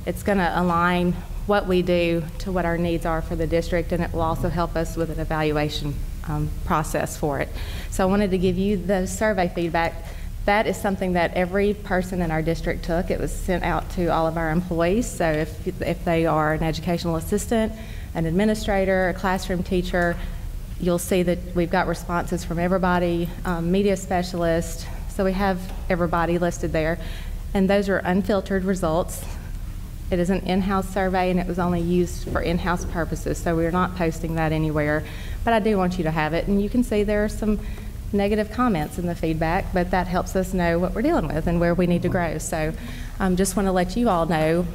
It's going to align what we do to what our needs are for the district, and it will also help us with an evaluation process for it. So I wanted to give you the survey feedback. That is something that every person in our district took. It was sent out to all of our employees. So if they are an educational assistant, an administrator, a classroom teacher, you'll see that we've got responses from everybody, media specialist. So we have everybody listed there. And those are unfiltered results. It is an in-house survey, and it was only used for in-house purposes, so we're not posting that anywhere. But I do want you to have it, and you can see there are some negative comments in the feedback, but that helps us know what we're dealing with and where we need to grow. So just want to let you all know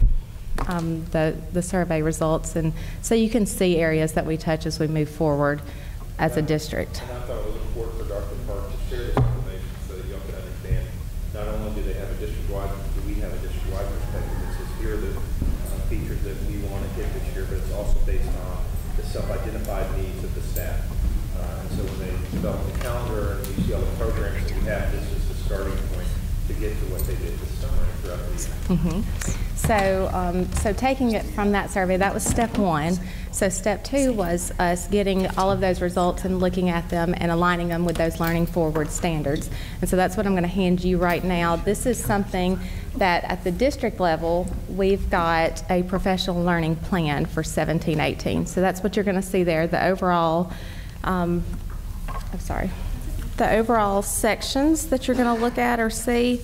the survey results, and so you can see areas that we touch as we move forward as a district. And I thought it was important for Dr. Park to share this information so that y'all can understand not only do they have a district-wide, do we have a district-wide perspective. It says here are the features that we want to get this year, but it's also based on the self-identified needs of the staff. And so when they develop the calendar and we see all the programs that we have, this is the starting point to get to what they did this summer and throughout the year. So taking it from that survey, that was step one. So step two was us getting all of those results and looking at them and aligning them with those learning forward standards. And so that's what I'm going to hand you right now. This is something that at the district level, we've got a professional learning plan for 17-18. So that's what you're going to see there, the overall the overall sections that you're going to look at or see.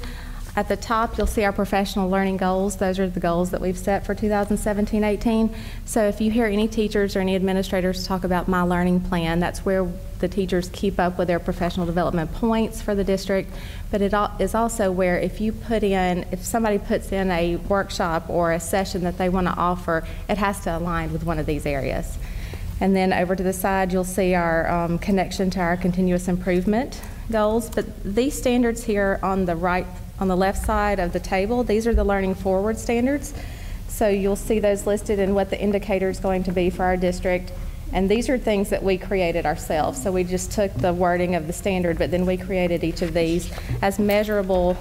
At the top, you'll see our professional learning goals. Those are the goals that we've set for 2017-18. So if you hear any teachers or any administrators talk about my learning plan, that's where the teachers keep up with their professional development points for the district. But it is also where if somebody puts in a workshop or a session that they want to offer, it has to align with one of these areas. And then over to the side, you'll see our connection to our continuous improvement goals. But these standards here on the left side of the table, these are the learning forward standards. So you'll see those listed and what the indicator is going to be for our district. And these are things that we created ourselves. So we just took the wording of the standard, but then we created each of these as measurable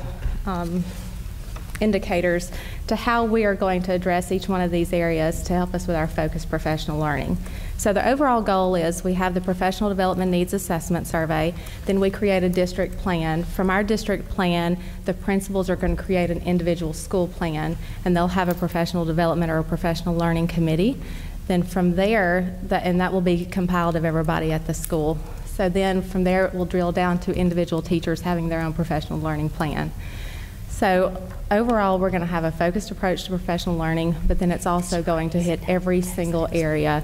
indicators to how we are going to address each one of these areas to help us with our focused professional learning. So the overall goal is we have the Professional Development Needs Assessment Survey, then we create a district plan. From our district plan, the principals are going to create an individual school plan, and they'll have a professional development or a professional learning committee. Then from there, and that will be compiled of everybody at the school. So then from there, it will drill down to individual teachers having their own professional learning plan. So overall, we're going to have a focused approach to professional learning, but then it's also going to hit every single area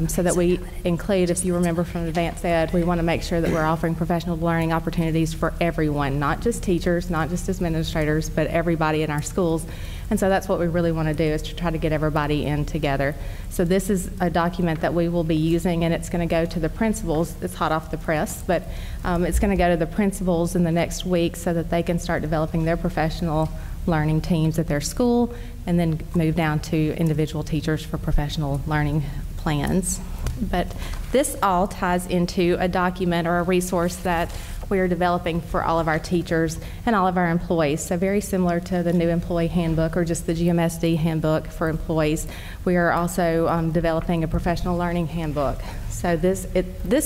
so that we include, if you remember from advanced ed, we want to make sure that we're offering professional learning opportunities for everyone, not just teachers, not just administrators, but everybody in our schools. And so that's what we really want to do, is to try to get everybody in together. So this is a document that we will be using, and it's going to go to the principals. It's hot off the press, but it's going to go to the principals in the next week so that they can start developing their professional learning teams at their school, and then move down to individual teachers for professional learning plans. But this all ties into a document or a resource that we are developing for all of our teachers and all of our employees. So very similar to the new employee handbook or just the GMSD handbook for employees, we are also developing a professional learning handbook. So this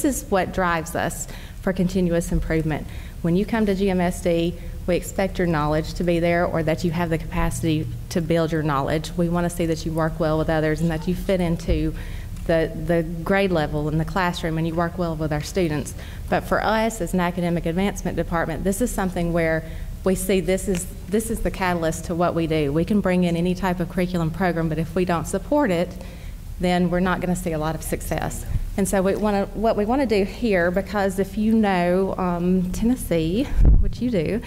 is what drives us for continuous improvement. When you come to GMSD, we expect your knowledge to be there, or that you have the capacity to build your knowledge. We want to see that you work well with others and that you fit into the grade level in the classroom and you work well with our students. But for us as an academic advancement department, this is something where we see this is the catalyst to what we do. We can bring in any type of curriculum program, but if we don't support it, then we're not going to see a lot of success. And so what we want to do here, because if you know Tennessee, which you do,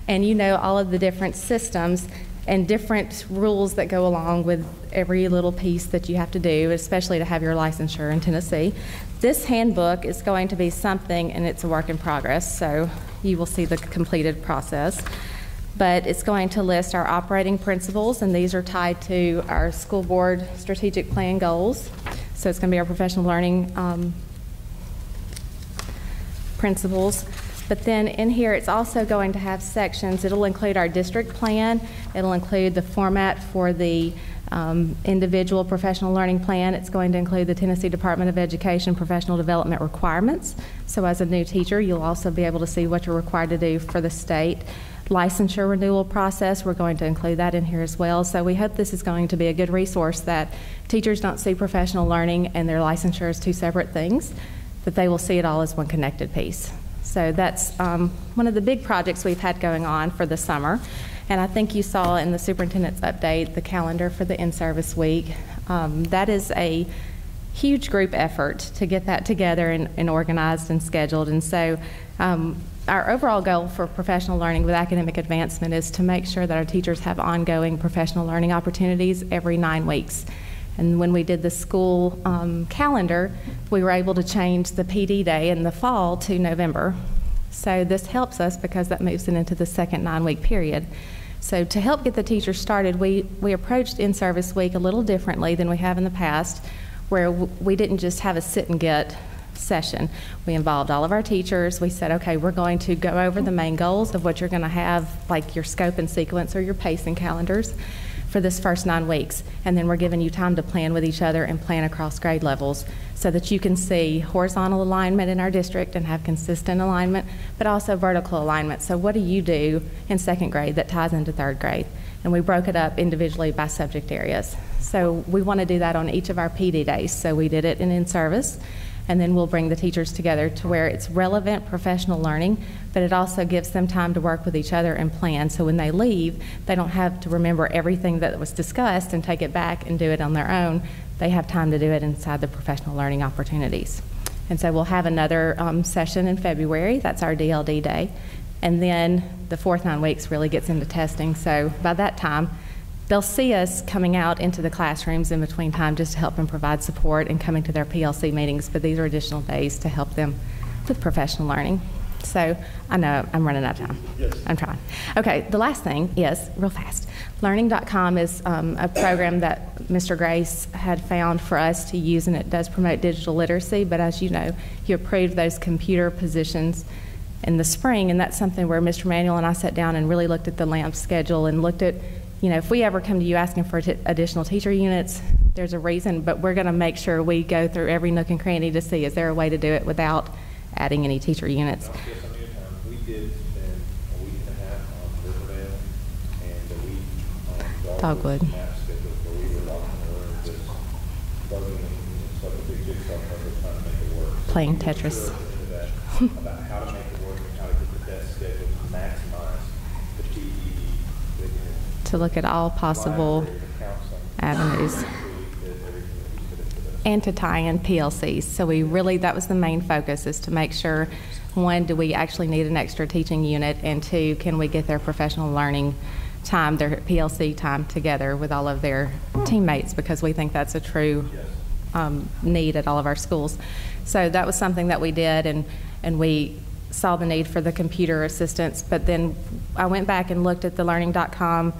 and you know all of the different systems and different rules that go along with every little piece that you have to do, especially to have your licensure in Tennessee, this handbook is going to be something, and it's a work in progress, so you will see the completed process. But it's going to list our operating principles, and these are tied to our school board strategic plan goals. So it's going to be our professional learning principles. But then in here, it's also going to have sections. It'll include our district plan. It'll include the format for the individual professional learning plan. It's going to include the Tennessee Department of Education professional development requirements. So as a new teacher, you'll also be able to see what you're required to do for the state licensure renewal process. We're going to include that in here as well. So we hope this is going to be a good resource that teachers don't see professional learning and their licensure as two separate things, that they will see it all as one connected piece. So that's one of the big projects we've had going on for the summer. And I think you saw in the superintendent's update the calendar for the in-service week. That is a huge group effort to get that together and organized and scheduled. And so our overall goal for professional learning with academic advancement is to make sure that our teachers have ongoing professional learning opportunities every 9 weeks. And when we did the school calendar, we were able to change the PD day in the fall to November. So this helps us because that moves it into the second 9-week period. So to help get the teachers started, we approached in-service week a little differently than we have in the past, where we didn't just have a sit and get session. We involved all of our teachers. We said, okay, we're going to go over the main goals of what you're going to have, like your scope and sequence or your pacing calendars for this first 9 weeks. And then we're giving you time to plan with each other and plan across grade levels so that you can see horizontal alignment in our district and have consistent alignment, but also vertical alignment. So what do you do in 2nd grade that ties into 3rd grade? And we broke it up individually by subject areas. So we want to do that on each of our PD days. So we did it in service, and then we'll bring the teachers together to where it's relevant professional learning, but it also gives them time to work with each other and plan. So when they leave, they don't have to remember everything that was discussed and take it back and do it on their own. They have time to do it inside the professional learning opportunities. And so we'll have another session in February. That's our DLD day. And then the 4th 9 weeks really gets into testing. So by that time, they'll see us coming out into the classrooms in between time just to help them provide support and coming to their PLC meetings, but these are additional days to help them with professional learning. So I know I'm running out of time. Yes. I'm trying. Okay, the last thing is, real fast, learning.com is a program that Mr. Grace had found for us to use, and it does promote digital literacy, but as you know, he approved those computer positions in the spring, and that's something where Mr. Manuel and I sat down and really looked at the LAMP schedule and looked at, you know, if we ever come to you asking for additional teacher units, there's a reason, but we're going to make sure we go through every nook and cranny to see is there a way to do it without adding any teacher units. We did spend a week and a half on Riverdale and a week on Dogwood. Map schedules where we were locked in the room just bugging and stuff, a big jigsaw puzzle trying to make it work. So Playing we were Tetris. sure into that, about how to make it work and how to get the best schedule to maximize the PE, To look at all possible avenues. And to tie in PLCs. So we really, that was the main focus, is to make sure, 1, do we actually need an extra teaching unit, and 2, can we get their professional learning time, their PLC time together with all of their teammates, because we think that's a true need at all of our schools. So that was something that we did, and we saw the need for the computer assistance, but then I went back and looked at the learning.com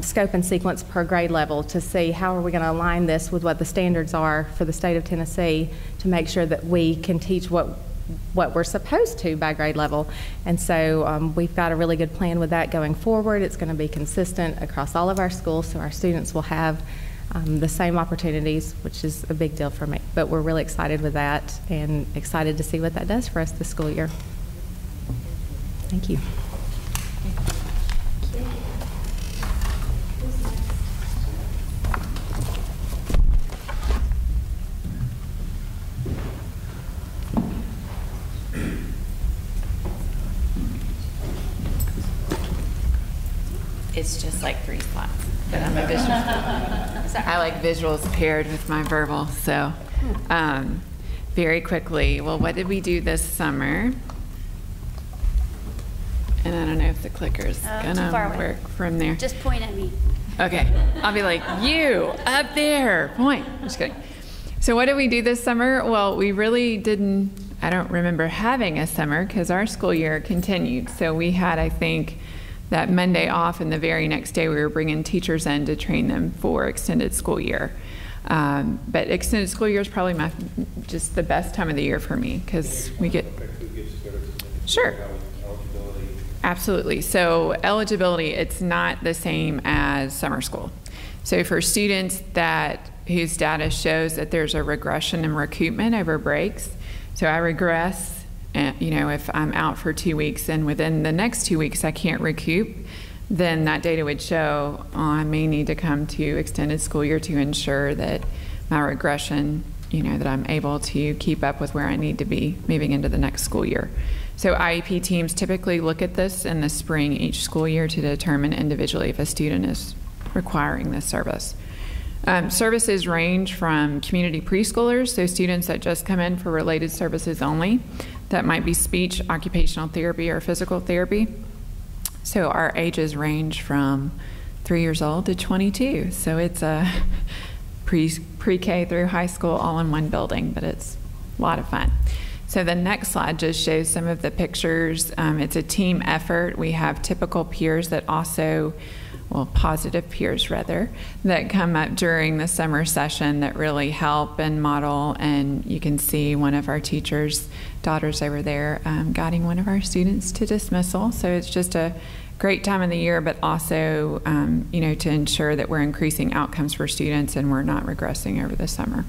scope and sequence per grade level to see how are we going to align this with what the standards are for the state of Tennessee to make sure that we can teach what we're supposed to by grade level. And so we've got a really good plan with that going forward. It's going to be consistent across all of our schools, so our students will have the same opportunities, which is a big deal for me. But we're really excited with that and excited to see what that does for us this school year. Thank you. It's just like 3 slides, but I'm a visual. I like visuals paired with my verbal. So very quickly, well, what did we do this summer? And I don't know if the clicker's gonna work from there. Just point at me. Okay, I'll be like, you, up there, point. Just kidding. So what did we do this summer? Well, we really didn't, I don't remember having a summer because our school year continued. So we had, I think, that Monday off, and the very next day we were bringing teachers in to train them for extended school year. But extended school year is probably just the best time of the year for me because we get. Sure. Eligibility? Absolutely. So eligibility, it's not the same as summer school. So for students whose data shows that there's a regression in recoupment over breaks, so I regress, if I'm out for 2 weeks and within the next 2 weeks I can't recoup, then that data would show, I may need to come to extended school year to ensure that my regression, that I'm able to keep up with where I need to be moving into the next school year. So IEP teams typically look at this in the spring each school year to determine individually if a student is requiring this service. Services range from community preschoolers, so students that just come in for related services only. That might be speech, occupational therapy, or physical therapy. So our ages range from 3 years old to 22. So it's a pre-K through high school all in one building, but it's a lot of fun. So the next slide just shows some of the pictures. It's a team effort. We have typical peers that also, positive peers rather, that come up during the summer session that really help and model. And you can see one of our teachers' daughters over there guiding one of our students to dismissal. So it's just a great time of the year, but also, to ensure that we're increasing outcomes for students and we're not regressing over the summer.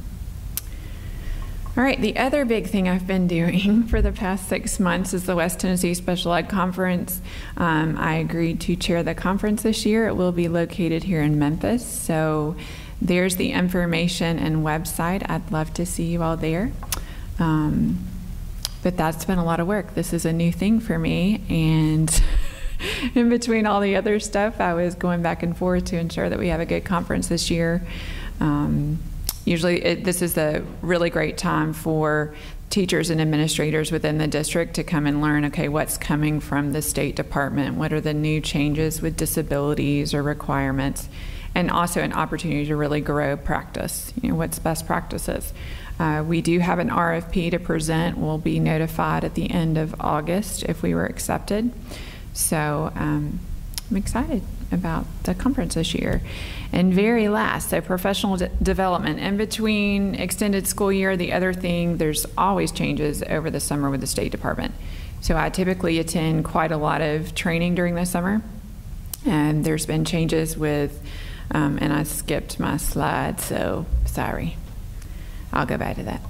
All right, the other big thing I've been doing for the past 6 months is the West Tennessee Special Ed Conference. I agreed to chair the conference this year. It will be located here in Memphis. So there's the information and website. I'd love to see you all there. But that's been a lot of work. This is a new thing for me. And in between all the other stuff, I was going back and forth to ensure that we have a good conference this year. Usually this is a really great time for teachers and administrators within the district to come and learn, okay, what's coming from the State Department? What are the new changes with disabilities or requirements? And also an opportunity to really grow practice, what's best practices. We do have an RFP to present. We'll be notified at the end of August if we were accepted. So I'm excited about the conference this year. And very last, so professional development. In between extended school year, the other thing, there's always changes over the summer with the State Department. So I typically attend quite a lot of training during the summer. And there's been changes with, and I skipped my slide, so sorry. I'll go back to that.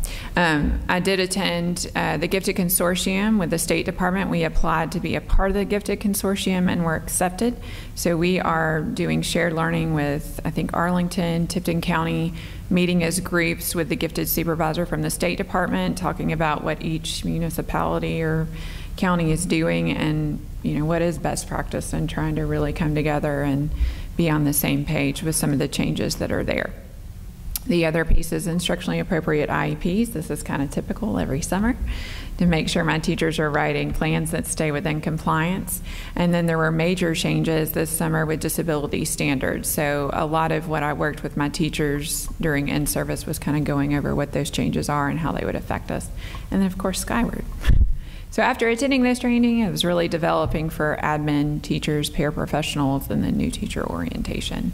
I did attend the Gifted Consortium with the State Department. We applied to be a part of the Gifted Consortium and were accepted. So we are doing shared learning with, I think, Arlington, Tipton County, meeting as groups with the Gifted Supervisor from the State Department, talking about what each municipality or county is doing and what is best practice, and trying to really come together and be on the same page with some of the changes that are there. The other piece is instructionally appropriate IEPs. This is kind of typical every summer, to make sure my teachers are writing plans that stay within compliance. And then there were major changes this summer with disability standards. So a lot of what I worked with my teachers during in-service was kind of going over what those changes are and how they would affect us. And then of course, Skyward. So after attending this training, I was really developing for admin, teachers, paraprofessionals, and then new teacher orientation.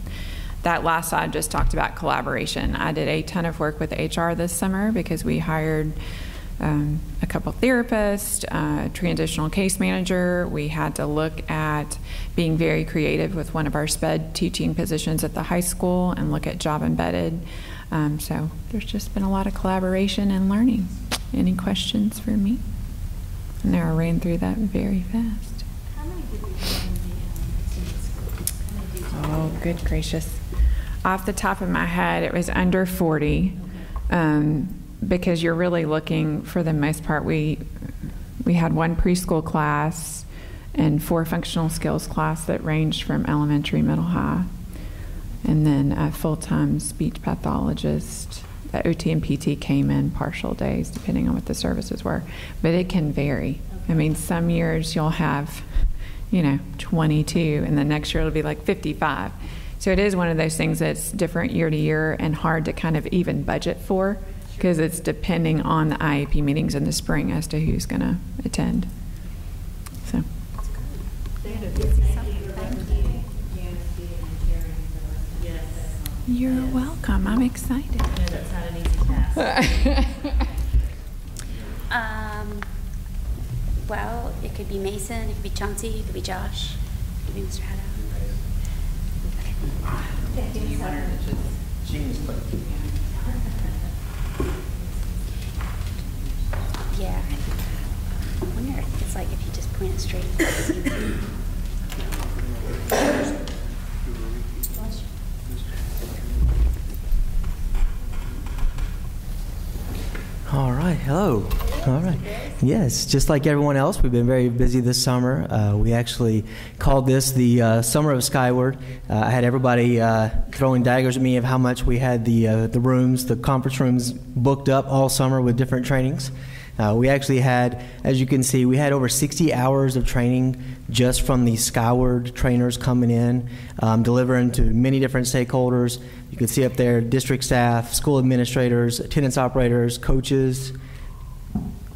That last slide just talked about collaboration. I did a ton of work with HR this summer because we hired a couple therapists, a transitional case manager. We had to look at being very creative with one of our SPED teaching positions at the high school and look at job embedded. So there's just been a lot of collaboration and learning. Any questions for me? Now I ran through that very fast. How many did we have in the extended school? Oh, good gracious. Off the top of my head, it was under 40, because you're really looking, for the most part, we had one preschool class and 4 functional skills class that ranged from elementary, middle, high, and then a full-time speech pathologist. The OT and PT came in partial days, depending on what the services were, but it can vary. I mean, some years you'll have, 22, and the next year it'll be like 55. So it is one of those things that's different year to year and hard to kind of even budget for, because it's depending on the IEP meetings in the spring as to who's going to attend. So. You're welcome. I'm excited. I know that's not an easy task. Well, it could be Mason, it could be Chauncey, it could be Josh, it could be Mr. Haddow. Do you want her to just? Yeah. I wonder if it's like if you just point it straight. All right, hello. All right. Yes, just like everyone else, we've been very busy this summer. We actually called this the Summer of Skyward. I had everybody throwing daggers at me of how much we had the rooms, the conference rooms booked up all summer with different trainings. We actually had, as you can see, we had over 60 hours of training just from the Skyward trainers coming in, delivering to many different stakeholders. You can see up there district staff, school administrators, attendance operators, coaches,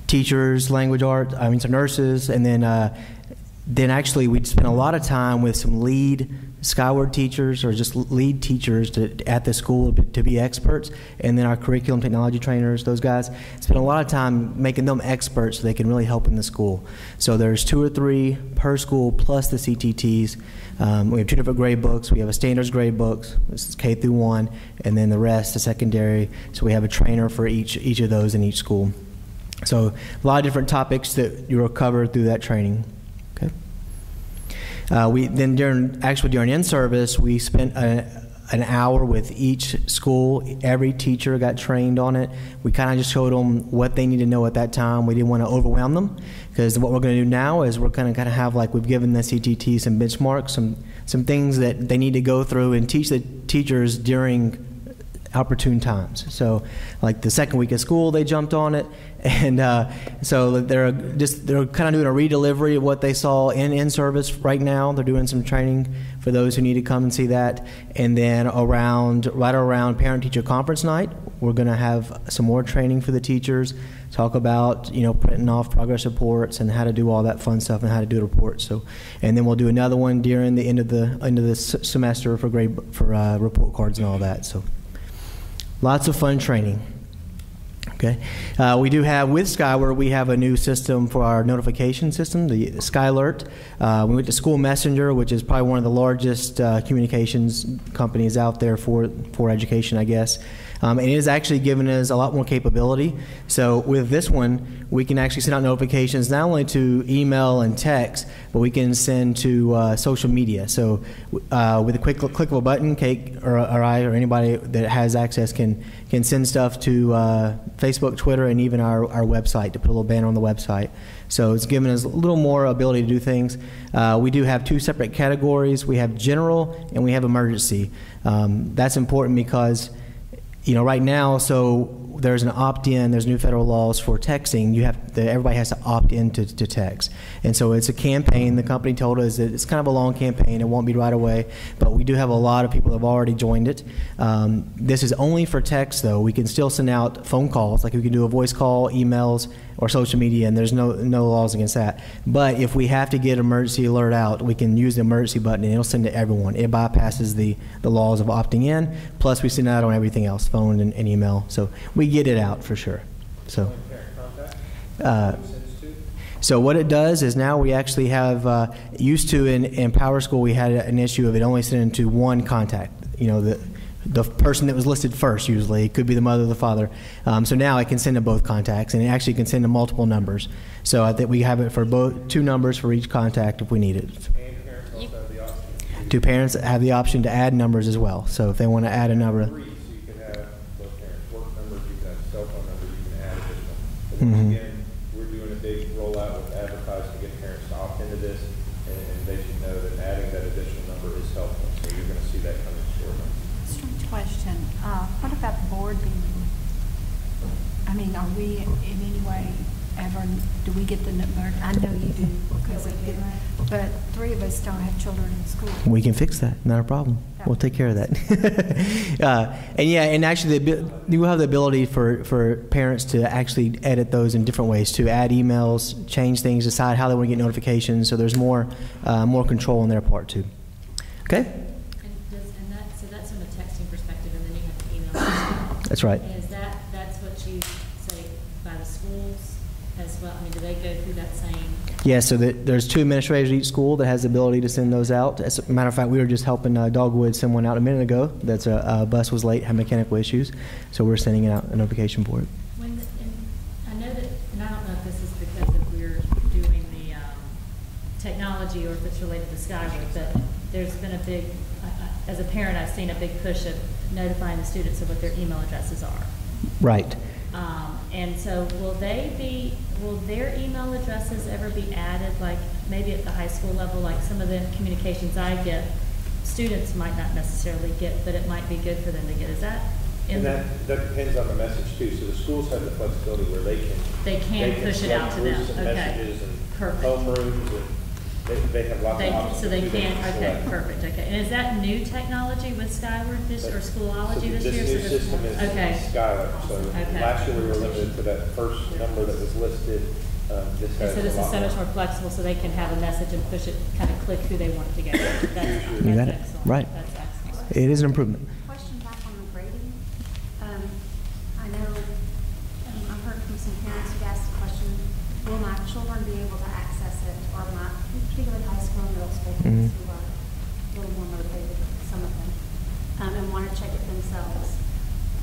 teachers, language arts, some nurses, and then actually we spent a lot of time with some lead Skyward teachers or just lead teachers at the school to be experts, and then our curriculum technology trainers, those guys, spend a lot of time making them experts so they can really help in the school. So there's 2 or 3 per school plus the CTTs. We have 2 different grade books. We have a standards grade books, this is K through 1, and then the rest, the secondary. So we have a trainer for each of those in each school. So a lot of different topics that you will cover through that training. Okay. During in-service, we spent an hour with each school. Every teacher got trained on it. We kind of just showed them what they need to know at that time. We didn't want to overwhelm them, because what we're going to do now is we're going to kind of have, like we've given the CTT some benchmarks, some things that they need to go through and teach the teachers during opportune times. So like the second week of school, they jumped on it, and so they're kind of doing a redelivery of what they saw in service right now. They're doing some training for those who need to come and see that, and then right around parent-teacher conference night, we're going to have some more training for the teachers, talk about printing off progress reports and how to do all that fun stuff and how to do reports. So, and then we'll do another one during the end of the semester for report cards and all that. So. Lots of fun training. Okay, we do have, with Skyward, we have a new system for our notification system, the SkyAlert. We went to School Messenger, which is probably one of the largest communications companies out there for education, I guess. And it has actually given us a lot more capability. So with this one, we can actually send out notifications not only to email and text, but we can send to social media. So with a quick click of a button, Kate or I or anybody that has access can send stuff to Facebook, Twitter, and even our website, to put a little banner on the website. So it's given us a little more ability to do things. We do have 2 separate categories. We have general and we have emergency. That's important because right now, so there's an opt-in, there's new federal laws for texting. Everybody has to opt in to text. And so it's a campaign. The company told us that it's kind of a long campaign. It won't be right away, but we do have a lot of people that have already joined it. This is only for text, though. We can still send out phone calls, like we can do a voice call, emails, or social media, and there's no laws against that. But if we have to get emergency alert out, we can use the emergency button, and it'll send to everyone. It bypasses the laws of opting in, plus we send it out on everything else, phone and email. So we get it out for sure. So what it does is now we actually have, used to in Power School, we had an issue of it only sending to one contact, the person that was listed first. Usually it could be the mother or the father. So now it can send to both contacts, and it actually can send to multiple numbers. So I think we have it for both, 2 numbers for each contact if we need it. And parents also have the option. 2 parents have the option to add numbers as well. So if they want to add a number. 3, so you can have both parents' work numbers, you can have cell phone numbers, you can add additional. But once again, we're doing a big rollout with advertising to get parents to opt into this, and they should know that adding that additional number is helpful. So you're going to see that coming shortly. Strange question. What about the board meeting? I mean, are we in any way ever, do we get the number? I know you do, because but 3 of us don't have children in school. We can fix that, not a problem. We'll take care of that. and actually you will have the ability for parents to actually edit those in different ways, to add emails, change things, decide how they want to get notifications, so there's more control on their part too. Okay? So that's from a texting perspective, and then you have the email. That's right. And that's what you say by the schools as well? I mean, do they go through that same Yeah, so there's 2 administrators at each school that has the ability to send those out. As a matter of fact, we were just helping Dogwood send one out a minute ago. That's a bus was late, had mechanical issues, so we're sending out a notification for it. And I know that, and I don't know if this is because of we're doing the technology or if it's related to Skyward, but there's been a big, as a parent, I've seen a big push of notifying the students of what their email addresses are. Right. And so will their email addresses ever be added, like maybe at the high school level, like some of the communications I get, students might not necessarily get, but it might be good for them to get. Is that in And that depends on the message too. So the schools have the flexibility where they can push it out to them. groups and Okay. messages and Perfect. homerooms, and they have lots of options. So they to can, okay, select. perfect, okay. And is that new technology with Skyward or Schoology this year? This new system is okay. Skylar. So Okay. last year we were limited to that first number that was listed. This And has so this a is lot so much more. more flexible, so they can have a message and push it, kind of click who they want it to go to. You got it. Excellent. Right. That's excellent. It is an improvement. Question back on the grading. I know, I've heard from some parents who asked the question, will my children be able to access it, or my, particularly high school and middle school kids who are a little more motivated, some of them, and want to check it themselves?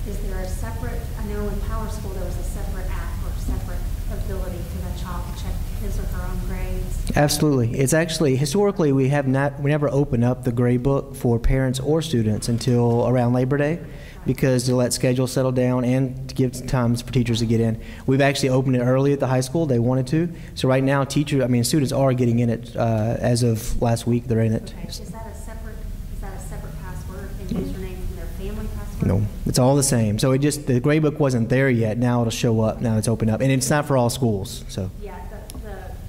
Is there a separate, I know in Power School there was a separate app or separate ability for that child to check his or her own grades? Absolutely. It's actually, historically, we never open up the grade book for parents or students until around Labor Day, because to let schedules settle down and to give times for teachers to get in. We've actually opened it early at the high school. They wanted to. So right now, students are getting in it as of last week. They're in it. Okay. Is that a separate password and username from their family password? No, it's all the same. So the grade book wasn't there yet. Now it'll show up. Now it's opened up, and it's not for all schools. So. Yeah,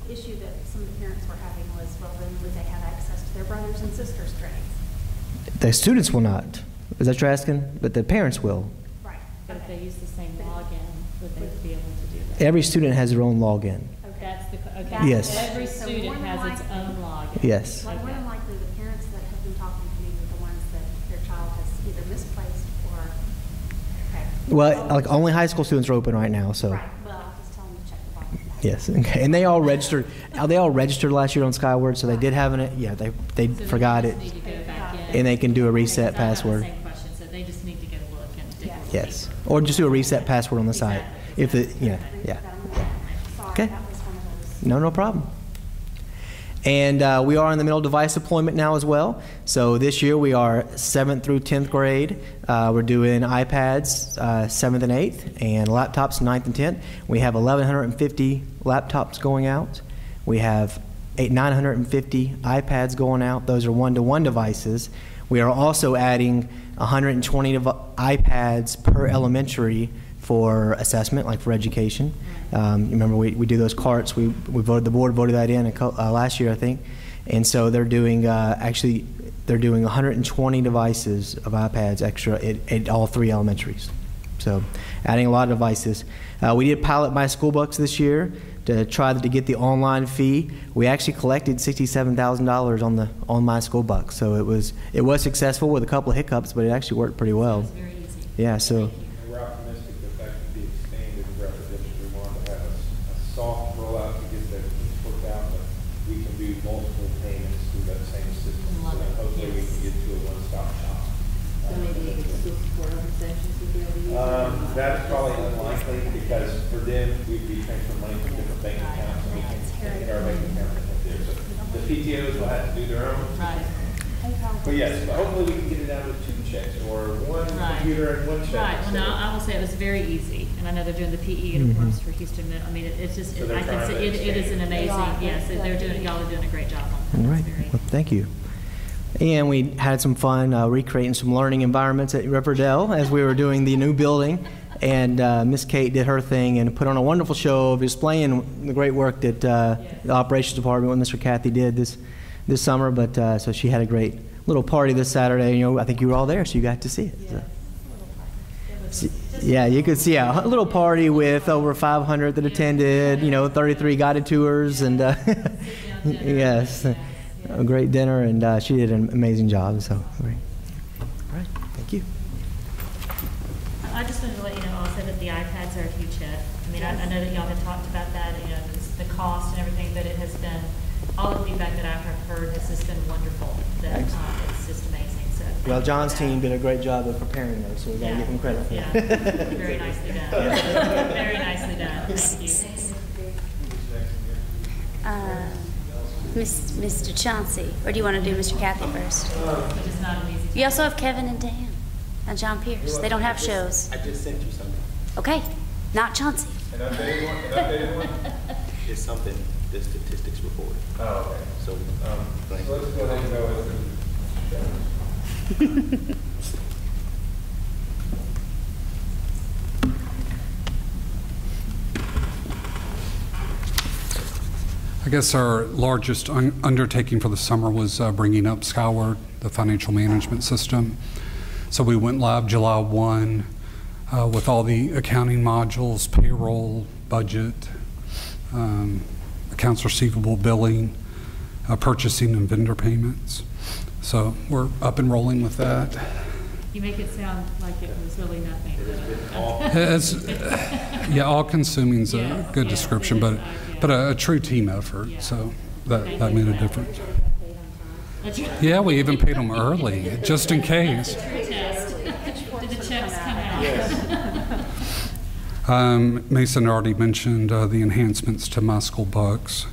the issue that some of the parents were having was, well, then would they have access to their brothers and sisters' grades? The students will not. Is that what you're asking? But the parents will. Right. But if they use the same login, would they be able to do that? Every student has their own login. That's okay. Yes. Every So student more has than its likely- own login. Yes. Like, more than likely, the parents that have been talking to me are the ones that their child has either misplaced or, okay. Well, like only high school students are open right now. So. Right, well, I'll just tell them to check the box. Yes. Okay. And they all registered. They all registered last year on Skyward, so they did have it. Yeah. They So forgot they it, just need to go back in. and they can do a reset Because I have the password. same question, so they just need to go look and dig a little Yes. deeper. Or just do a reset password on the site. Exactly, If the exactly. yeah. Sorry, Okay. that was one of those. No problem. And we are in the middle of device deployment now as well. So this year we are 7th through 10th grade. We're doing iPads 7th and 8th, and laptops 9th and 10th. We have 1,150 laptops going out. We have 950 iPads going out. Those are one-to-one devices. We are also adding 120 iPads per elementary for assessment, like for education. Remember, we do those carts. The board voted that in last year, I think. And so they're doing, they're doing 120 devices of iPads extra at all 3 elementaries. So adding a lot of devices. We did pilot My School Bucks this year to try to get the online fee. We actually collected $67,000 on My School Bucks. So it was successful with a couple of hiccups, but it actually worked pretty well. It's very easy. Yeah, so. We're optimistic that could be expanded throughout the district. We want to have a soft rollout to get the kinks worked out, but we can do multiple payments through that same system. Love So that it. hopefully we can get to a one-stop shop. So maybe school support organizations would be able to use it? That's probably unlikely, because for them, we'd be transferring money from different bank accounts, and we can take our bank account right there. So the PTOs will have to do their own. Right. But yes, but hopefully we can get it down to 2 checks, or one Right. computer and 1 check. Right, well, So- no, I will say it was very easy, and I know they're doing the PE uniforms for Houston. I mean, it's just, So they're I can trying say, to it is an expand. amazing, yes, they're doing, y'all are doing a great job on All that. right. It's very- Well, thank you. And we had some fun recreating some learning environments at Riverdale as we were doing the new building. And Miss Kate did her thing and put on a wonderful show of displaying the great work that the operations department with Mr. Kathy did this summer. But so she had a great little party this Saturday. You know, I think you were all there, so you got to see it. So. Yeah, you could see a little party with over 500 that attended. 33 guided tours and yes. A great dinner, and she did an amazing job. So, great. All right, thank you. I just wanted to let you know also that the iPads are a huge hit. I mean, I know that y'all have talked about that, you know, the cost and everything, but it has been, all the feedback that I have heard has just been wonderful. That it's just amazing. So Well, John's team did a great job of preparing those, so we got to give him credit for Yeah, that. very nicely done. Very nicely done. Thank you. Mr. Chauncey, or do you want to do Mr. Kathy first? Which is not an easy. You also have Kevin and Dan and John Pierce. They don't have shows. I just sent you something. Okay, not Chauncey. An updated one? It's something, the statistics report. Oh, okay. So, So let's go ahead and go with I guess our largest undertaking for the summer was bringing up Skyward, the financial management system. So we went live July 1 with all the accounting modules, payroll, budget, accounts receivable, billing, purchasing, and vendor payments. So we're up and rolling with that. You make it sound like it was really nothing. Yeah, all-consuming is a Yes, good yes, description, it is, but a true team effort. Yeah. So that made a difference. That's your Yeah, we even paid them early, just in case. test. Did the checks come out? Mason already mentioned the enhancements to My School Bucks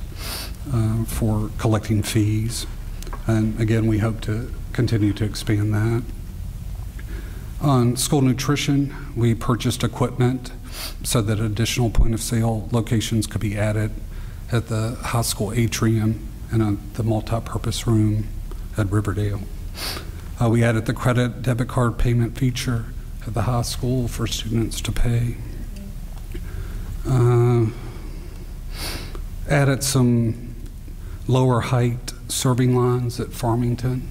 for collecting fees. And again, we hope to continue to expand that. On school nutrition, we purchased equipment so that additional point-of-sale locations could be added at the high school atrium and the multi-purpose room at Riverdale. We added the credit debit card payment feature at the high school for students to pay. Added some lower height serving lines at Farmington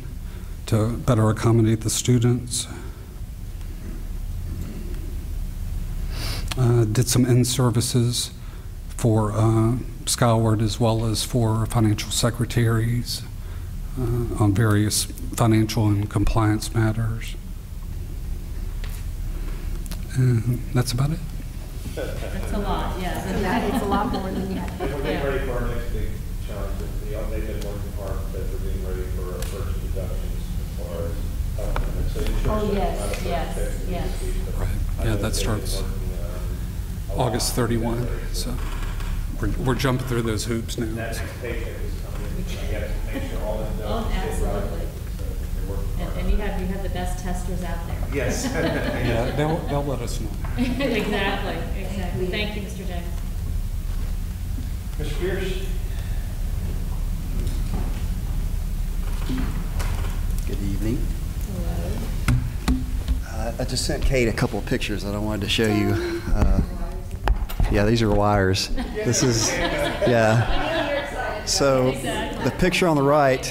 to better accommodate the students. Did some in-services for Skyward as well as for financial secretaries on various financial and compliance matters. And that's about it. That's a lot, yes. Yeah, it's a lot more than that. And we're getting ready for our next big challenge. They've been working hard, but we're getting ready for our first deductions as far as, so insurance. Oh, yes, yes. Right. Yeah, that starts August 31. So we're jumping through those hoops now. That next paycheck is coming in. You have to make sure all the deductions. Absolutely. So they're working hard. And you have the best testers out there. Yes. Yeah, they'll let us know. Exactly. Thank you, Mr. James. Mr. Pierce? Good evening. I just sent Kate a couple of pictures that I wanted to show you. Yeah, these are wires. This is, yeah. So the picture on the right,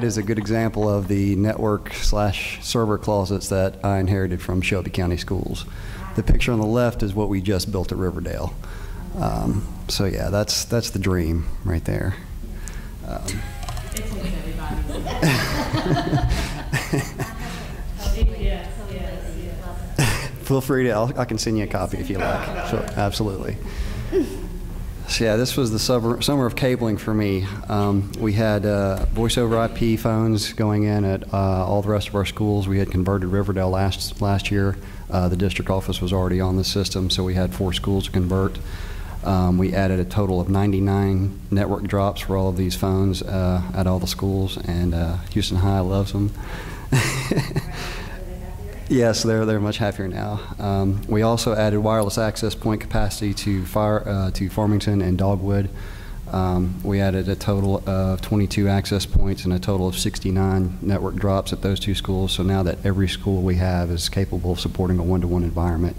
is a good example of the network/server closets that I inherited from Shelby County Schools. The picture on the left is what we just built at Riverdale. So yeah, that's the dream right there. It's Feel free to, I can send you a copy if you like. Sure, absolutely. So yeah, this was the summer of cabling for me. We had voice over IP phones going in at all the rest of our schools. We had converted Riverdale last year. The district office was already on the system, so we had 4 schools to convert. We added a total of 99 network drops for all of these phones at all the schools, and Houston High loves them. Yes, they're much happier now. We also added wireless access point capacity to Farmington and Dogwood. We added a total of 22 access points and a total of 69 network drops at those 2 schools. So now that every school we have is capable of supporting a one-to-one environment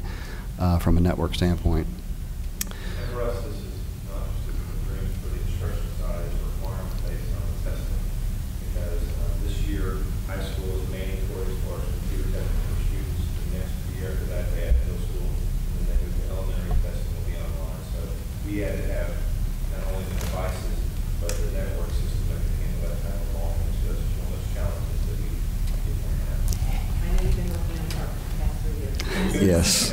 from a network standpoint. And for us, this is not just a dream for the instruction side, it's a requirement based on the testing. Because this year, high school is mandatory as far as computer testing for students. The next year after that, they have middle school, and then the elementary testing will be online. So we had to have not only the devices, but the network system that can handle that type of volume. So that's one of those challenges that we get to have. I know you've been working on park capacity Yes.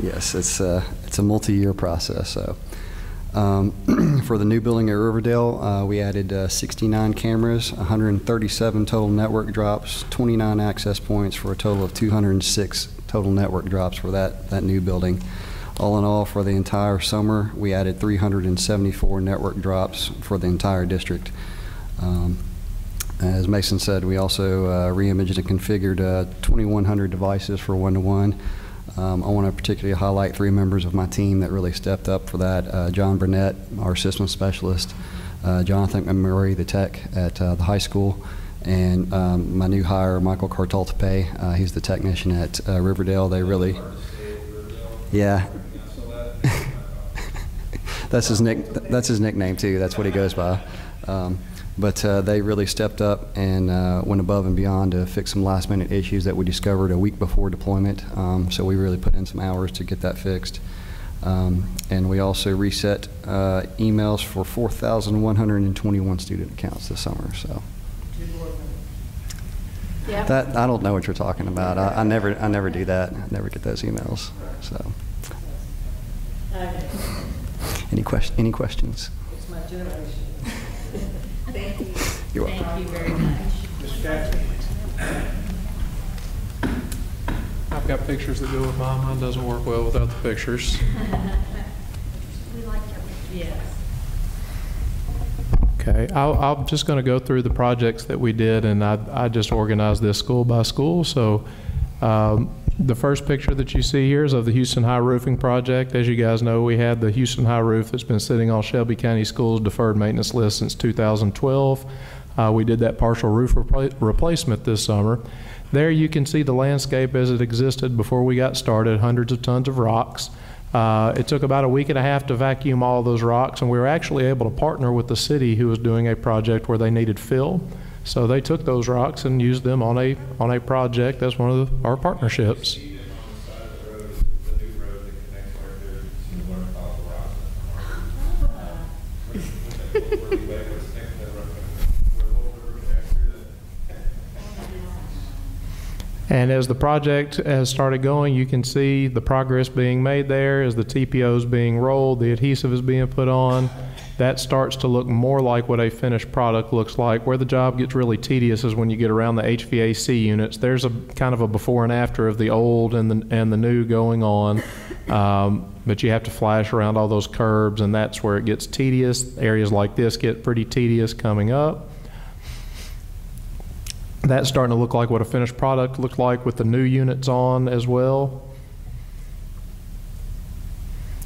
Yes, it's a multi-year process. So, for the new building at Riverdale, we added 69 cameras, 137 total network drops, 29 access points for a total of 206 total network drops for that new building. All in all, for the entire summer, we added 374 network drops for the entire district. As Mason said, we also re-imaged and configured 2,100 devices for one-to-one. I want to particularly highlight 3 members of my team that really stepped up for that. John Burnett, our system specialist, Jonathan McMurray, the tech at the high school, and my new hire, Michael Cartaltepe. He's the technician at Riverdale. They really, yeah. That's his nickname too. That's what he goes by. But they really stepped up and went above and beyond to fix some last-minute issues that we discovered a week before deployment. So we really put in some hours to get that fixed. And we also reset emails for 4,121 student accounts this summer. So Yep. that I don't know what you're talking about. I never do that. I never get those emails. So any questions? It's my generation. Thank you. You're welcome. Thank you very much. I've got pictures that go with mine. Mine doesn't work well without the pictures. We like your pictures. Yes. Okay, I'm just going to go through the projects that we did, and I just organized this school by school. So the first picture that you see here is of the Houston High Roofing Project. As you guys know, we had the Houston High roof that's been sitting on Shelby County Schools' deferred maintenance list since 2012. We did that partial roof replacement this summer. There you can see the landscape as it existed before we got started, hundreds of tons of rocks. It took about a week and a half to vacuum all of those rocks, and we were actually able to partner with the city who was doing a project where they needed fill. So they took those rocks and used them on a project. That's one of our partnerships. And as the project has started going, you can see the progress being made there as the TPO is being rolled, the adhesive is being put on. That starts to look more like what a finished product looks like. Where the job gets really tedious is when you get around the HVAC units. There's a kind of a before and after of the old and the new going on. But you have to flash around all those curbs, and that's where it gets tedious. Areas like this get pretty tedious coming up. That's starting to look like what a finished product looked like with the new units on as well.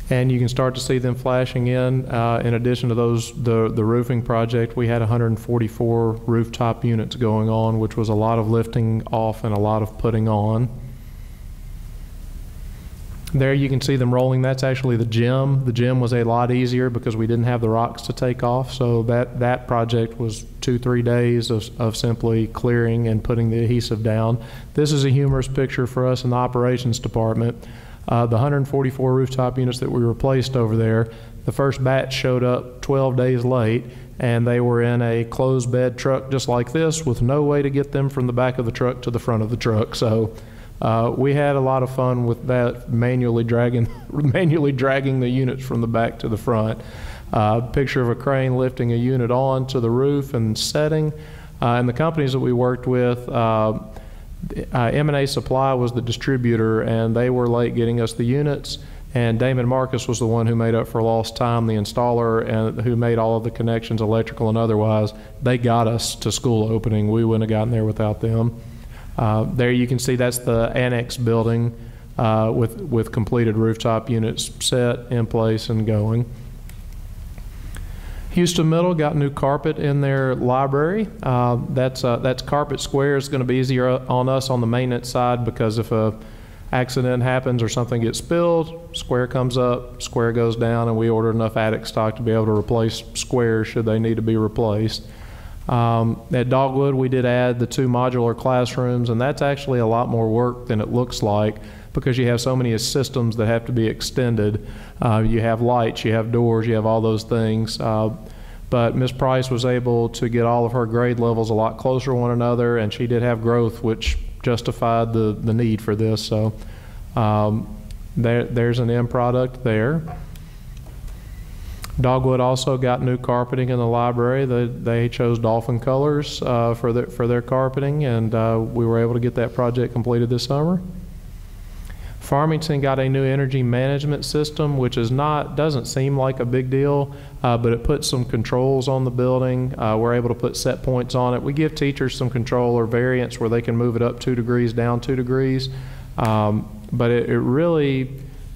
And you can start to see them flashing in. In addition to those, the roofing project, we had 144 rooftop units going on, which was a lot of lifting off and a lot of putting on. There you can see them rolling. That's actually the gym. The gym was a lot easier because we didn't have the rocks to take off. So that project was 2-3 days of simply clearing and putting the adhesive down. This is a humorous picture for us in the operations department. The 144 rooftop units that we replaced over there, the first batch showed up 12 days late, and they were in a closed bed truck just like this with no way to get them from the back of the truck to the front of the truck. So we had a lot of fun with that, manually dragging the units from the back to the front. Picture of a crane lifting a unit on to the roof and setting. And the companies that we worked with, M&A Supply was the distributor, and they were late getting us the units. And Damon Marcus was the one who made up for lost time, the installer, and who made all of the connections, electrical and otherwise. They got us to school opening. We wouldn't have gotten there without them. There you can see that's the annex building with completed rooftop units set in place and going. Houston Middle got new carpet in their library. That's carpet square. It's going to be easier on us on the maintenance side because if a accident happens or something gets spilled, square comes up, square goes down, and we order enough attic stock to be able to replace squares should they need to be replaced. At Dogwood, we did add the 2 modular classrooms, and that's actually a lot more work than it looks like because you have so many systems that have to be extended. You have lights, you have doors, you have all those things. But Ms. Price was able to get all of her grade levels a lot closer to one another, and she did have growth, which justified the need for this. So There's an end product there. Dogwood also got new carpeting in the library. They chose dolphin colors for their carpeting, and we were able to get that project completed this summer. Farmington got a new energy management system, which doesn't seem like a big deal, but it puts some controls on the building. We're able to put set points on it. We give teachers some control or variance where they can move it up 2 degrees, down 2 degrees. But it really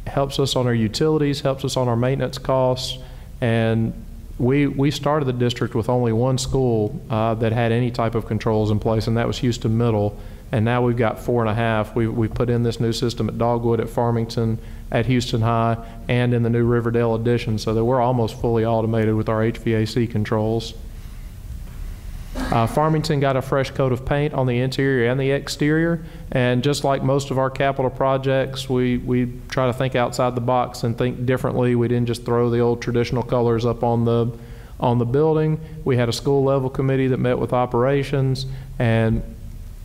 helps us on our utilities, helps us on our maintenance costs. And we started the district with only one school that had any type of controls in place, and that was Houston Middle. And now we've got 4.5. We put in this new system at Dogwood, at Farmington, at Houston High, and in the new Riverdale addition, so that we're almost fully automated with our HVAC controls. Farmington got a fresh coat of paint on the interior and the exterior, and just like most of our capital projects, we try to think outside the box and think differently. We didn't just throw the old traditional colors up on the building. We had a school level committee that met with operations and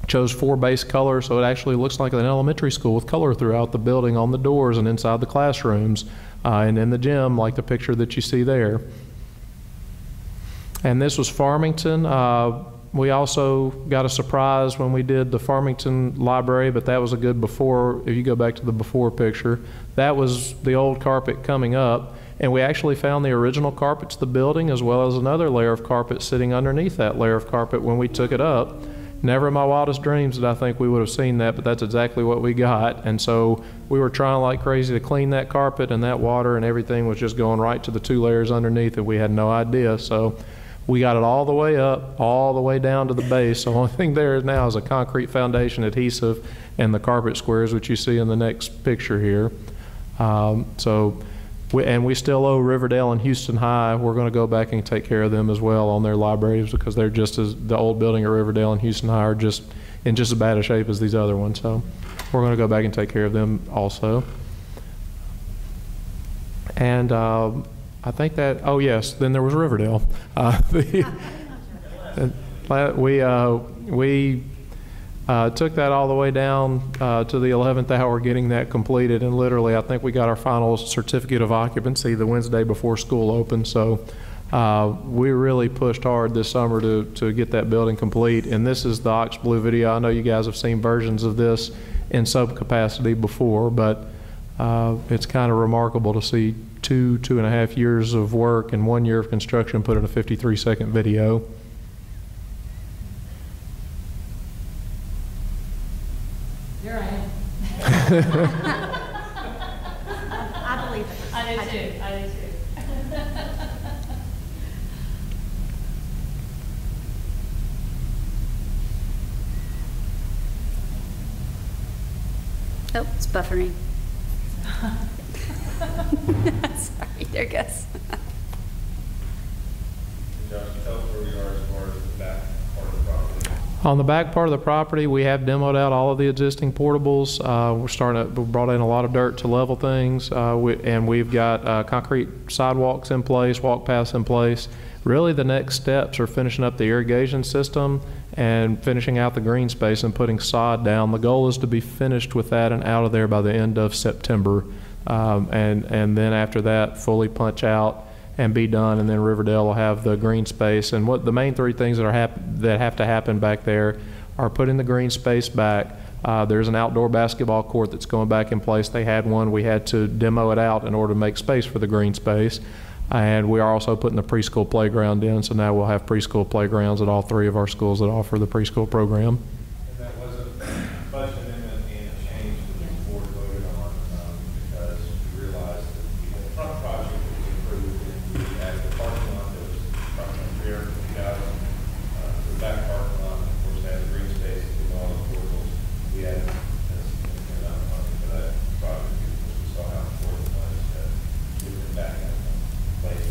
chose 4 base colors, so it actually looks like an elementary school with color throughout the building, on the doors and inside the classrooms, and in the gym, like the picture that you see there. And this was Farmington. We also got a surprise when we did the Farmington library, but that was a good before. If you go back to the before picture, that was the old carpet coming up, and we actually found the original carpet to the building, as well as another layer of carpet sitting underneath that layer of carpet when we took it up. Never in my wildest dreams did I think we would have seen that, but that's exactly what we got. And so we were trying like crazy to clean that carpet, and that water and everything was just going right to the 2 layers underneath, and we had no idea. So we got it all the way up, all the way down to the base. So the only thing there now is a concrete foundation adhesive and the carpet squares, which you see in the next picture here. We still owe Riverdale and Houston High. We're going to go back and take care of them as well on their libraries, because they're just as, the old building at Riverdale and Houston High are just in just as bad a shape as these other ones. So we're going to go back and take care of them also. And I think that, oh yes, then there was Riverdale. We took that all the way down to the 11th hour getting that completed, and literally I think we got our final certificate of occupancy the Wednesday before school opened. So we really pushed hard this summer to get that building complete. And this is the Ox Blue video. I know you guys have seen versions of this in sub capacity before, but it's kind of remarkable to see 2.5 years of work and 1 year of construction put in a 53-second video. Here I am. I believe it. I do too. I do too. Oh, it's buffering. Sorry, there it goes. Josh, tell us where we are as far as the back part of the property. On the back part of the property, we have demoed out all of the existing portables. We brought in a lot of dirt to level things, and we've got concrete sidewalks in place, walk paths in place. Really, the next steps are finishing up the irrigation system and finishing out the green space and putting sod down. The goal is to be finished with that and out of there by the end of September. And then after that, fully punch out and be done, and then Riverdale will have the green space. And what the main 3 things that have to happen back there are putting the green space back. There's an outdoor basketball court that's going back in place. They had one. We had to demo it out in order to make space for the green space. And we are also putting the preschool playground in, so now we'll have preschool playgrounds at all 3 of our schools that offer the preschool program. And that was a budget amendment and a change that the board voted on because we realized that the front project was approved, and we added the parking lot that was approximately 350,000 to the back parking lot. Of course, had the green space with all the portables. We added a amount of money for that project because we saw how important it was to get it back in place.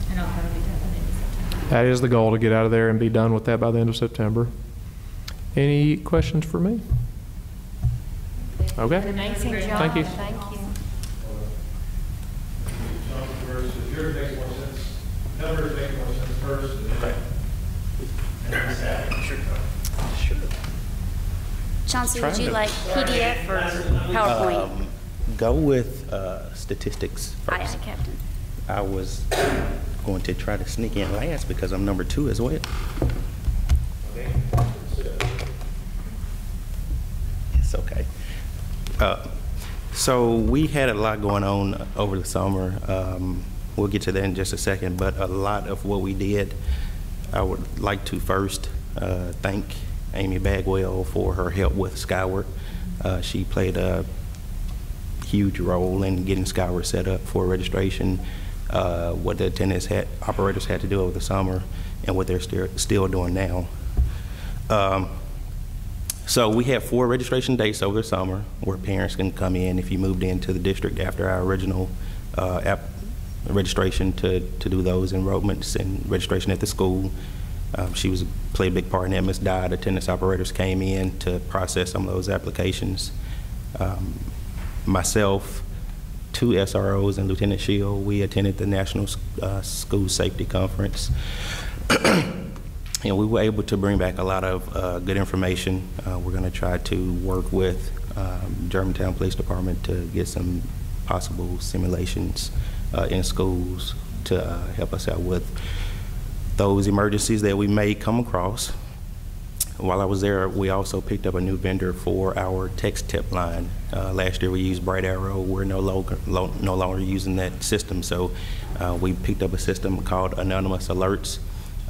And I'll probably be done by the end of September. That is the goal, to get out of there and be done with that by the end of September. Any questions for me? Okay. Amazing job. Thank you. Thank you. Yours makes more sense. Numbers make more sense first, and then. Sure. Chauncey, would you like PDF or PowerPoint? Go with statistics Aye, first. aye, Captain. I was going to try to sneak in last because I'm number 2 as well. It's okay. So we had a lot going on over the summer. We'll get to that in just a second, but a lot of what we did, I would like to first thank Amy Bagwell for her help with Skyward. She played a huge role in getting Skyward set up for registration, what the attendance operators had to do over the summer, and what they're still doing now. So we have 4 registration dates over the summer where parents can come in if you moved into the district after our original registration to do those enrollments and registration at the school. She played a big part in that. Ms. Dodd, attendance operators, came in to process some of those applications. Myself, 2 SROs, and Lieutenant Shield, we attended the National School Safety Conference. And we were able to bring back a lot of good information. We're going to try to work with Germantown Police Department to get some possible simulations in schools to help us out with those emergencies that we may come across. While I was there, we also picked up a new vendor for our text tip line. Last year we used Bright Arrow. We're no longer using that system, so we picked up a system called Anonymous Alerts.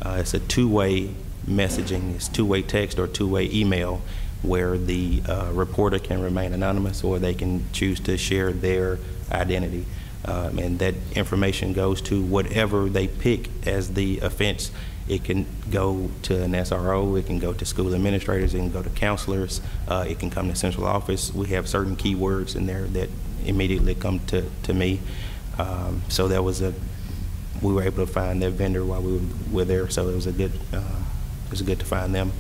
It's a 2-way messaging. It's 2-way text or 2-way email where the reporter can remain anonymous or they can choose to share their identity. And that information goes to whatever they pick as the offense. It can go to an SRO, it can go to school administrators, it can go to counselors, it can come to central office. We have certain keywords in there that immediately come to me. So that was we were able to find that vendor while we were there, so it was good to find them.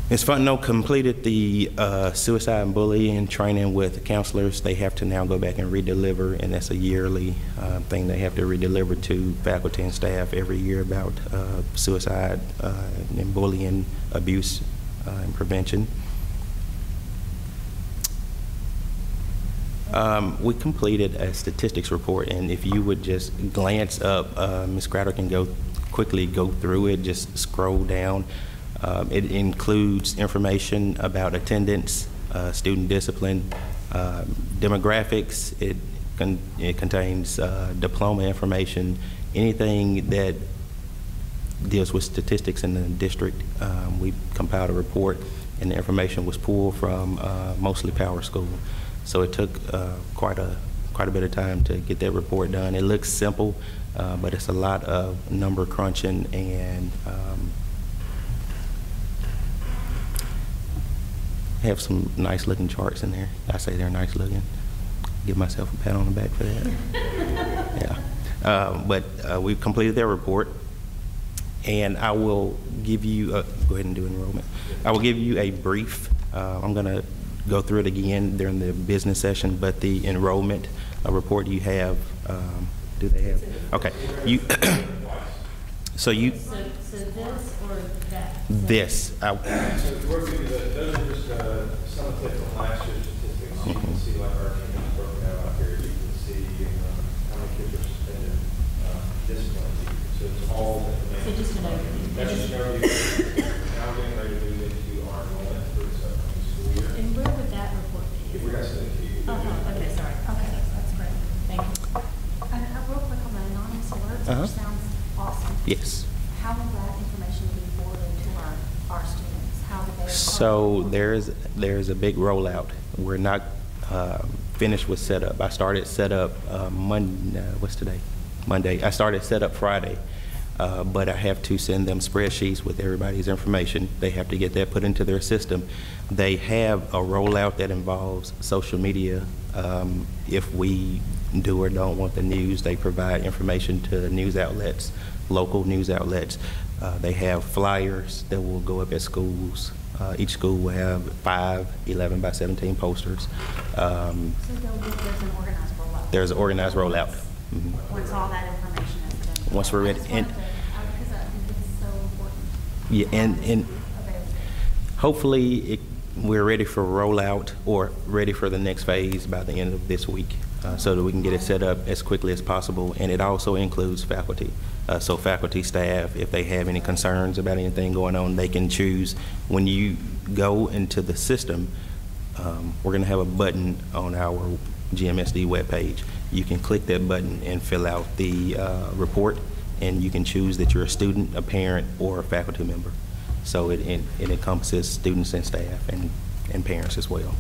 Ms. Fontenot completed the suicide and bullying training with counselors. They have to now go back and redeliver, and that's a yearly thing. They have to redeliver to faculty and staff every year about suicide and bullying, abuse, and prevention. We completed a statistics report, and if you would just glance up, Ms. Crowder can quickly go through it, just scroll down. It includes information about attendance, student discipline, demographics. It contains diploma information, anything that deals with statistics in the district. We compiled a report, and the information was pulled from mostly Power School. So it took quite a bit of time to get that report done. It looks simple, but it's a lot of number crunching and have some nice looking charts in there. I say they're nice looking. Give myself a pat on the back for that. Yeah. But we've completed their report, and I will give you, go ahead and do enrollment. I will give you a brief, I'm gonna go through it again during the business session, but the enrollment report you have, do they have? Okay. So this or that? This. So those are just some of the from last year's statistics. You can see like our attendance broken out here. You can see how many kids are suspended, discipline. So it's all information. So just an overview. That's just an overview. Now we're getting ready to move into our enrollment for this upcoming school year. And where would that report be? If we're going to send it to you. Okay, sorry. Okay, that's great. Thank you. Real quick on the anonymous alerts, which sounds awesome. Yes. How will that information be forwarded to our students? How do they? So there's a big rollout. We're not finished with setup. I started setup Monday. What's today? Monday. I started setup Friday, but I have to send them spreadsheets with everybody's information. They have to get that put into their system. They have a rollout that involves social media. If we do or don't want the news, they provide information to news outlets, local news outlets. They have flyers that will go up at schools. Each school will have 5 11 by 17 posters. So there's an organized rollout. There's an organized rollout. Mm-hmm. Once all that information is done. Once we're ready. Because I think it's so important. Yeah, and hopefully we're ready for rollout or ready for the next phase by the end of this week, so that we can get it set up as quickly as possible. And it also includes faculty. So faculty, staff, if they have any concerns about anything going on, they can choose. When you go into the system, we're going to have a button on our GMSD webpage. You can click that button and fill out the report, and you can choose that you're a student, a parent, or a faculty member. So it encompasses students and staff and parents as well.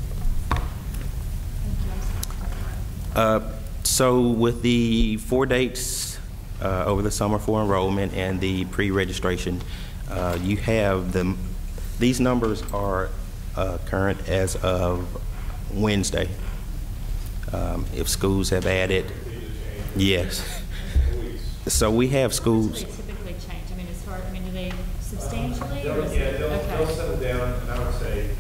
So with the 4 dates over the summer for enrollment and the pre-registration, you have them. These numbers are current as of Wednesday. If schools have added, yes. So we have schools. Typically change. I mean, as far, I mean, do they substantially? They'll settle down, and I would say,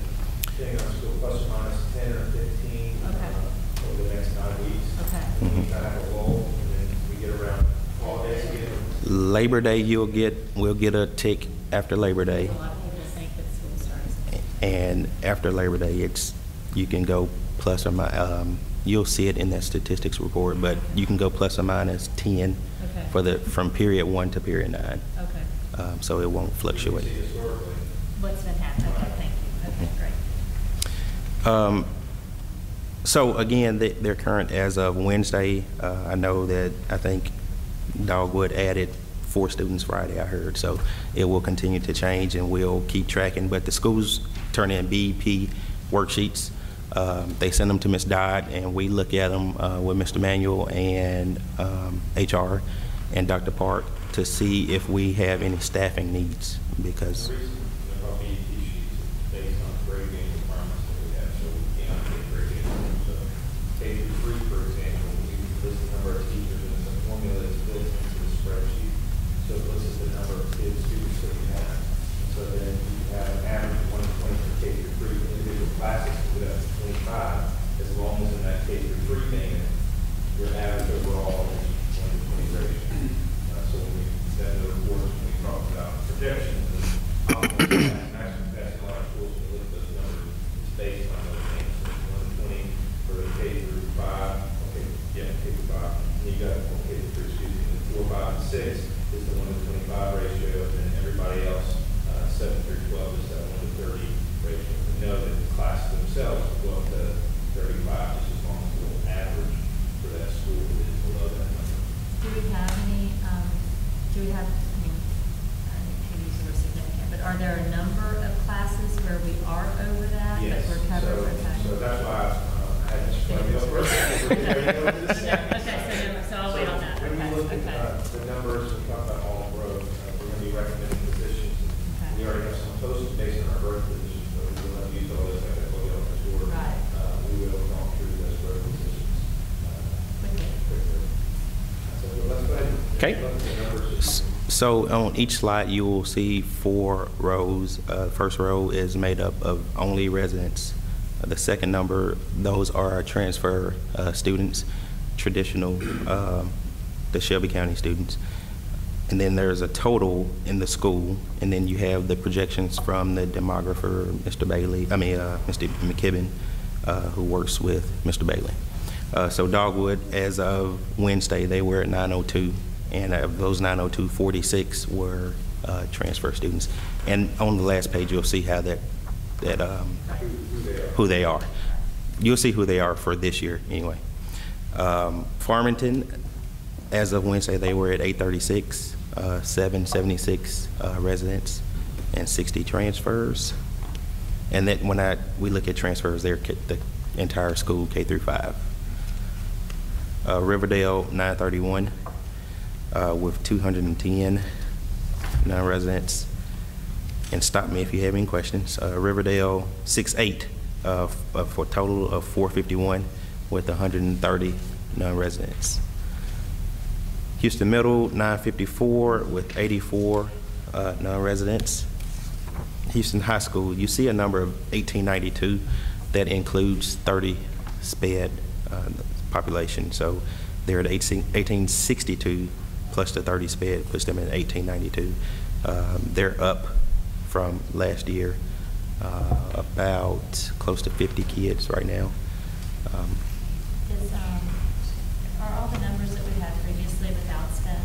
depending on school, plus or minus 10 or 15 over the next 9 weeks. Okay. We kind of have a lull, and then we get around holidays again. Labor Day, we'll get a tick after Labor Day. A lot of people think that school starts. And after Labor Day, you can go plus or minus. You'll see it in that statistics report, but you can go plus or minus 10 from period 1 to period 9. Okay. So it won't fluctuate. What's been happening? Okay, thank you. Okay, great. So again, they're current as of Wednesday. I know that I think Dogwood added 4 students Friday, I heard. So it will continue to change, and we'll keep tracking. But the schools turn in BEP worksheets. They send them to Ms. Dodd, and we look at them with Mr. Manuel and HR and Dr. Park to see if we have any staffing needs, because as long as in that case you're free payment, your average overall is 1 to 20 ratio. So when we set the reports, when we talk about projections and maximum passing a lot of schools, when we look at those numbers, it's based on those things. So 1 to 20 for the K through 5, okay, yeah, K through 5. And you got K through 3, excuse me, the 4, 5, and 6 is the 1 to 25 ratio, and then everybody else, 7 through 12 is that 1 to 30 ratio. We know that the classes themselves go up to 35, just as long as the little average for that school is below that number. Do we have any, I mean, I hate to use the word significant, but are there a number of classes where we are over that? Yes. That we're covered? So that's why I had to explain it over. Okay, so I'll wait on that. When we look at the numbers, we talk about all growth, we're going to be recommending positions. We already have some posted based on our growth positions, so we will have used all this, like I told you on the tour. Right. We will have gone through those growth positions quickly. So let's go ahead and Okay. look at the numbers. So on each slide, you will see 4 rows. First row is made up of only residents. The second number, those are our transfer students, traditional, the Shelby County students. And then there's a total in the school, and then you have the projections from the demographer, Mr. McKibben, who works with Mr. Bailey. So Dogwood, as of Wednesday, they were at 902, and of those 902, 46 were transfer students. And on the last page, you'll see how who they are. You'll see who they are for this year, anyway. Farmington, as of Wednesday, they were at 836, 776 residents, and 60 transfers. And then when we look at transfers, they're the entire school, K through 5. Riverdale, 931, with 210 non-residents. And stop me if you have any questions. Riverdale, 68, for a total of 451, with 130 non-residents. Houston Middle, 954, with 84 non-residents. Houston High School, you see a number of 1892. That includes 30 SPED population. So they're at 1862 plus the 30 SPED puts them at 1892. They're up from last year. about close to 50 kids right now. Are all the numbers that we had previously without spend,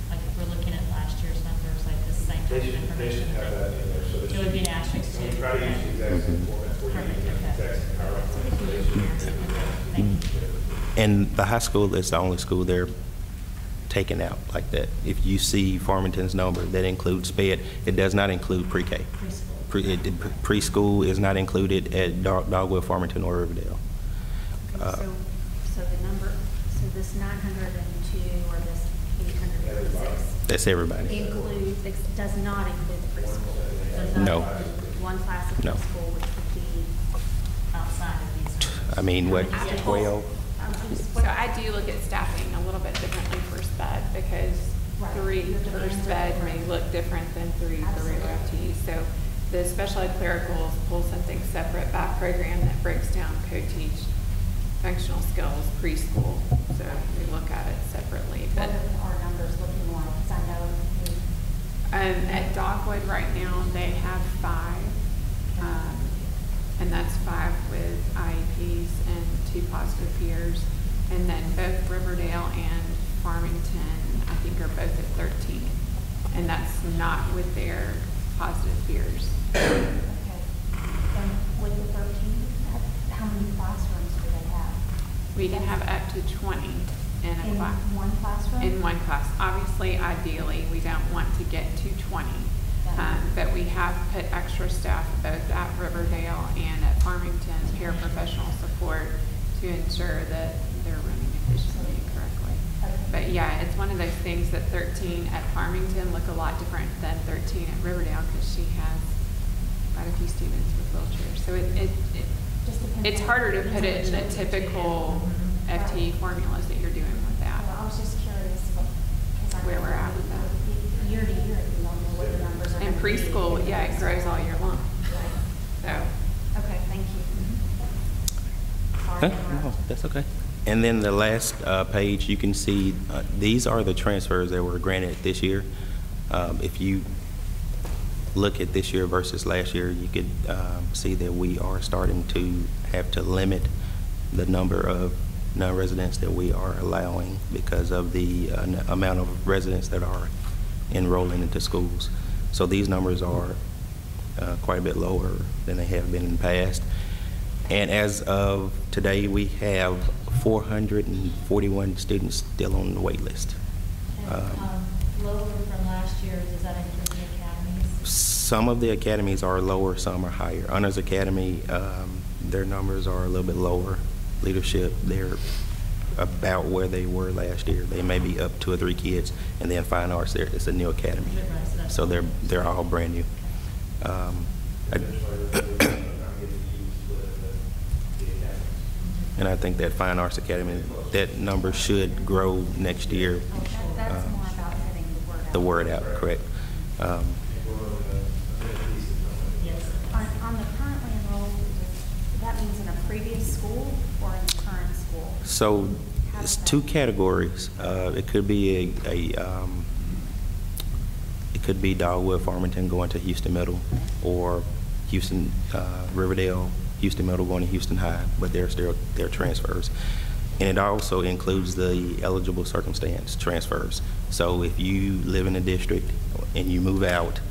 like if we're looking at last year's numbers, like the same type of information? Have that in there, so It would be an asterisk too. we try to use the exact same format for you, Perfect, the okay. exact same PowerPoint. Thank you. And the high school is the only school they're taking out like that. If you see Farmington's number, that includes SPED. It does not include pre-K. Preschool is not included at Dogwood, Farmington, or Riverdale. So the number, so this 902 or this 836 That's everybody. does not include the preschool? Does not No. include one class of No. preschool, which would be Outside of these. I mean, what, 12? So I do look at staffing a little bit differently for SPED because 3 for SPED may look different than 3 for regular FTE. So the special ed clericals pull something separate by program that breaks down co-teach, functional skills, preschool. So we look at it separately. what But are our numbers looking like? Because I know at Dogwood right now, they have 5. And that's 5 with IEPs and 2 positive peers. And then both Riverdale and Farmington, I think, are both at 13. And that's not with their positive peers. okay. And with the 13, how many classrooms do they have? We can have up to 20 in a class. One classroom? In one class. Obviously, ideally, we don't want to get to 20. But we have put extra staff both at Riverdale and at Farmington, paraprofessional support, to ensure that they're running efficiently and correctly. But yeah, it's one of those things that 13 at Farmington look a lot different than 13 at Riverdale because she has quite a few students with wheelchairs. So it's harder to put it in the typical FTE formulas that you're doing with that. Well, I was just curious Where we're at with that. Year to year, you don't know what the numbers are. And gonna be. preschool, yeah, it grows all year long. Right. So. Okay, thank you. Sorry to No, interrupt. that's okay. And then the last page, you can see these are the transfers that were granted this year. If you look at this year versus last year, you could see that we are starting to have to limit the number of non-residents that we are allowing because of the amount of residents that are enrolling into schools. So these numbers are quite a bit lower than they have been in the past. And as of today, we have 441 students still on the wait list. Lower from last year, does that include the academies? Some of the academies are lower, some are higher. Honors Academy, their numbers are a little bit lower. Leadership, they're about where they were last year. They may be up 2 or 3 kids, and then Fine Arts, it's a new academy, so they're all brand new. And I think that Fine Arts Academy, that number should grow next year. That's more about getting The word out, correct. On the currently enrolled, that means in a previous school or in the current school? So it's 2 categories. It could be it could be Dogwood, Farmington going to Houston Middle, or Houston, Riverdale, Houston Middle going to Houston High, but they're transfers. And it also includes the eligible circumstance transfers. So if you live in a district and you move out,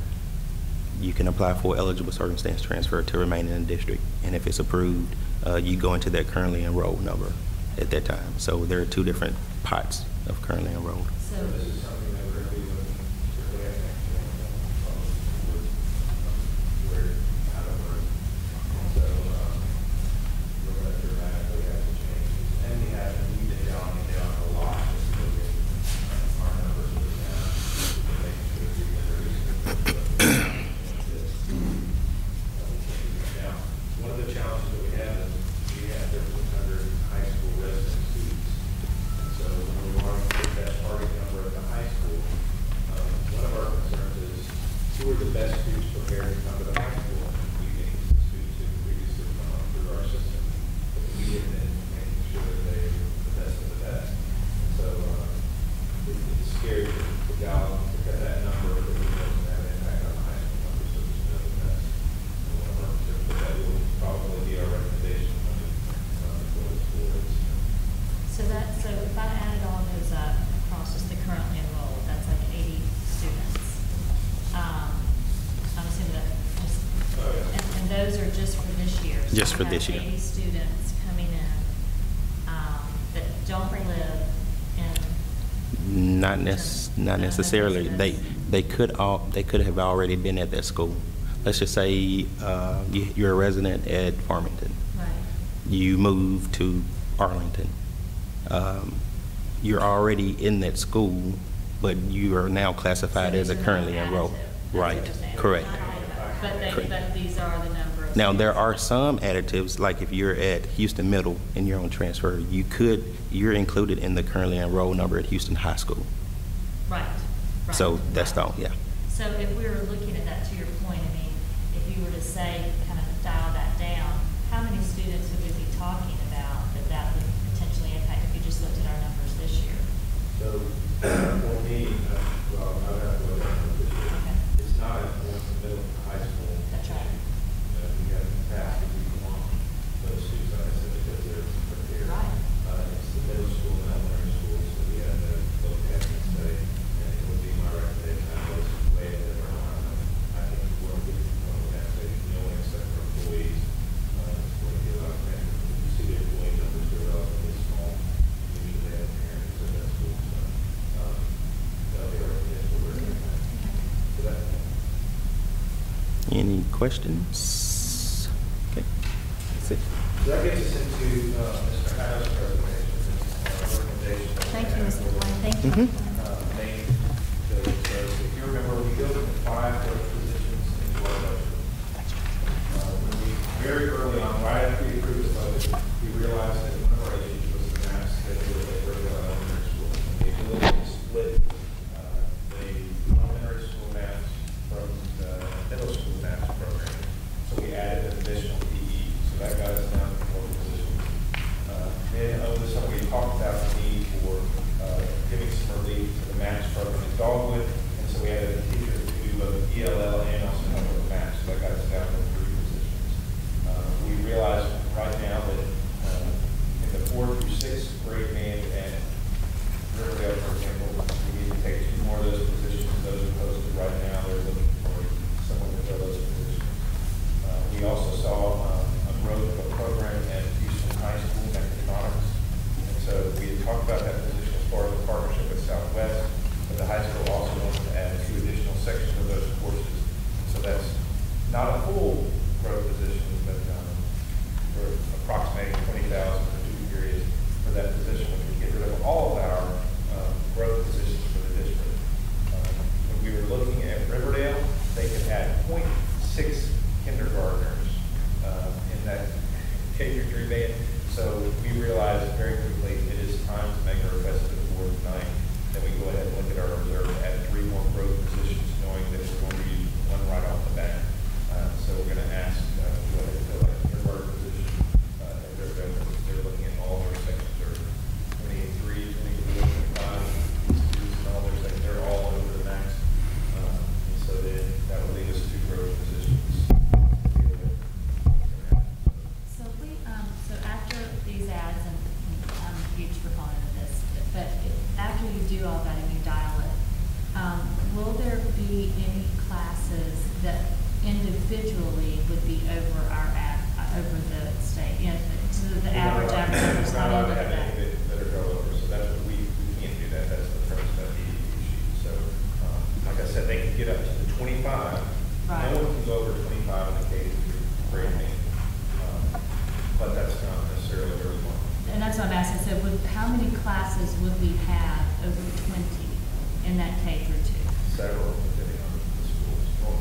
you can apply for eligible circumstance transfer to remain in the district. And if it's approved, you go into that currently enrolled number at that time. So there are 2 different pots of currently enrolled. So This is something that we're going to be looking at next year. We're out of room. So we're going to dramatically have to change. And we've been down a lot just to get our numbers down. Making sure we can reduce Now, one of the challenges that we have is we have 1,300 high school resident students. And so when we want to get that target number at the high school, one of our concerns is who are the best students prepared to come to the high school? We think it's the students who previously come up through our system. But we get in making sure that they're the best of the best. And so it's scary to go out and cut that number that we know is going to have an impact on the high school numbers. So just know that that's one of our concerns. for this year. 80 students coming in that don't live in. Not necessarily. They could have already been at that school. Let's just say you're a resident at Farmington. Right. You move to Arlington. You're already in that school, but you are now classified as a currently enrolled. Right. Correct. But these are the number of. Now there are some additives, like if you're at Houston Middle and you're on transfer, you're included in the currently enrolled number at Houston High School. Right. So that's all, yeah. So if we were looking at that, to your point, I mean, if you were to say, kind of dial that down, how many students would we be talking about that would potentially impact if you just looked at our numbers this year? So for me, well, I have to look at it this year. Okay. It's not at middle to high school. That's right. We have passed if we want those students, like I said, because they're prepared. Right. It's the middle school and elementary school, so we have to look at it and say, and it would be my recommendation. I know it's way ahead of our time. I think we're going to have to say no one except for employees. It's going to be a lot of pressure. You see the employee numbers are relatively small. Usually they have parents at that school, so that'll be our recommendation. We're going to for that. Any questions? Okay. That's it. So that gets us into Mr. Howe's presentation, recommendation. Thank you, Mr. Blaine. Thank you. Mhm. Main building. So if you remember, we built 5 those positions into our budget. When we, very early on, right after we approved the budget, we realized that one of our issues was the maps that we were at Riverville Elementary School. The ability to split the elementary school maps from the middle school maps program. So we added an additional PE. So that got us down to 4 positions. Then over the summer, we talked about the need for giving some relief to the maps program in Dogwood. And so we added a teacher to do both ELL and also help with maps. So that got us down to 3 positions. We realized right now that in the 4th through 6th grade band at Riverdale, for example, we need to take 2 more of those positions. Those are posted right now. They're looking for someone to fill those positions. We also saw a growth of a program at Houston High School, mechatronics. And so we had talked about that position as part of the partnership with Southwest, but the high school also wanted to add 2 additional sections of those courses. So that's not a full growth position, but we're approximating $20,000 for 2 periods for that position, which would get rid of all of our growth positions for the district. When we were looking at Riverdale, they could add 0.6 kindergartners in that K-3 band. So we realized very quickly it is time to make a request to the board tonight that we go ahead and look at our reserve and add 3 more growth positions, knowing that we're going to use 1 right off the bat. So we're going to ask go ahead and fill that kindergarten position. They're looking at all their sections are 23, 24, 25 students and all their sections. They're all over the max. And so then that will leave us 2 growth positions. So so after these ads, and I'm a huge proponent of this, but after you do all that and you dial it, will there be any classes that individually would be over over the state? So the average is not allowed into to have that. any that are go over, so that's what we can't do that. That's the premise of the EDU sheet. So, like I said, they can get up to the 25. Right. No one can go over 25 in the K-3 grade band, but that's not necessarily where we want. And that's what I'm asking. So how many classes would we have over 20 in that K through 2? Several, depending on the schools. Well,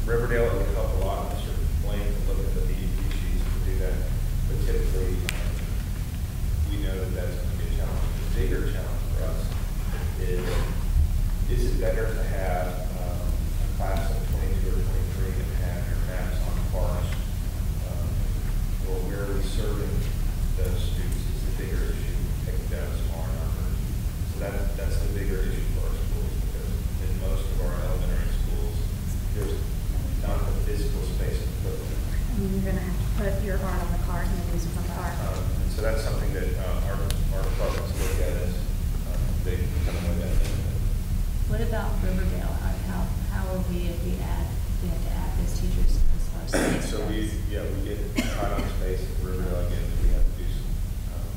Riverdale, it would help a lot. Mr. Blaine can look at the EDU sheets to do that. But typically, we know that that's going to be a challenge. The bigger challenge for us is it better to have a class of 22 or 23 and have your maps on cars? Or where are we serving those students is the bigger issue, taking down a smaller number. So that's the bigger issue for our schools, because in most of our elementary schools, there's not the physical space to put them. You're going to have to put your heart on the card and use it from the car. And so that's something that our departments look at as they come up with that. What about Riverdale? How are we if we have to add those teachers as far as space. So we get tight on space at Riverdale again. We have to do some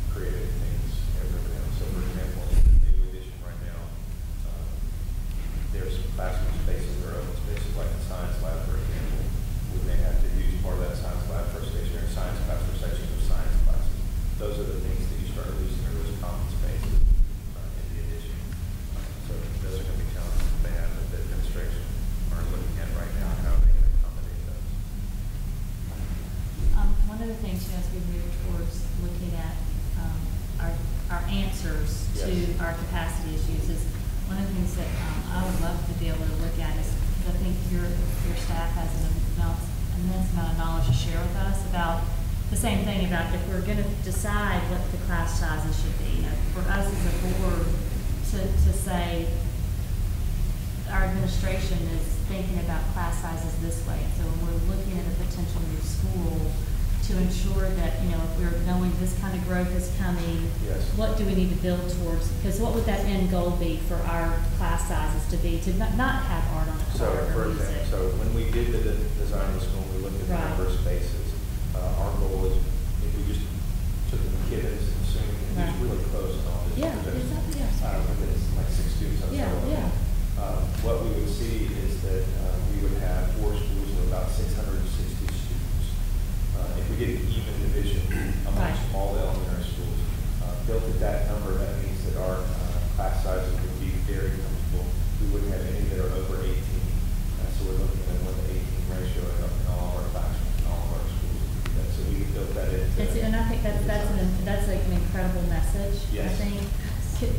creative things at Riverdale. So for example, in the new edition right now, there's some classroom spaces that are open spaces, like the science lab, for example. We may have to use part of that science lab for a stationary science class for sections of science classes. Those are the things that you start loosening those common spaces in the edition. So those are going to be challenges that they have that the administration are looking at right now, how they can accommodate those. One of the things, as we move towards looking at our answers to our capacity issues, is one of the things that I would love to be able to look at is, because I think your staff has an immense amount of knowledge to share with us about the same thing about if we're going to decide what the class sizes should be. For us as a board to say our administration is thinking about class sizes this way. So when we're looking at a potential new school, to ensure that, if we're knowing this kind of growth is coming, yes, what do we need to build towards? Because what would that end goal be for our class sizes to be, to not have art on the So, card for or music? example, so when we did the design of the school, we looked at the number of spaces. Our goal is, if we just took the kids and assumed it was really close and all this. Yeah, exactly. I don't know, it's like 6 students. What we would see is that we would have 4 schools of about 660 students. If we get an even division amongst all the elementary schools, built at that number, that means that our class sizes would be very comfortable. We wouldn't have any that are over 18. So we're looking at a 1-to-18 ratio in all of our classrooms, in all of our schools. So we could build that into. And I think that's like an incredible message. Yes. I think,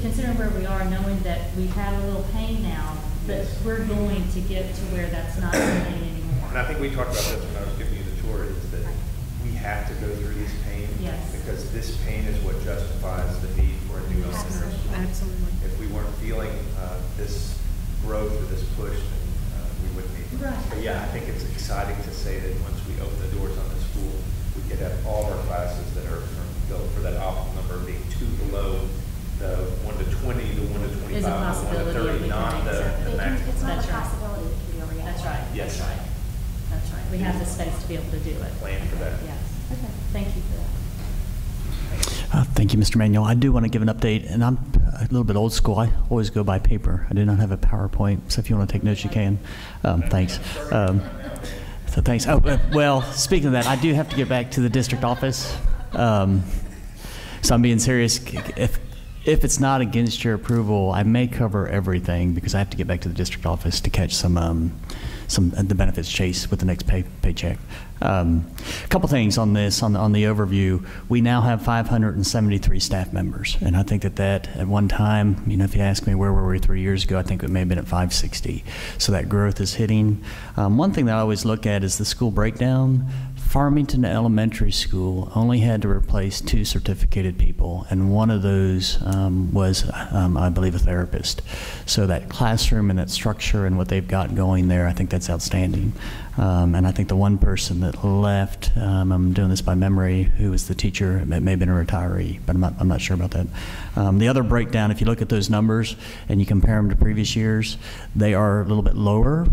considering where we are, knowing that we've had a little pain now, but we're going to get to where that's not pain anymore. And I think we talked about this when I was giving you the tour, is that we have to go through this pain, because this pain is what justifies the need for a new elementary school. Absolutely. If we weren't feeling this growth or this push, then we wouldn't need it. But yeah, I think it's exciting to say that once we open the doors on this school, we could have all our classes that are built for that optimal number of being 2 below the 1-to-20, the 1-to-25, Is a the possibility 1-to-30, not the max. It's not That's a right. possibility, it can be a reality. That's right. Yes. That's right. That's right. We have the space to be able to do it. Plan for that. Yes. Okay. Thank you for that. Thank you, Mr. Manuel. I do want to give an update, and I'm a little bit old school. I always go by paper. I do not have a PowerPoint, so if you want to take notes, you can. Thanks. So thanks. Oh, well, speaking of that, I do have to get back to the district office. So I'm being serious. If it's not against your approval, I may cover everything because I have to get back to the district office to catch some the benefits chase with the next paycheck. A couple things on this, on the overview. We now have 573 staff members, and I think that at one time, if you ask me where were we 3 years ago, I think it may have been at 560. So that growth is hitting. One thing that I always look at is the school breakdown. Farmington Elementary School only had to replace 2 certificated people, and one of those was, I believe, a therapist. So that classroom and that structure and what they've got going there, I think that's outstanding. And I think the one person that left, I'm doing this by memory, who was the teacher, it may have been a retiree, but I'm not sure about that. The other breakdown, if you look at those numbers and you compare them to previous years, they are a little bit lower,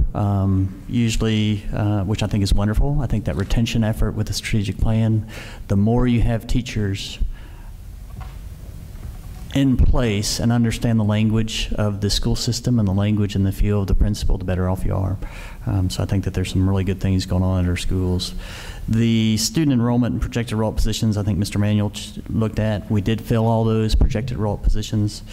usually, which I think is wonderful. I think that retention effort with the strategic plan, the more you have teachers in place and understand the language of the school system and the language and the feel of the principal, the better off you are. So I think that there's some really good things going on at our schools. The student enrollment and projected enrollment positions, I think Mr. Manuel looked at. We did fill all those projected enrollment positions.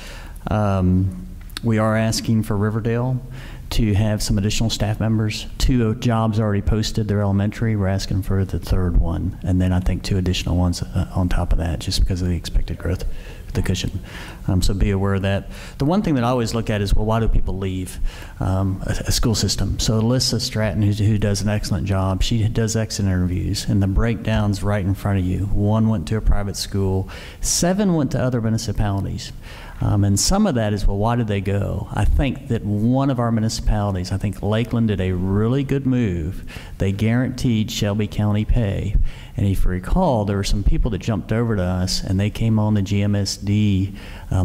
We are asking for Riverdale to have some additional staff members. 2 jobs already posted. They're elementary. We're asking for the 3rd one. And then I think 2 additional ones on top of that, just because of the expected growth, the cushion. So be aware of that. The one thing that I always look at is, well, why do people leave a school system? So Alyssa Stratton, who does an excellent job, she does exit interviews, and the breakdown's right in front of you. 1 went to a private school. 7 went to other municipalities. And some of that is, well, why did they go? I think that one of our municipalities, I think Lakeland, did a really good move. They guaranteed Shelby County pay. And if you recall, there were some people that jumped over to us, and they came on the GMSD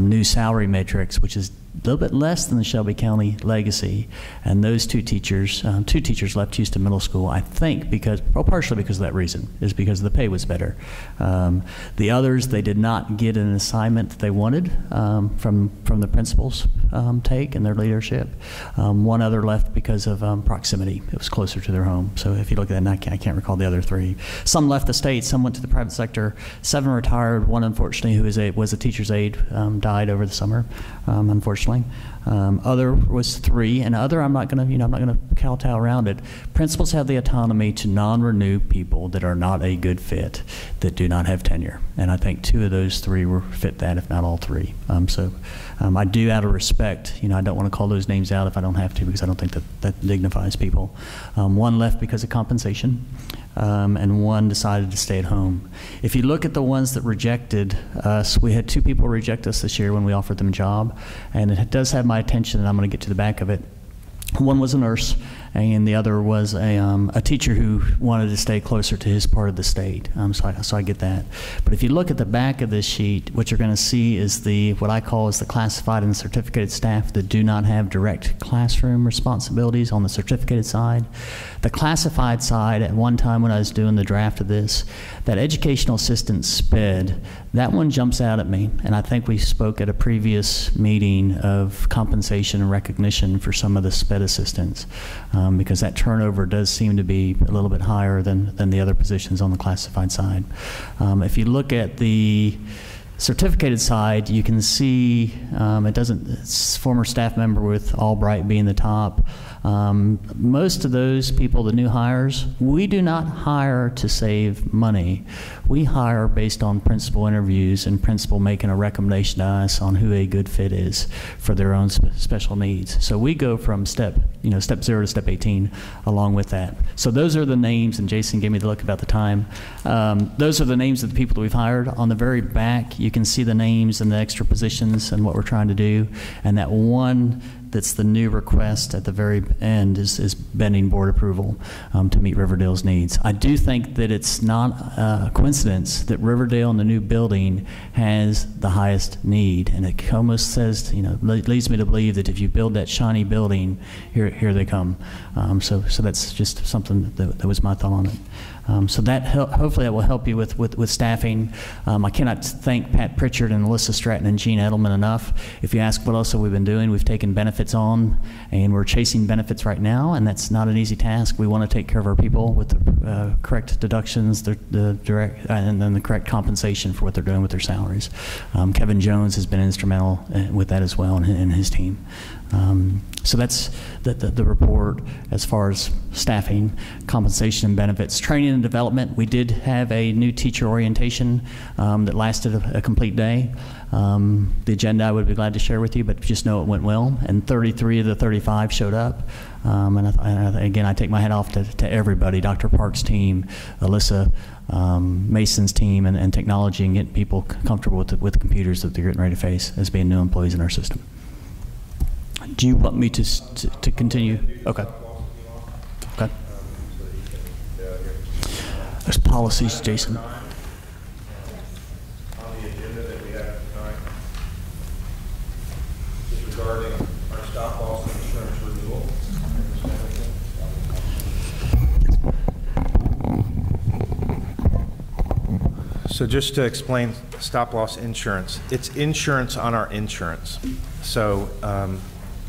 new salary matrix, which is little bit less than the Shelby County legacy, and those two teachers left Houston Middle School, I think partially because of that reason, is because the pay was better. The others, they did not get an assignment that they wanted from the principal's take and their leadership. One other left because of proximity. It was closer to their home. So if you look at that, and I can't recall the other three. Some left the state, some went to the private sector, 7 retired, one unfortunately who was a teacher's aide, died over the summer, unfortunately. Other was 3, and other, I'm not gonna kowtow around it. Principals have the autonomy to non-renew people that are not a good fit, that do not have tenure, and I think 2 of those 3 were fit that, if not all 3. I do, out of respect, I don't want to call those names out if I don't have to, because I don't think that dignifies people. 1 left because of compensation, and 1 decided to stay at home. If you look at the ones that rejected us, we had 2 people reject us this year when we offered them a job, and it does have my attention, and I'm going to get to the back of it. 1 was a nurse, and the other was a teacher who wanted to stay closer to his part of the state. So I get that. But if you look at the back of this sheet, what you're going to see is what I call is the classified and certificated staff that do not have direct classroom responsibilities on the certificated side. The classified side, at one time when I was doing the draft of this, that educational assistant SPED, that one jumps out at me, and I think we spoke at a previous meeting of compensation and recognition for some of the SPED assistants, because that turnover does seem to be a little bit higher than the other positions on the classified side. If you look at the certificated side, you can see it's former staff member with Albright being the top. Most of those people, the new hires, we do not hire to save money. We hire based on principal interviews and principal making a recommendation to us on who a good fit is for their own special needs. So we go from step 0 to step 18 along with that. So those are the names, and Jason gave me the look about the time. Those are the names of the people that we've hired. On the very back, you can see the names and the extra positions and what we're trying to do. And that one that's the new request at the very end is pending board approval to meet Riverdale's needs. I do think that it's not a coincidence that Riverdale in the new building has the highest need, and it almost says, leads me to believe that if you build that shiny building, here they come. So that's just something that was my thought on it. So that hopefully that will help you with staffing. I cannot thank Pat Pritchard and Alyssa Stratton and Gene Edelman enough. If you ask what else have we been doing, we've taken benefits on, and we're chasing benefits right now, and that's not an easy task. We want to take care of our people with the correct deductions, the direct, and then the correct compensation for what they're doing with their salaries. Kevin Jones has been instrumental with that as well, and his team. So that's the report as far as staffing, compensation, and benefits. Training and development, we did have a new teacher orientation that lasted a complete day. The agenda I would be glad to share with you, but just know it went well, and 33 of the 35 showed up. And again, I take my hat off to everybody, Dr. Park's team, Alyssa, Mason's team, and technology, and getting people comfortable with the computers that they're getting ready to face as being new employees in our system. Do you want me to continue? Okay. Okay. There's policies, Jason. On the agenda that we have tonight, is regarding our stop loss insurance renewal. So just to explain stop loss insurance, it's insurance on our insurance. So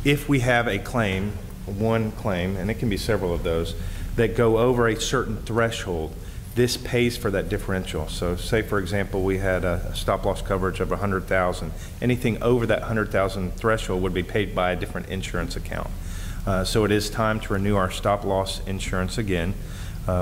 if we have a claim, one claim, and it can be several of those, that go over a certain threshold, this pays for that differential. So say, for example, we had a stop loss coverage of $100,000. Anything over that $100,000 threshold would be paid by a different insurance account. So it is time to renew our stop loss insurance again.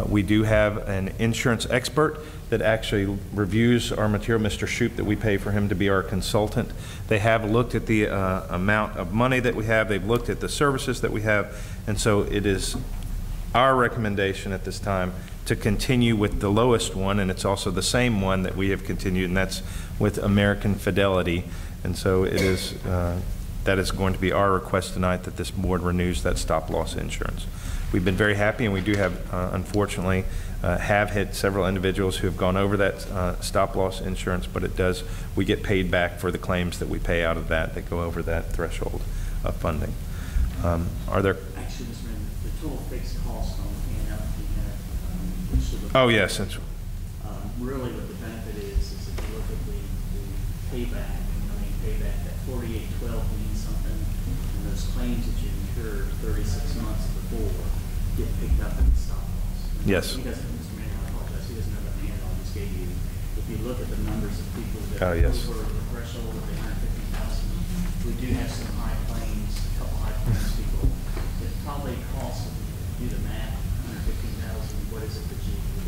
We do have an insurance expert that actually reviews our material, Mr. Shoup, that we pay for him to be our consultant. They have looked at the amount of money that we have, they've looked at the services that we have, and so it is our recommendation at this time to continue with the lowest one, and it's also the same one that we have continued, and that's with American Fidelity. And so it is, that is going to be our request tonight, that this board renews that stop loss insurance. we've been very happy, and we do have, unfortunately, have hit several individuals who have gone over that stop-loss insurance, but we get paid back for the claims that we pay out of that go over that threshold of funding. Are there? Actually, Mr. Mayor, the total fixed cost on the handout that we have. Oh, yes. Really what the benefit is if you look at the payback, payback, that 4812 means something, and those claims that you incurred 36 months before get picked up in the stop loss. Yes. He doesn't, Mr. Mayor, I apologize, he doesn't know about the handout I just gave you. If you look at the numbers of people that are over the threshold of the 150,000, we do have some high claims, a couple high claims people. It probably costs, if you do the math, 115,000, what is it that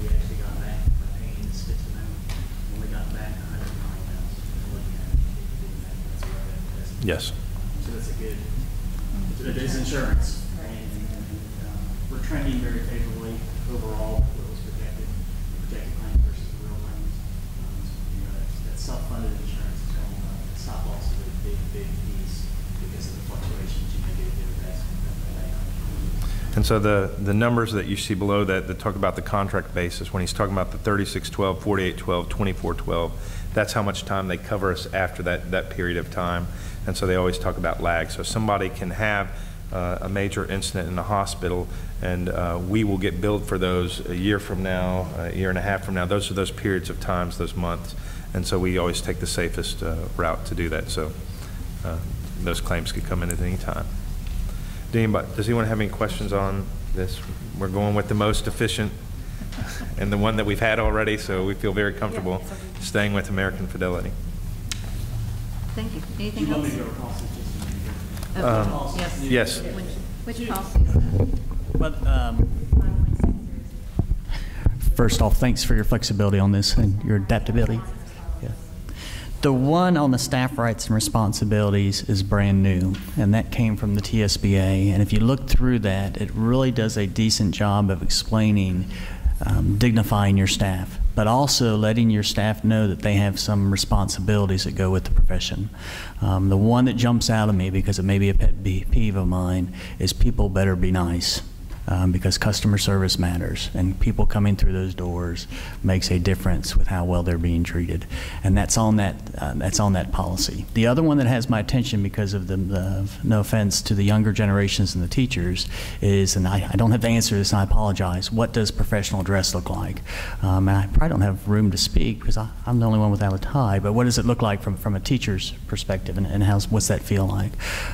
we actually got back by paying this fixed amount? When we got back 109,000, looking at it, that's what that is. Yes. So that's a good, it is insurance. We're trending very favorably overall with what was projected claims versus the real claims. That self-funded insurance is going up. Stop loss is a big piece because of the fluctuations you may get in the best. And so the numbers that you see below that talk about the contract basis, when he's talking about the 3612, 4812, 2412, that's how much time they cover us after that period of time. And so they always talk about lag. So somebody can have a major incident in the hospital, and we will get billed for those a year from now, a year and a half from now. Those are those periods of times, those months. And so we always take the safest route to do that. So those claims could come in at any time. Does anyone have any questions on this? We're going with the most efficient and the one that we've had already, so we feel very comfortable staying with American Fidelity. Thank you. Anything else? Yes. Which policy is that? Well, first off, thanks for your flexibility on this and your adaptability. Yeah. The one on the staff rights and responsibilities is brand new, and that came from the TSBA. And if you look through that, it really does a decent job of explaining dignifying your staff, but also letting your staff know that they have some responsibilities that go with the profession. The one that jumps out of me, because it may be a pet peeve of mine, is people better be nice. Because customer service matters, and people coming through those doors makes a difference with how well they're being treated, and that's on that policy. The other one that has my attention, because of no offense to the younger generations and the teachers, is, and I don't have the answer to this, and I apologize, what does professional dress look like? And I probably don't have room to speak because I'm the only one without a tie, but what does it look like from a teacher's perspective, and what's that feel like?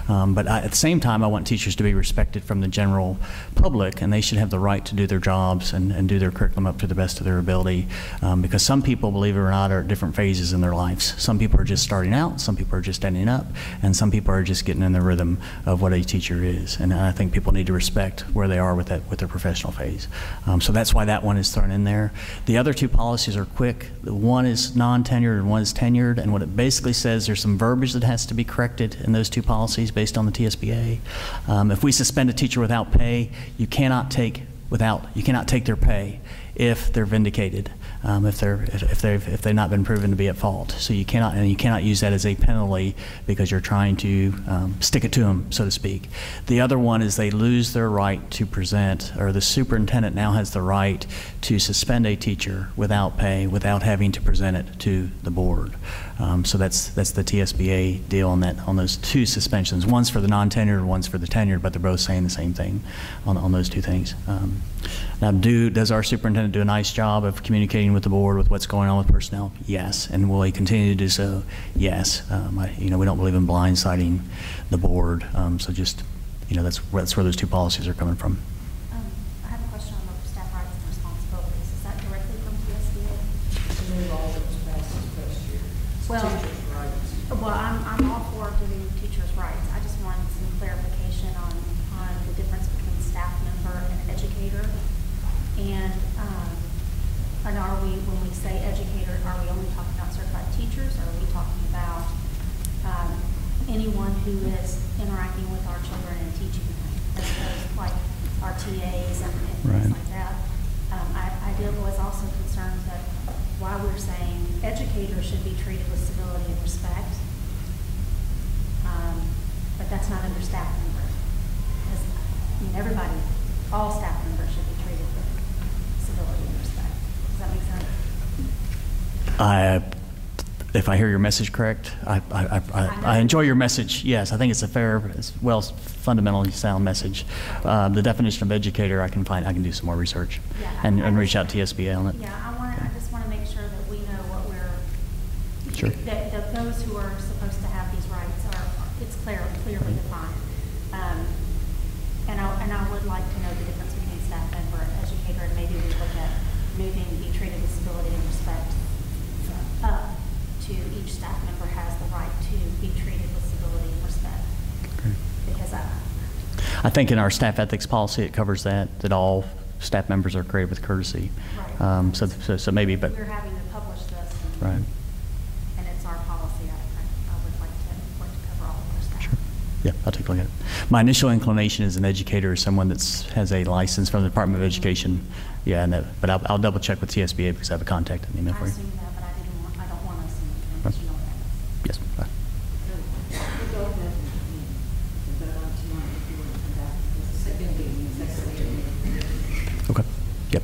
But at the same time, I want teachers to be respected from the general public, and they should have the right to do their jobs and do their curriculum up to the best of their ability, because some people, believe it or not, are at different phases in their lives. Some people are just starting out, some people are just ending up, and some people are just getting in the rhythm of what a teacher is. And I think people need to respect where they are with their professional phase. So that's why that one is thrown in there. The other two policies are quick. One is non-tenured and one is tenured, and what it basically says, there's some verbiage that has to be corrected in those two policies based on the TSBA. If we suspend a teacher without pay, you cannot take their pay if they're vindicated, if they've not been proven to be at fault. So you cannot use that as a penalty because you're trying to stick it to them, so to speak. The other one is they lose their right to present, or the superintendent now has the right to suspend a teacher without pay, without having to present it to the board. So that's the TSBA deal on those two suspensions. One's for the non-tenured, one's for the tenured, but they're both saying the same thing on those two things. Now, does our superintendent do a nice job of communicating with the board with what's going on with personnel? Yes. And will he continue to do so? Yes. We don't believe in blindsiding the board. So just, that's where those two policies are coming from. I have a question on the staff rights and responsibilities. Is that directly from TSBA? Well, I'm all for giving teachers' rights. I just wanted some clarification on the difference between staff member and educator. And are we, when we say educator, are we only talking about certified teachers, or are we talking about anyone who is interacting with our children and teaching them, as opposed to like our TAs and things like that? I was also concerned that while we're saying educators should be treated with civility and respect, but that's not under staff member. Everybody all staff members should be treated with civility and respect. Does that make sense? If I hear your message correct, I enjoy your message. Yes, I think it's a fair, fundamentally sound message. The definition of educator, I can do some more research and reach out to TSBA on it. Yeah, I just want to make sure that we know what we're, sure. that those who are supposed to have these rights it's clearly defined. And I would like to know the difference between staff member and educator, and maybe we look at moving be treated with civility and respect up to each staff member has the right to be treated with civility and respect. Okay. Because I think in our staff ethics policy it covers that all staff members are created with courtesy. Right. So maybe, but we're having to publish this. Right. And it's our policy. I would like to cover all of our staff. Sure. Yeah, I'll take a look at it. My initial inclination as an educator is someone that has a license from the Department of Education. Yeah, but I'll double check with TSBA because I have a contact and email for you. I assume that, but I don't want to assume that. You know what that is. Yes. Bye. Okay. Yep.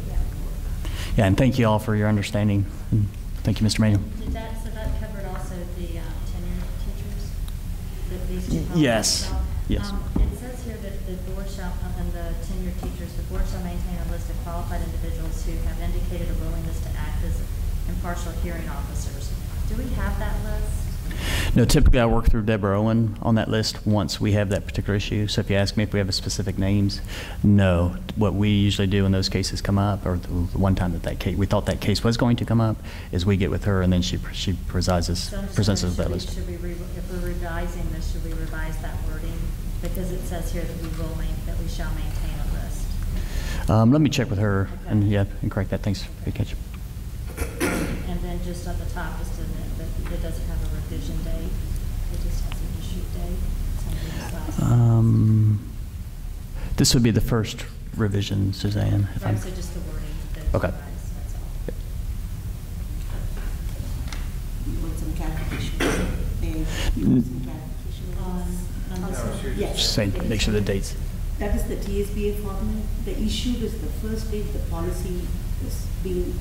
Yeah, and thank you all for your understanding. And thank you, Mr. Manuel. So that covered also the tenured teachers? These two Yes. Yes. It says here that the board shall, and the tenured teachers, the board shall maintain a list of qualified individuals who have indicated a willingness to act as impartial hearing officers. Do we have that list? No, typically I work through Deborah Owen on that list once we have that particular issue. So if you ask me if we have specific names, no. What we usually do when those cases come up, or the one time that case, we thought that case was going to come up, is we get with her and then she presents us with that list. If we're revising this, should we revise that wording? Because it says here that we shall maintain a list. Let me check with her and correct that. Thanks. Good catch. And then just at the top, just to note that it doesn't have a revision date. It just has an issue date. This would be the first revision, Suzanne. Right, so just the wording. Okay. That's all. Yep. You want some clarification? Yes. Make sure the dates. That is the TSBA format. The issued is the first date the policy is being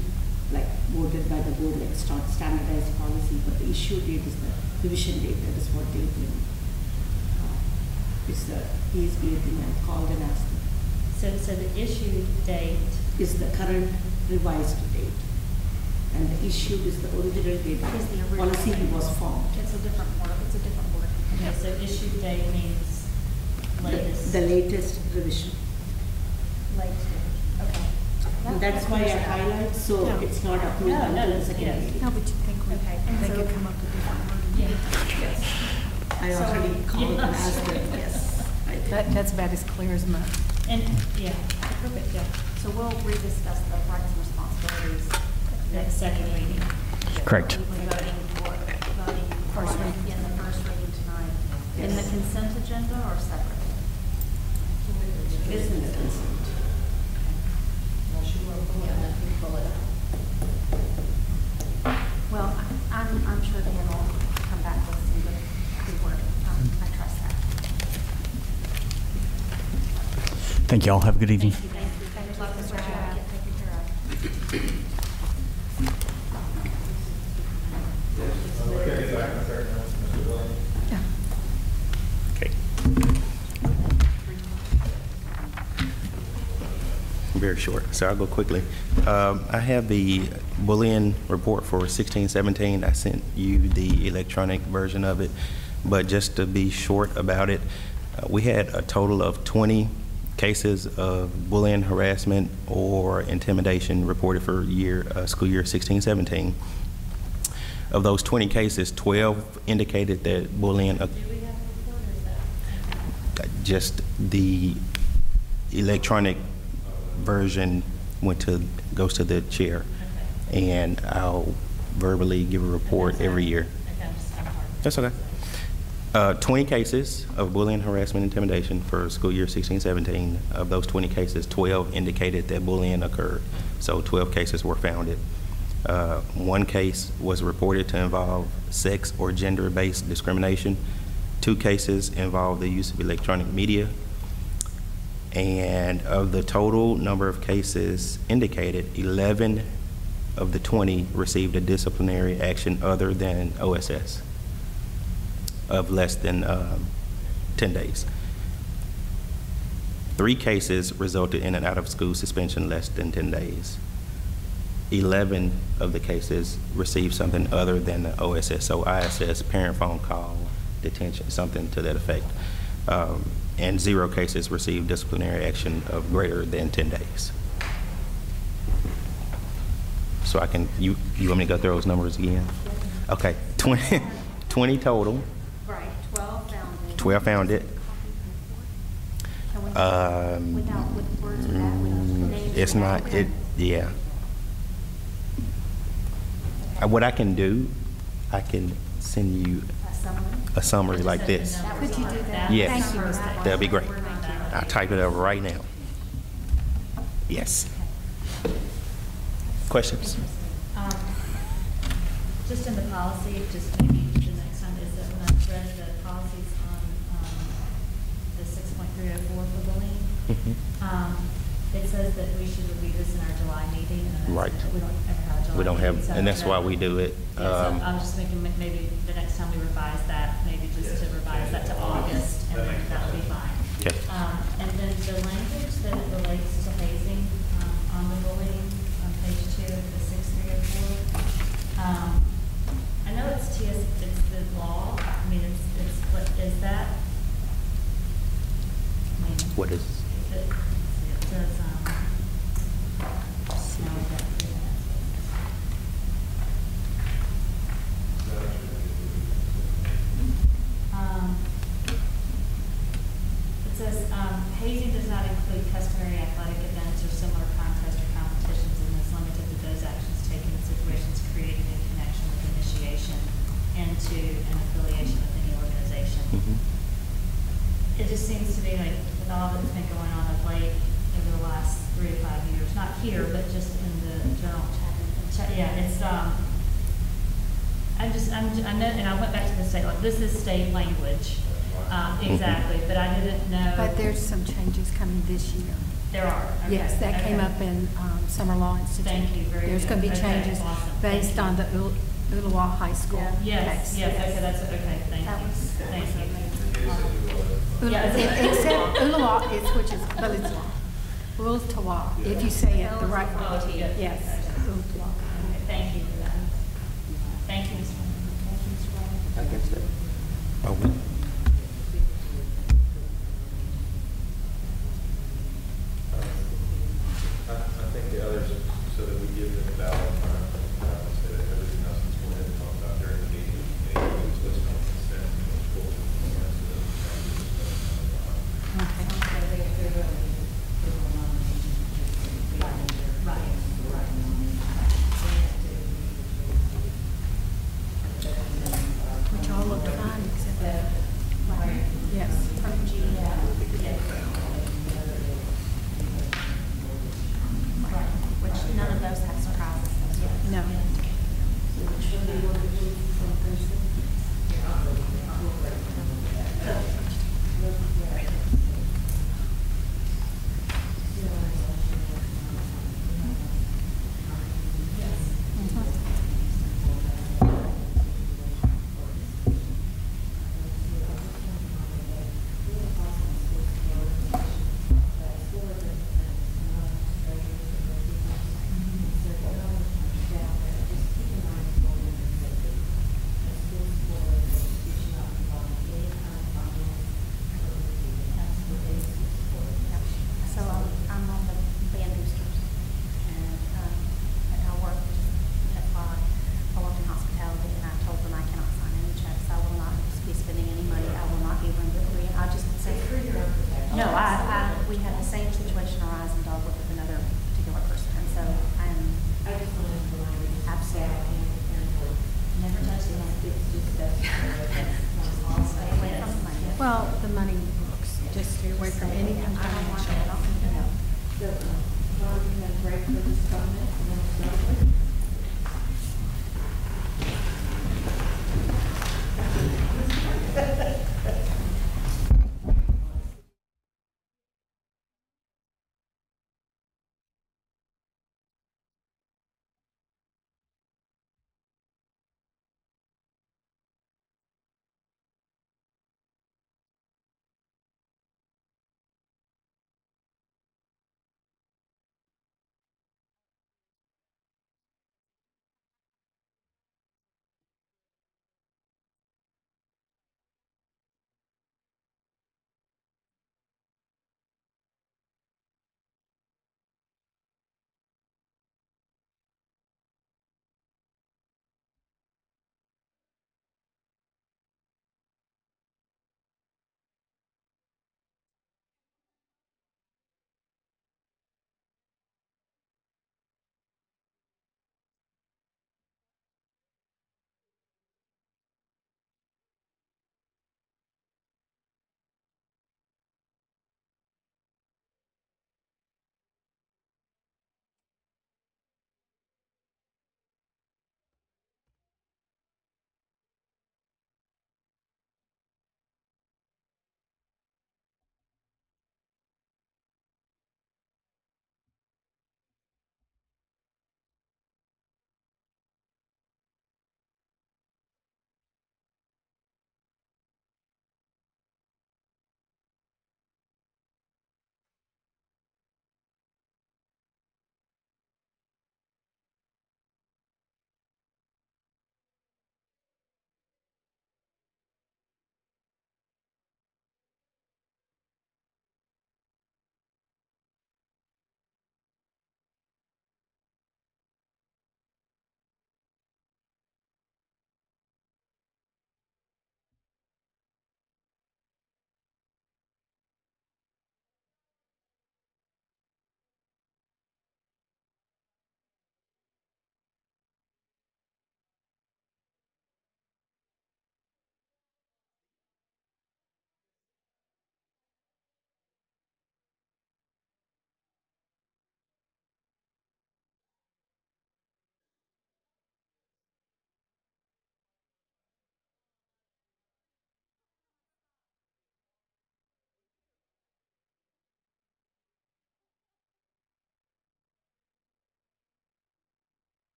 voted by the board, standardized policy, but the issue date is the revision date. That is what they do. It's the TSBA thing I called and asked them. So the issue date is the current revised date. And the issued is the original date. Is the original policy date. Was formed. It's a different word. Okay, so issue date means latest. The latest revision. Latest. Okay. And that's why I highlight, so it's not approved until the second meeting. No, but you think they could come up with different wording? Yeah. Yes. I already called and asked them. Yes. That's about as clear as mud. And, perfect, yeah. So we'll rediscuss the rights and responsibilities Next second reading. Correct. We'll be voting first reading in the first reading tonight. In the consent agenda or separate? It's in the consent. Well, I'm sure Dan will come back with some good work. I trust that. Thank you all. Have a good evening. Thank you. Thank you, Mr. Chair. Taken care of. Okay. Very short, so I'll go quickly. I have the bullying report for 16-17. I sent you the electronic version of it, but just to be short about it, we had a total of 20 cases of bullying, harassment, or intimidation reported for school year 16-17. Of those 20 cases, 12 indicated that bullying. Do we have a report or is that? Just the electronic version goes to the chair, Okay. and I'll verbally give a report every year. Okay, I'm hard. That's okay. 20 cases of bullying, harassment, intimidation for school year 16-17. Of those 20 cases, 12 indicated that bullying occurred. So 12 cases were founded. One case was reported to involve sex or gender-based discrimination. 2 cases involved the use of electronic media. And of the total number of cases indicated, 11 of the 20 received a disciplinary action other than OSS of less than 10 days. 3 cases resulted in an out-of-school suspension less than 10 days. 11 of the cases received something other than the OSS, so ISS, parent phone call, detention, something to that effect. And 0 cases received disciplinary action of greater than 10 days. So I can, you want me to go through those numbers again? Okay, 20 total. Right, 12 found it. 12 found it. Without, with words, without names. It's not, it, yeah. What I can do, I can send you a summary like this. Could you do that? Yes, Thank you, Ms. White. that'd be great. I'll type it up right now. Yes. Questions? Just in the policy, just maybe the next time, is that when I read the policies on the 6.304 for bullying, it says that we should review this in our July meeting. And Right. We don't ever have a July We don't meeting, have, so and that's why we do it. Yeah, so I'm just thinking maybe the next time we revise that, maybe just to revise that to August, and then that would be fine. Okay. And then the language that relates to hazing on the bullying on page 2 of the 6304. I know it's it's the law. I mean, it's what is that? I mean, What is? it says, now we got 3 minutes. It says, hazing does not include customary athletic events or similar contests or competitions and is limited to those actions taken in situations created in connection with initiation into an affiliation with any organization. It just seems to be like, with all that's been going on of late over the last 3 to 5 years, not here, but just in the general, yeah, it's, I know, and I went back to the state, like, this is state language, exactly, but I didn't know. But there's some changes coming this year. There are? Okay, Yes, that came okay. up in Summer Law Institute. Thank you, very There's good. going to be Okay, changes awesome. based on the Ooltewah High School Yes, case. yes, okay, that's, okay, thank you, thank you. Except Ooltewah is, which is, but it's Ooltewah, if you say it the right way. Yes, Ooltewah. Okay, thank you for that. Thank you, Mr. Thank you, Mr. Brown. I guess that. Oh, I think the others, so that we give them a ballot, so that everything else is going to talk about during the meeting. Anything that's listed on consent, school, the rest of Which all looked fine except that.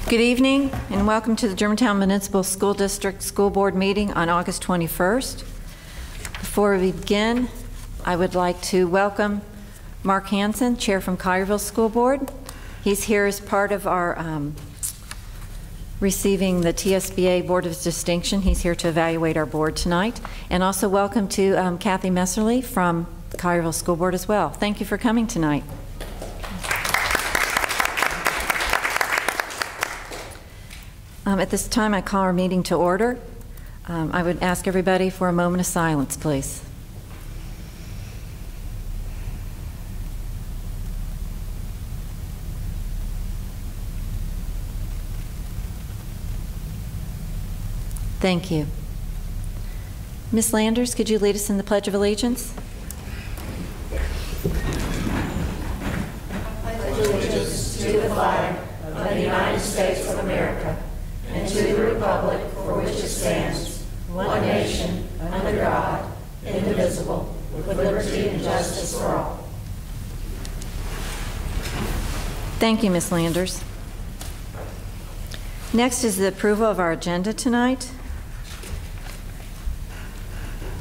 Good evening and welcome to the Germantown Municipal School District School Board meeting on August 21st. Before we begin, I would like to welcome Mark Hansen, Chair from Collierville School Board. He's here as part of our receiving the TSBA Board of Distinction. He's here to evaluate our board tonight. And also welcome to Kathy Messerly from the Collierville School Board as well. Thank you for coming tonight. At this time, I call our meeting to order. I would ask everybody for a moment of silence, please. Thank you. Ms. Landers, could you lead us in the Pledge of Allegiance? I pledge allegiance to the flag of the United States of America and to the republic for which it stands, one nation, under God, indivisible, with liberty and justice for all. Thank you, Ms. Landers. Next is the approval of our agenda tonight.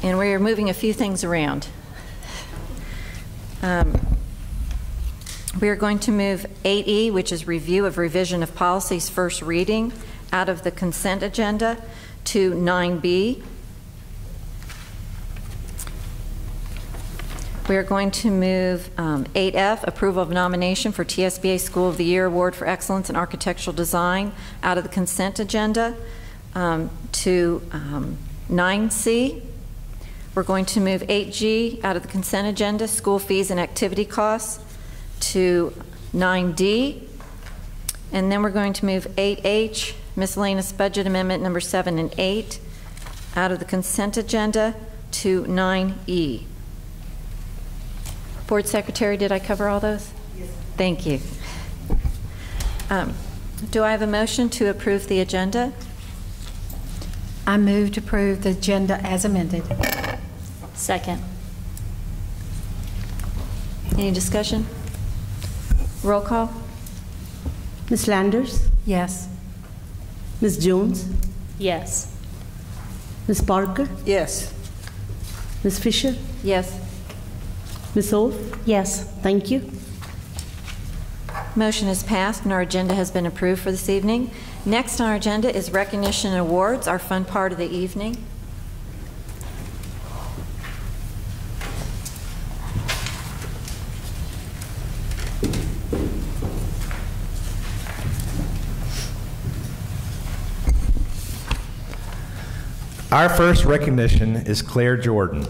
And we are moving a few things around. We are going to move 8E, which is review of revision of policies first reading, out of the consent agenda to 9B. We are going to move 8F, approval of nomination for TSBA School of the Year Award for Excellence in Architectural Design, out of the consent agenda to 9C. We're going to move 8G out of the consent agenda, school fees and activity costs, to 9D. And then we're going to move 8H, miscellaneous budget amendment number 7 and 8, out of the consent agenda to 9E. Board Secretary, did I cover all those? Yes. Thank you. Do I have a motion to approve the agenda? I move to approve the agenda as amended. Second. Any discussion? Roll call. Ms. Landers? Yes. Ms. Jones? Yes. Ms. Parker? Yes. Ms. Fisher? Yes. Ms. Wolf? Yes. Thank you. Motion is passed and our agenda has been approved for this evening. Next on our agenda is recognition and awards, our fun part of the evening. Our first recognition is Claire Jordan,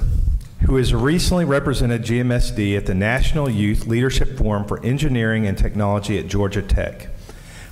who has recently represented GMSD at the National Youth Leadership Forum for Engineering and Technology at Georgia Tech.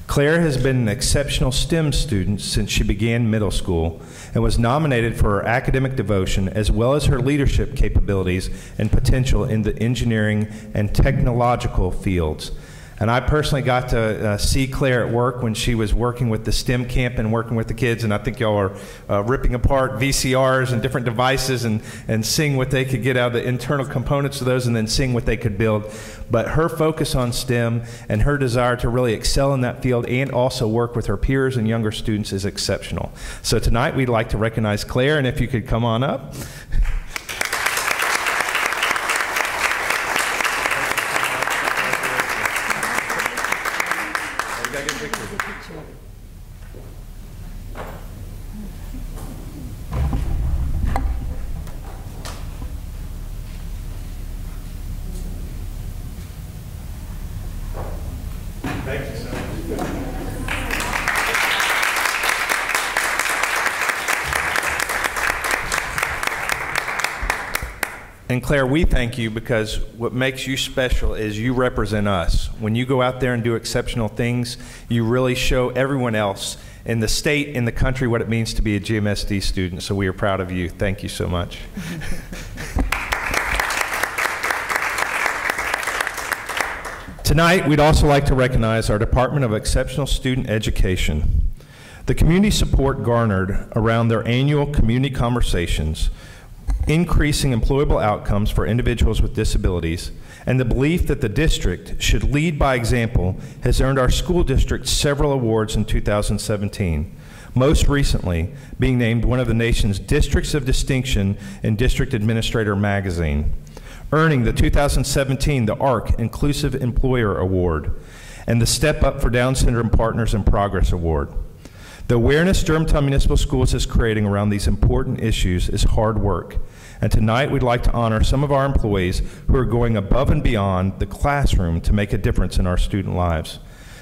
Claire has been an exceptional STEM student since she began middle school and was nominated for her academic devotion as well as her leadership capabilities and potential in the engineering and technological fields. And I personally got to see Claire at work when she was working with the STEM camp and working with the kids, and I think y'all are ripping apart VCRs and different devices and seeing what they could get out of the internal components of those and then seeing what they could build. But her focus on STEM and her desire to really excel in that field and also work with her peers and younger students is exceptional. So tonight we'd like to recognize Claire, and if you could come on up. Thank you so much. And Claire, we thank you because what makes you special is you represent us. When you go out there and do exceptional things, you really show everyone else in the state, in the country, what it means to be a GMSD student. So we are proud of you. Thank you so much. Tonight, we'd also like to recognize our Department of Exceptional Student Education. The community support garnered around their annual community conversations increasing employable outcomes for individuals with disabilities, and the belief that the district should lead by example has earned our school district several awards in 2017, most recently being named one of the nation's Districts of Distinction in District Administrator magazine, earning the 2017 The ARC Inclusive Employer Award and the Step Up for Down Syndrome Partners in Progress Award. The awareness Germantown Municipal Schools is creating around these important issues is hard work, and tonight we'd like to honor some of our employees who are going above and beyond the classroom to make a difference in our student lives.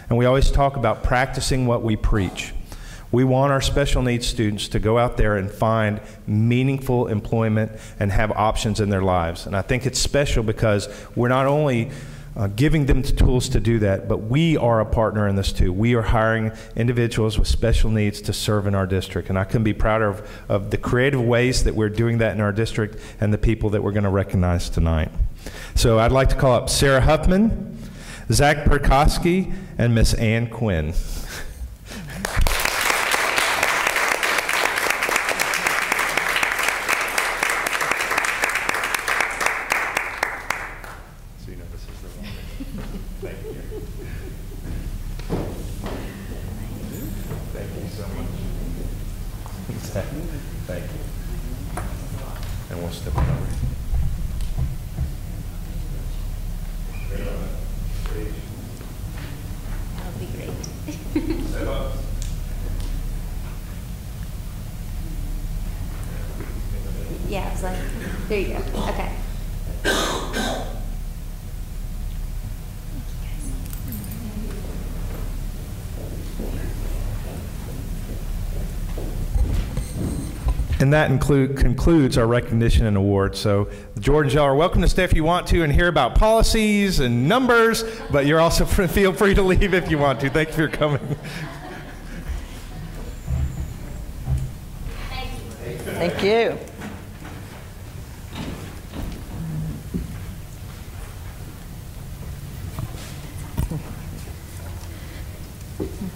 And we always talk about practicing what we preach. We want our special needs students to go out there and find meaningful employment and have options in their lives. And I think it's special because we're not only giving them the tools to do that, but we are a partner in this too. We are hiring individuals with special needs to serve in our district, and I couldn't be prouder of the creative ways that we're doing that in our district and the people that we're going to recognize tonight. So I'd like to call up Sarah Huffman, Zach Perkowski, and Miss Ann Quinn. Thank you. And we'll step on over. That'll be great. Step up. Yeah, I was like, there you go. Okay. And that concludes our recognition and award. So Jordan and Jill are welcome to stay if you want to and hear about policies and numbers, but you're also feel free to leave if you want to. Thank you for coming. Thank you.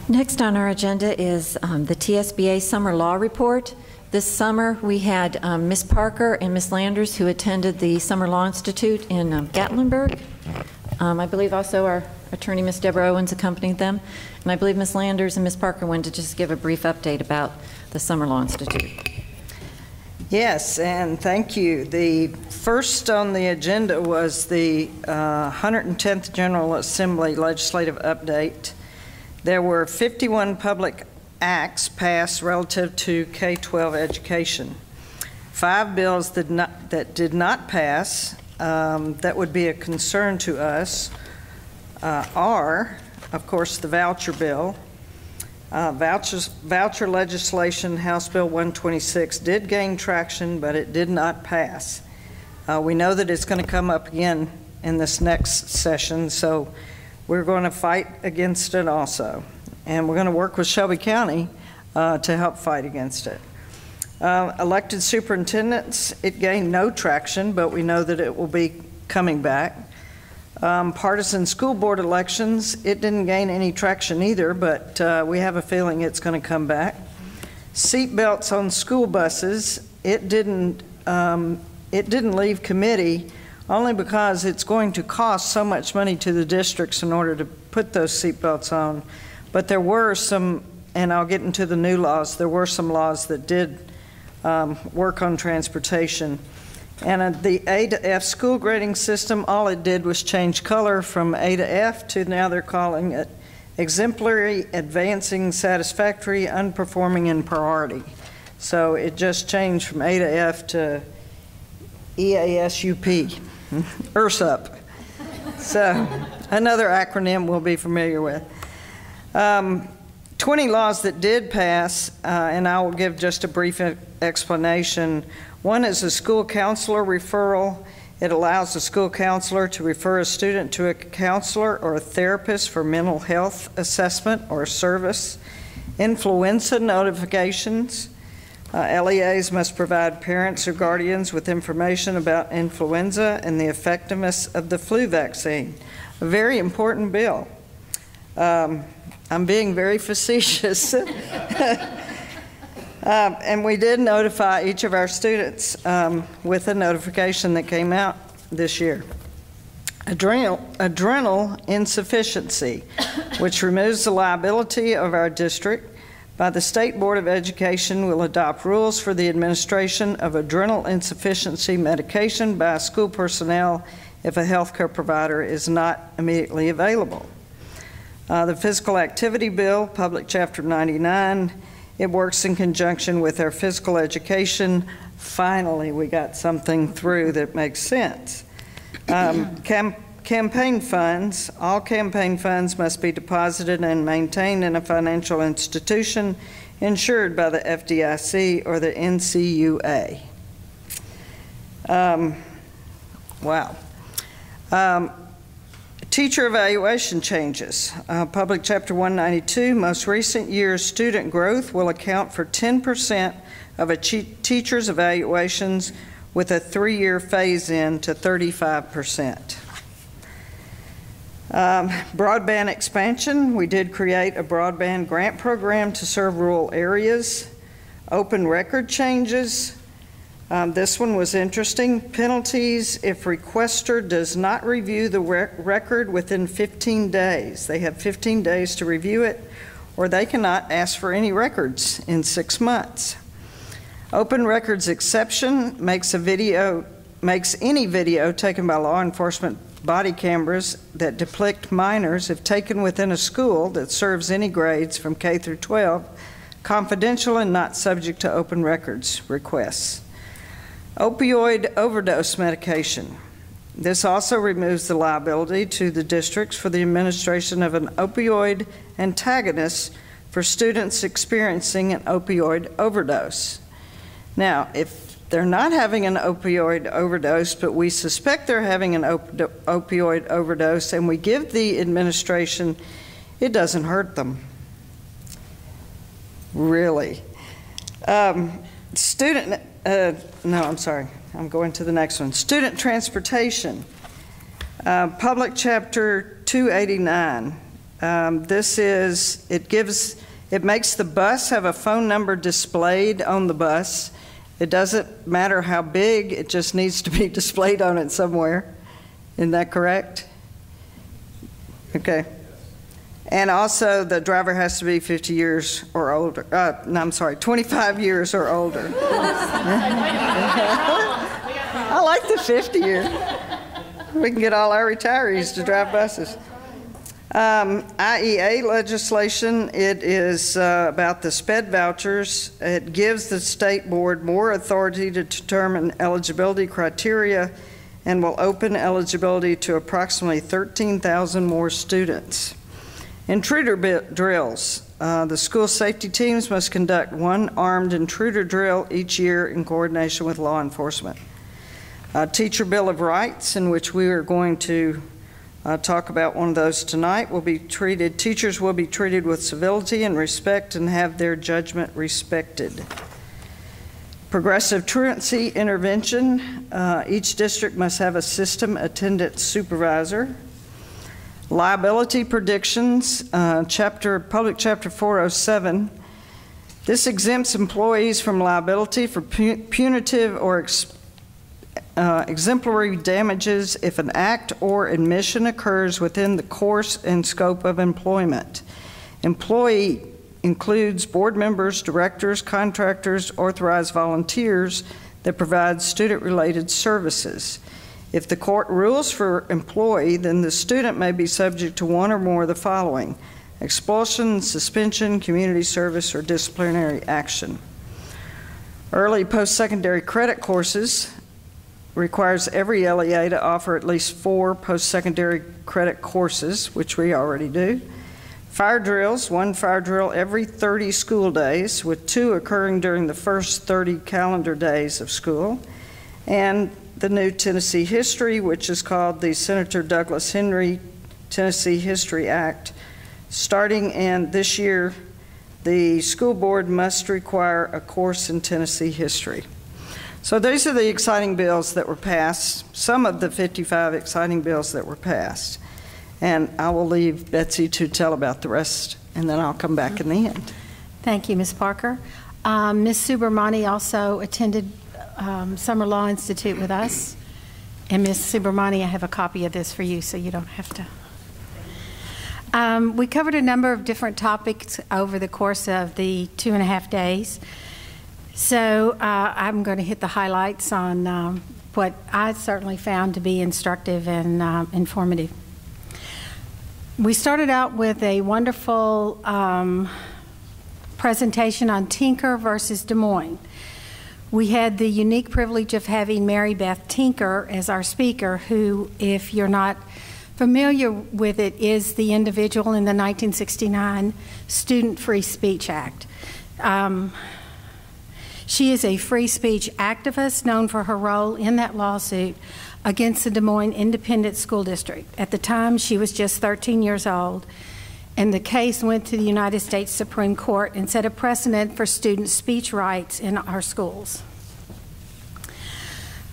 Next on our agenda is the TSBA Summer Law Report. This summer we had Ms. Parker and Ms. Landers who attended the Summer Law Institute in Gatlinburg. I believe also our attorney, Ms. Deborah Owens, accompanied them. And I believe Ms. Landers and Ms. Parker wanted to just give a brief update about the Summer Law Institute. Yes, and thank you. The first on the agenda was the 110th General Assembly legislative update. There were 51 public acts passed relative to K-12 education. 5 bills that did not pass that would be a concern to us are, of course, the voucher bill. Voucher legislation, House Bill 126, did gain traction, but it did not pass. We know that it's going to come up again in this next session, so we're going to fight against it also. And we're going to work with Shelby County to help fight against it. Elected superintendents, it gained no traction, but we know that it will be coming back. Partisan school board elections, it didn't gain any traction either, but we have a feeling it's going to come back. Seat belts on school buses, it didn't leave committee only because it's going to cost so much money to the districts in order to put those seat belts on. But there were some, and I'll get into the new laws, there were some laws that did work on transportation. And the A to F school grading system, all it did was change color from A to F to now they're calling it exemplary, advancing, satisfactory, unperforming, and priority. So it just changed from A to F to EASUP, ERSUP. So another acronym we'll be familiar with. 20 laws that did pass, and I will give just a brief explanation. One is a school counselor referral. It allows the school counselor to refer a student to a counselor or a therapist for mental health assessment or service. Influenza notifications. LEAs must provide parents or guardians with information about influenza and the effectiveness of the flu vaccine. A very important bill. I'm being very facetious. And we did notify each of our students with a notification that came out this year. Adrenal insufficiency, which removes the liability of our district by the State Board of Education, will adopt rules for the administration of adrenal insufficiency medication by school personnel if a healthcare provider is not immediately available. The Physical Activity Bill, Public Chapter 99, it works in conjunction with our physical education. Finally, we got something through that makes sense. Campaign funds, all campaign funds must be deposited and maintained in a financial institution insured by the FDIC or the NCUA. Wow. Teacher evaluation changes. Public Chapter 192, most recent year's student growth will account for 10% of a teacher's evaluations with a 3-year phase-in to 35%. Broadband expansion, we did create a broadband grant program to serve rural areas. Open record changes. This one was interesting. Penalties if requester does not review the record within 15 days. They have 15 days to review it, or they cannot ask for any records in 6 months. Open records exception makes any video taken by law enforcement body cameras that depict minors, if taken within a school that serves any grades from K through 12, confidential and not subject to open records requests. Opioid overdose medication. This also removes the liability to the districts for the administration of an opioid antagonist for students experiencing an opioid overdose. Now, if they're not having an opioid overdose, but we suspect they're having an opioid overdose, and we give the administration, it doesn't hurt them. Really. No, I'm sorry. I'm going to the next one. Student transportation. Public Chapter 289. It makes the bus have a phone number displayed on the bus. It doesn't matter how big, it just needs to be displayed on it somewhere. Isn't that correct? Okay. And also the driver has to be 50 years or older. No, I'm sorry, 25 years or older. I like the 50 year. We can get all our retirees to drive buses. IEA legislation, it is about the SPED vouchers. It gives the state board more authority to determine eligibility criteria and will open eligibility to approximately 13,000 more students. Intruder drills. The school safety teams must conduct one armed intruder drill each year in coordination with law enforcement. Teacher Bill of Rights, in which we are going to talk about one of those tonight, teachers will be treated with civility and respect and have their judgment respected. Progressive truancy intervention. Each district must have a system attendant supervisor. Liability predictions, Public Chapter 407. This exempts employees from liability for punitive or exemplary damages if an act or admission occurs within the course and scope of employment. Employee includes board members, directors, contractors, authorized volunteers that provide student-related services. If the court rules for employee, then the student may be subject to one or more of the following: expulsion, suspension, community service, or disciplinary action. Early post-secondary credit courses requires every LEA to offer at least 4 post-secondary credit courses, which we already do. Fire drills, 1 fire drill every 30 school days, with 2 occurring during the first 30 calendar days of school. And the new Tennessee history, which is called the Senator Douglas Henry Tennessee History Act. Starting in this year, the school board must require a course in Tennessee history. So these are the exciting bills that were passed, some of the 55 exciting bills that were passed. And I will leave Betsy to tell about the rest, and then I'll come back in the end. Thank you, Ms. Parker. Ms. Subramani also attended Summer Law Institute with us. And Ms. Subramani, I have a copy of this for you so you don't have to. We covered a number of different topics over the course of the 2.5 days. So I'm going to hit the highlights on what I certainly found to be instructive and informative. We started out with a wonderful presentation on Tinker versus Des Moines. We had the unique privilege of having Mary Beth Tinker as our speaker, who, if you're not familiar with it, is the individual in the 1969 Student Free Speech Act. She is a free speech activist known for her role in that lawsuit against the Des Moines Independent School District. At the time, she was just 13 years old, and the case went to the United States Supreme Court and set a precedent for student speech rights in our schools.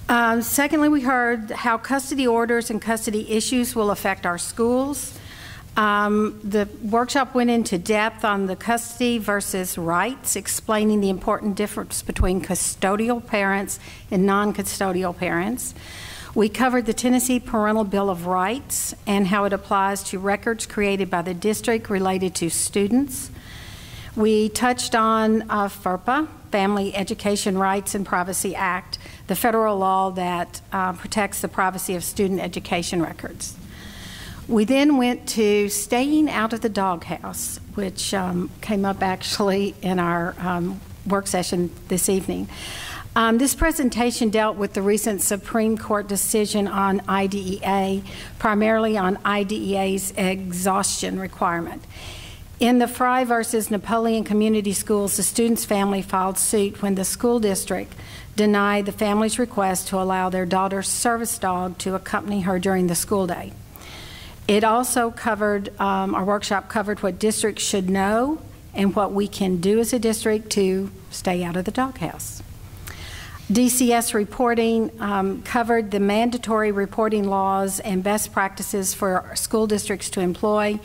Secondly, we heard how custody orders and custody issues will affect our schools. The workshop went into depth on the custody versus rights, explaining the important difference between custodial parents and non-custodial parents. We covered the Tennessee Parental Bill of Rights and how it applies to records created by the district related to students. We touched on FERPA, Family Education Rights and Privacy Act, the federal law that protects the privacy of student education records. We then went to staying out of the doghouse, which came up actually in our work session this evening. This presentation dealt with the recent Supreme Court decision on IDEA, primarily on IDEA's exhaustion requirement. In the Fry versus Napoleon Community Schools, the student's family filed suit when the school district denied the family's request to allow their daughter's service dog to accompany her during the school day. It also covered, our workshop covered what districts should know and what we can do as a district to stay out of the doghouse. DCS reporting covered the mandatory reporting laws and best practices for school districts to employ.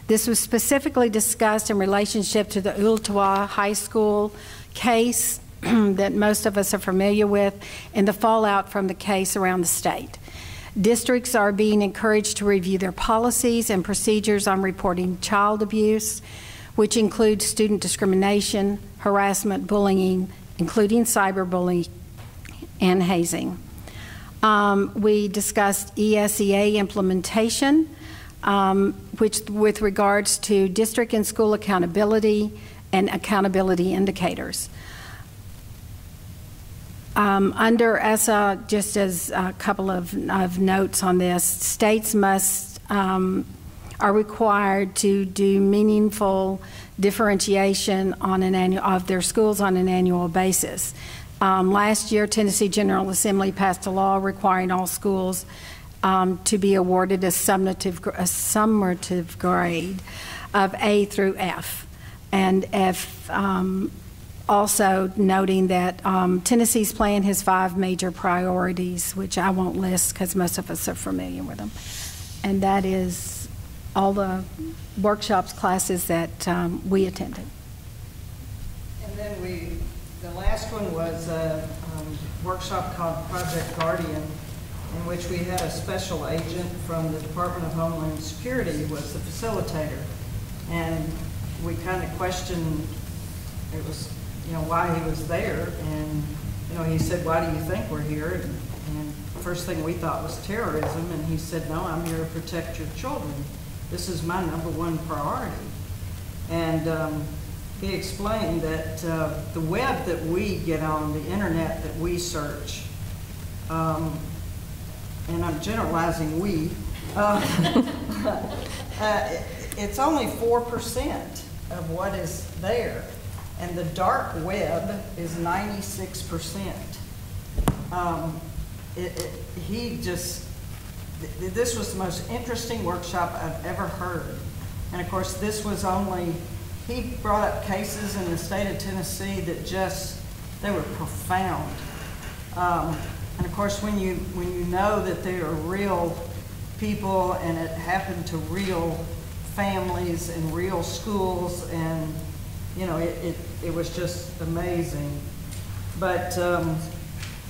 This was specifically discussed in relationship to the Ooltewah High School case that most of us are familiar with and the fallout from the case around the state. Districts are being encouraged to review their policies and procedures on reporting child abuse, which includes student discrimination, harassment, bullying, including cyberbullying and hazing. We discussed ESEA implementation, which with regards to district and school accountability and accountability indicators. Under ESSA, just as a couple of notes on this, states are required to do meaningful differentiation on of their schools on an annual basis. Last year, Tennessee General Assembly passed a law requiring all schools to be awarded a summative grade of A through F, and F. Also noting that Tennessee's plan has 5 major priorities, which I won't list because most of us are familiar with them. And that is all the workshops, classes that we attended. And then the last one was a workshop called Project Guardian, in which we had a special agent from the Department of Homeland Security was the facilitator. And we kind of questioned, it was, why he was there, and he said, "Why do you think we're here?" And first thing we thought was terrorism, and he said, "No, I'm here to protect your children. This is my #1 priority." And he explained that the web that we get on, the internet that we search, and I'm generalizing it's only 4% of what is there. And the dark web is 96%. This was the most interesting workshop I've ever heard. And of course, this was he brought up cases in the state of Tennessee that they were profound. And of course, when you know that they are real people and it happened to real families and real schools, and you know, it was just amazing. But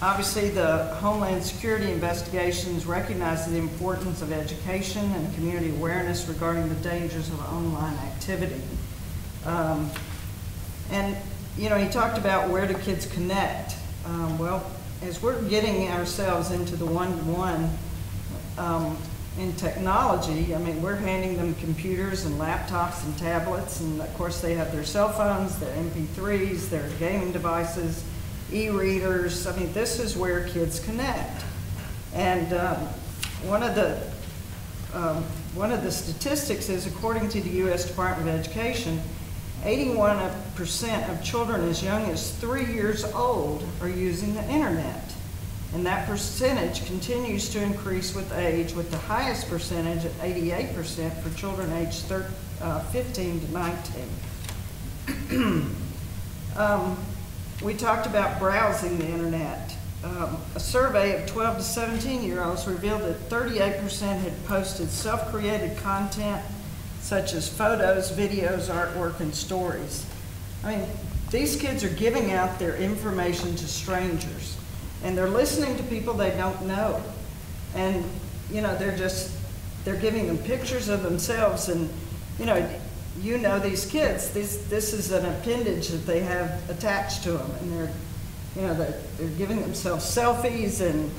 obviously the Homeland Security investigations recognize the importance of education and community awareness regarding the dangers of online activity. And, you know, he talked about where do kids connect. Well, as we're getting ourselves into the one-to-one in technology, I mean, we're handing them computers and laptops and tablets, and of course they have their cell phones, their MP3s, their gaming devices, e-readers. I mean, this is where kids connect. And one of the statistics is, according to the U.S. Department of Education, 81% of children as young as 3 years old are using the internet. And that percentage continues to increase with age, with the highest percentage at 88% for children aged 15 to 19. We talked about browsing the internet. A survey of 12 to 17-year-olds revealed that 38% had posted self-created content such as photos, videos, artwork, and stories. I mean, these kids are giving out their information to strangers, and they're listening to people they don't know. And, you know, they're giving them pictures of themselves, and, you know these kids, this is an appendage that they have attached to them, and they're giving themselves selfies and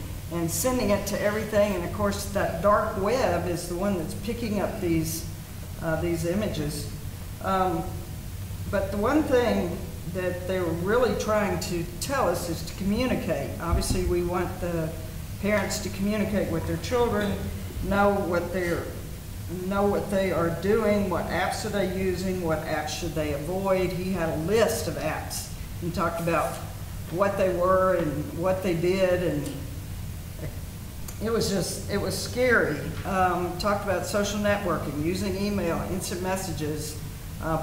sending it to everything. And of course that dark web is the one that's picking up these images. But the one thing that they were really trying to tell us is to communicate. Obviously we want the parents to communicate with their children, know what they are doing, what apps are they using, what apps should they avoid. He had a list of apps. He talked about what they were and what they did, and it was scary. Talked about social networking, using email, instant messages,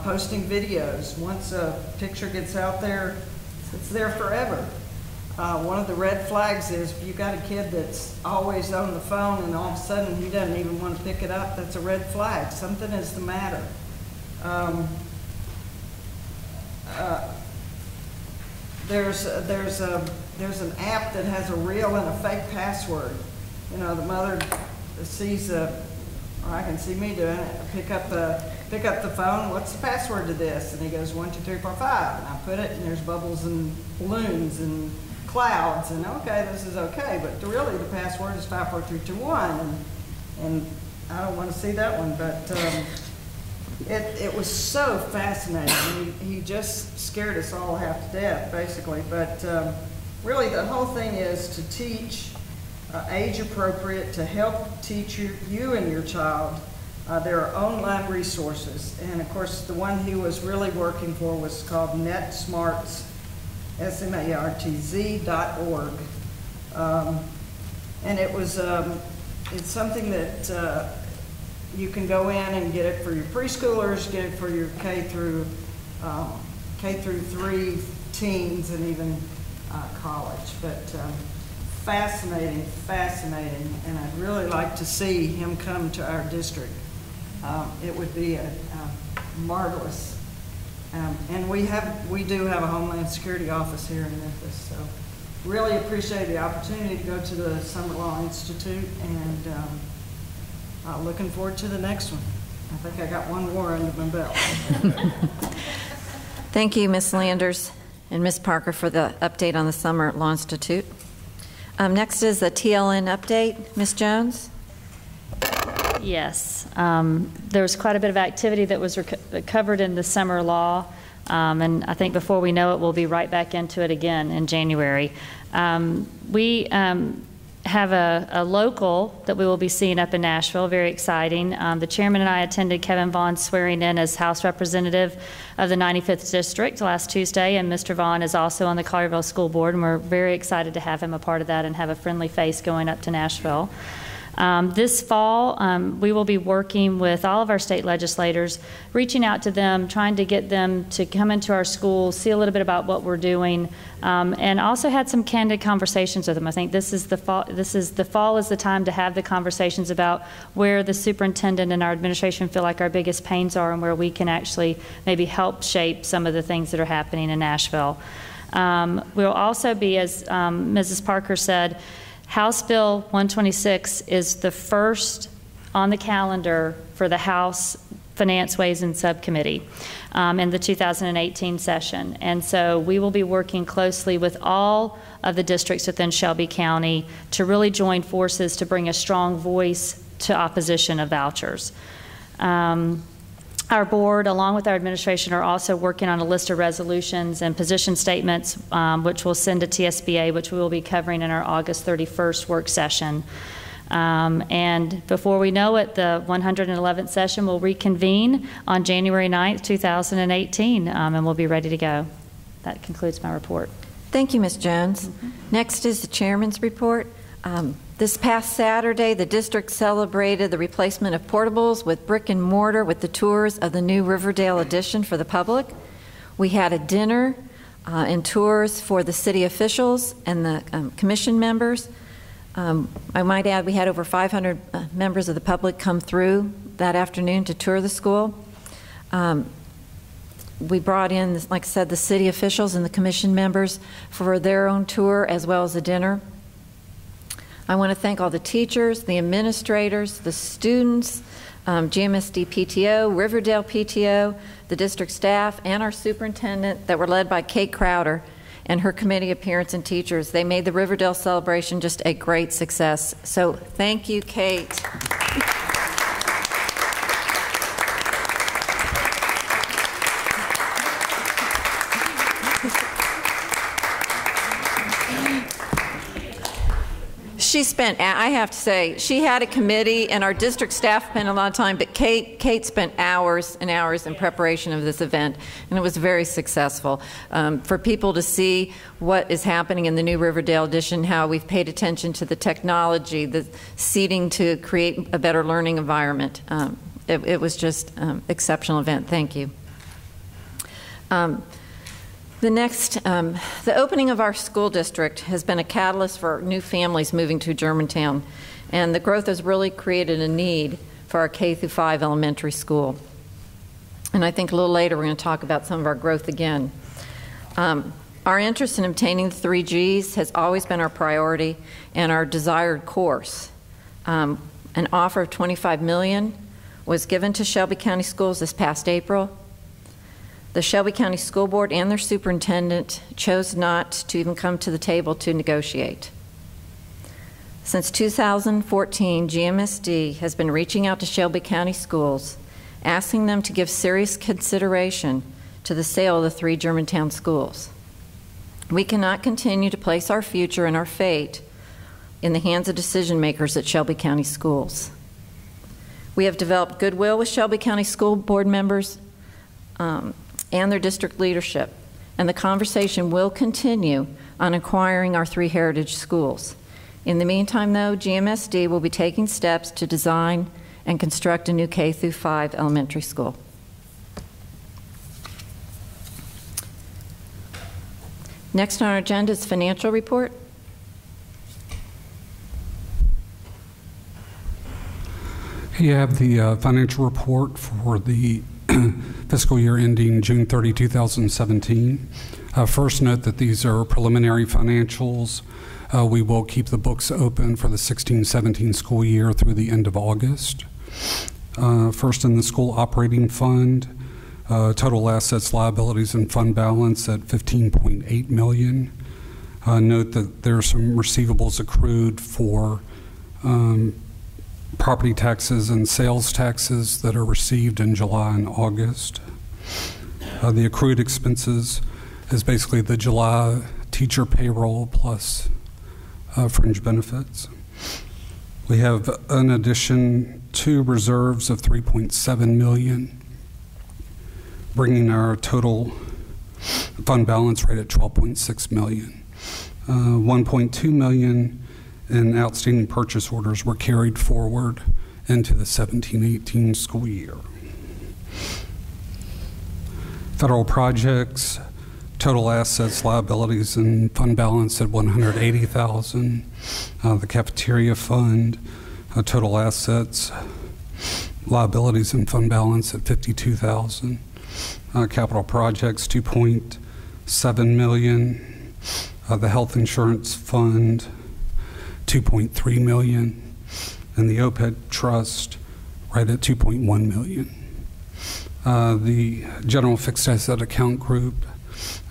posting videos. Once a picture gets out there, it's there forever. One of the red flags is if you got a kid that's always on the phone and all of a sudden he doesn't even want to pick it up, that's a red flag. Something is the matter. There's an app that has a real and a fake password. You know, the mother sees or I can see me doing it. Pick up the phone. What's the password to this? And he goes 1, 2, 3, 4, 5. And I put it, and there's bubbles and balloons and clouds. And okay, this is okay. But really, the password is 54321. And I don't want to see that one. But it was so fascinating. He just scared us all half to death, basically. But really, the whole thing is to teach age appropriate, to help teach you and your child. There are online resources, and of course the one he was really working for was called NetSmarts, SMARTZ.org. And it's something that you can go in and get it for your preschoolers, get it for your K through 3 teens, and even college. But fascinating, and I'd really like to see him come to our district. It would be a marvelous. And we do have a Homeland Security office here in Memphis, so really appreciate the opportunity to go to the Summer Law Institute, and looking forward to the next one. I think I got one more under my belt. Thank you, Ms. Landers and Ms. Parker, for the update on the Summer Law Institute. Next is the TLN update. Ms. Jones? Yes. There was quite a bit of activity that was covered in the summer law, and I think before we know it, we'll be right back into it again in January. We have a local that we will be seeing up in Nashville, very exciting. The chairman and I attended Kevin Vaughn's swearing in as House Representative of the 95th District last Tuesday, and Mr. Vaughn is also on the Collierville School Board, and we're very excited to have him a part of that and have a friendly face going up to Nashville. This fall, we will be working with all of our state legislators, reaching out to them, trying to get them to come into our schools, see a little bit about what we're doing, and also had some candid conversations with them. I think this is the fall is the time to have the conversations about where the superintendent and our administration feel like our biggest pains are and where we can actually maybe help shape some of the things that are happening in Nashville. We'll also be, as Mrs. Parker said, House Bill 126 is the first on the calendar for the House Finance, Ways, and Subcommittee in the 2018 session. And so we will be working closely with all of the districts within Shelby County to really join forces to bring a strong voice to opposition of vouchers. Our board, along with our administration, are also working on a list of resolutions and position statements, which we'll send to TSBA, which we will be covering in our August 31st work session. And before we know it, the 111th session will reconvene on January 9th, 2018, and we'll be ready to go. That concludes my report. Thank you, Ms. Jones. Next is the chairman's report. This past Saturday, the district celebrated the replacement of portables with brick and mortar with the tours of the new Riverdale addition for the public. We had a dinner and tours for the city officials and the commission members. I might add we had over 500 members of the public come through that afternoon to tour the school. We brought in, like I said, the city officials and the commission members for their own tour as well as a dinner. I want to thank all the teachers, the administrators, the students, GMSD PTO, Riverdale PTO, the district staff, and our superintendent that were led by Kate Crowder and her committee of parents and teachers. They made the Riverdale celebration just a great success. So thank you, Kate. She spent, I have to say, she had a committee and our district staff spent a lot of time, but Kate spent hours and hours in preparation of this event, and it was very successful. For people to see what is happening in the new Riverdale edition, how we've paid attention to the technology, the seating to create a better learning environment. It was just an exceptional event. Thank you. The opening of our school district has been a catalyst for new families moving to Germantown, and the growth has really created a need for our K-5 elementary school. And I think a little later we're going to talk about some of our growth again. Our interest in obtaining the 3 Gs has always been our priority and our desired course. An offer of $25 million was given to Shelby County Schools this past April. The Shelby County School Board and their superintendent chose not to even come to the table to negotiate. Since 2014, GMSD has been reaching out to Shelby County Schools, asking them to give serious consideration to the sale of the 3 Germantown schools. We cannot continue to place our future and our fate in the hands of decision makers at Shelby County Schools. We have developed goodwill with Shelby County School Board members and their district leadership, and the conversation will continue on acquiring our 3 heritage schools. In the meantime, though, GMSD will be taking steps to design and construct a new K-5 elementary school. Next on our agenda is financial report. You have the financial report for the fiscal year ending June 30, 2017. First, note that these are preliminary financials. We will keep the books open for the 16-17 school year through the end of August. First, in the school operating fund, total assets, liabilities, and fund balance at $15.8 million. Note that there are some receivables accrued for property taxes and sales taxes that are received in July and August. The accrued expenses is basically the July teacher payroll plus fringe benefits. We have an addition to reserves of $3.7 million, bringing our total fund balance rate at $12.6 million. $1.2 million and outstanding purchase orders were carried forward into the 17-18 school year. Federal projects, total assets, liabilities, and fund balance at $180,000. The cafeteria fund, total assets, liabilities, and fund balance at $52,000. Capital projects, $2.7 million. The health insurance fund, $2.3 million. And the OPEB trust, right at $2.1 million. The general fixed asset account group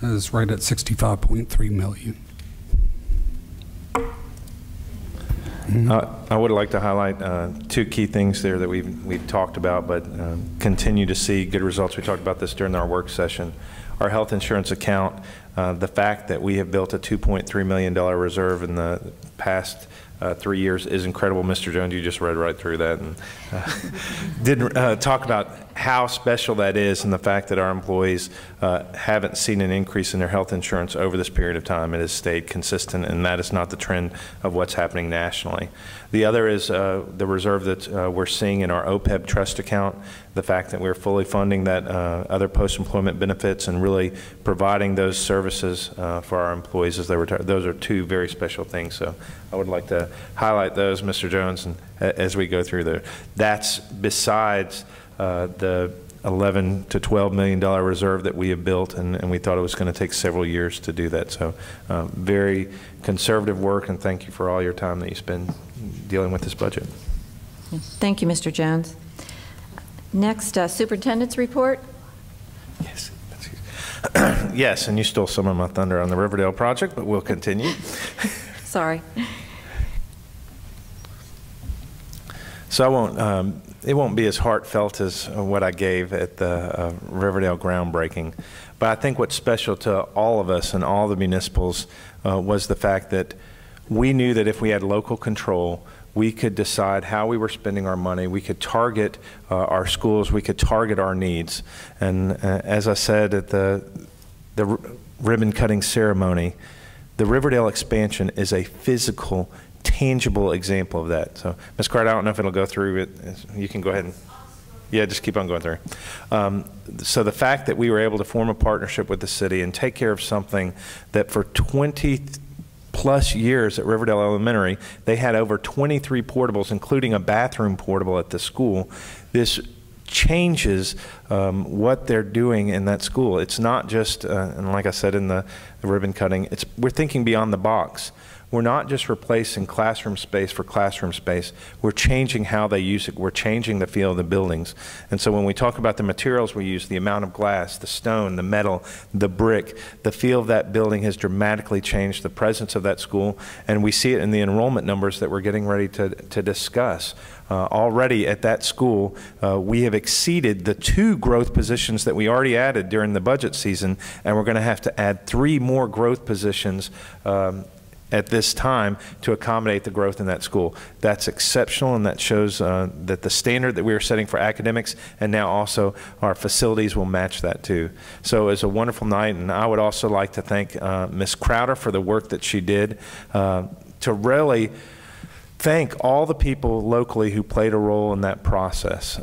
is right at $65.3 million. I would like to highlight two key things there that we've talked about, but continue to see good results. We talked about this during our work session. Our health insurance account, the fact that we have built a $2.3 million reserve in the past 3 years is incredible. Mr. Jones, you just read right through that and didn't talk about how special that is, and the fact that our employees haven't seen an increase in their health insurance over this period of time. It has stayed consistent, and that is not the trend of what's happening nationally. The other is the reserve that we're seeing in our OPEB trust account, the fact that we're fully funding that other post-employment benefits and really providing those services for our employees as they retire. Those are two very special things. So I would like to highlight those, Mr. Jones, and as we go through there. That's besides the $11 to $12 million reserve that we have built, and we thought it was going to take several years to do that. So very conservative work, and thank you for all your time that you spend dealing with this budget. Thank you, Mr. Jones. Next, superintendent's report. Yes. Yes, and you stole some of my thunder on the Riverdale project, but we'll continue. Sorry. So I won't, it won't be as heartfelt as what I gave at the Riverdale groundbreaking, but I think what's special to all of us and all the municipals was the fact that we knew that if we had local control, we could decide how we were spending our money. We could target our schools. We could target our needs. And as I said at the ribbon cutting ceremony, the Riverdale expansion is a physical, tangible example of that. So, Ms. Carter, I don't know if it'll go through it. You can go ahead and, yeah, just keep on going through. So the fact that we were able to form a partnership with the city and take care of something that for 20 plus years at Riverdale Elementary, they had over 23 portables, including a bathroom portable at the school. This changes what they're doing in that school. It's not just, and like I said in the ribbon cutting, we're thinking beyond the box. We're not just replacing classroom space for classroom space. We're changing how they use it. We're changing the feel of the buildings. And so when we talk about the materials we use, the amount of glass, the stone, the metal, the brick, the feel of that building has dramatically changed the presence of that school. And we see it in the enrollment numbers that we're getting ready to discuss. Already at that school, we have exceeded the 2 growth positions that we already added during the budget season, and we're going to have to add 3 more growth positions at this time to accommodate the growth in that school. That's exceptional, and that shows that the standard that we are setting for academics and now also our facilities will match that too. So it was a wonderful night, and I would also like to thank Ms. Crowder for the work that she did to really thank all the people locally who played a role in that process,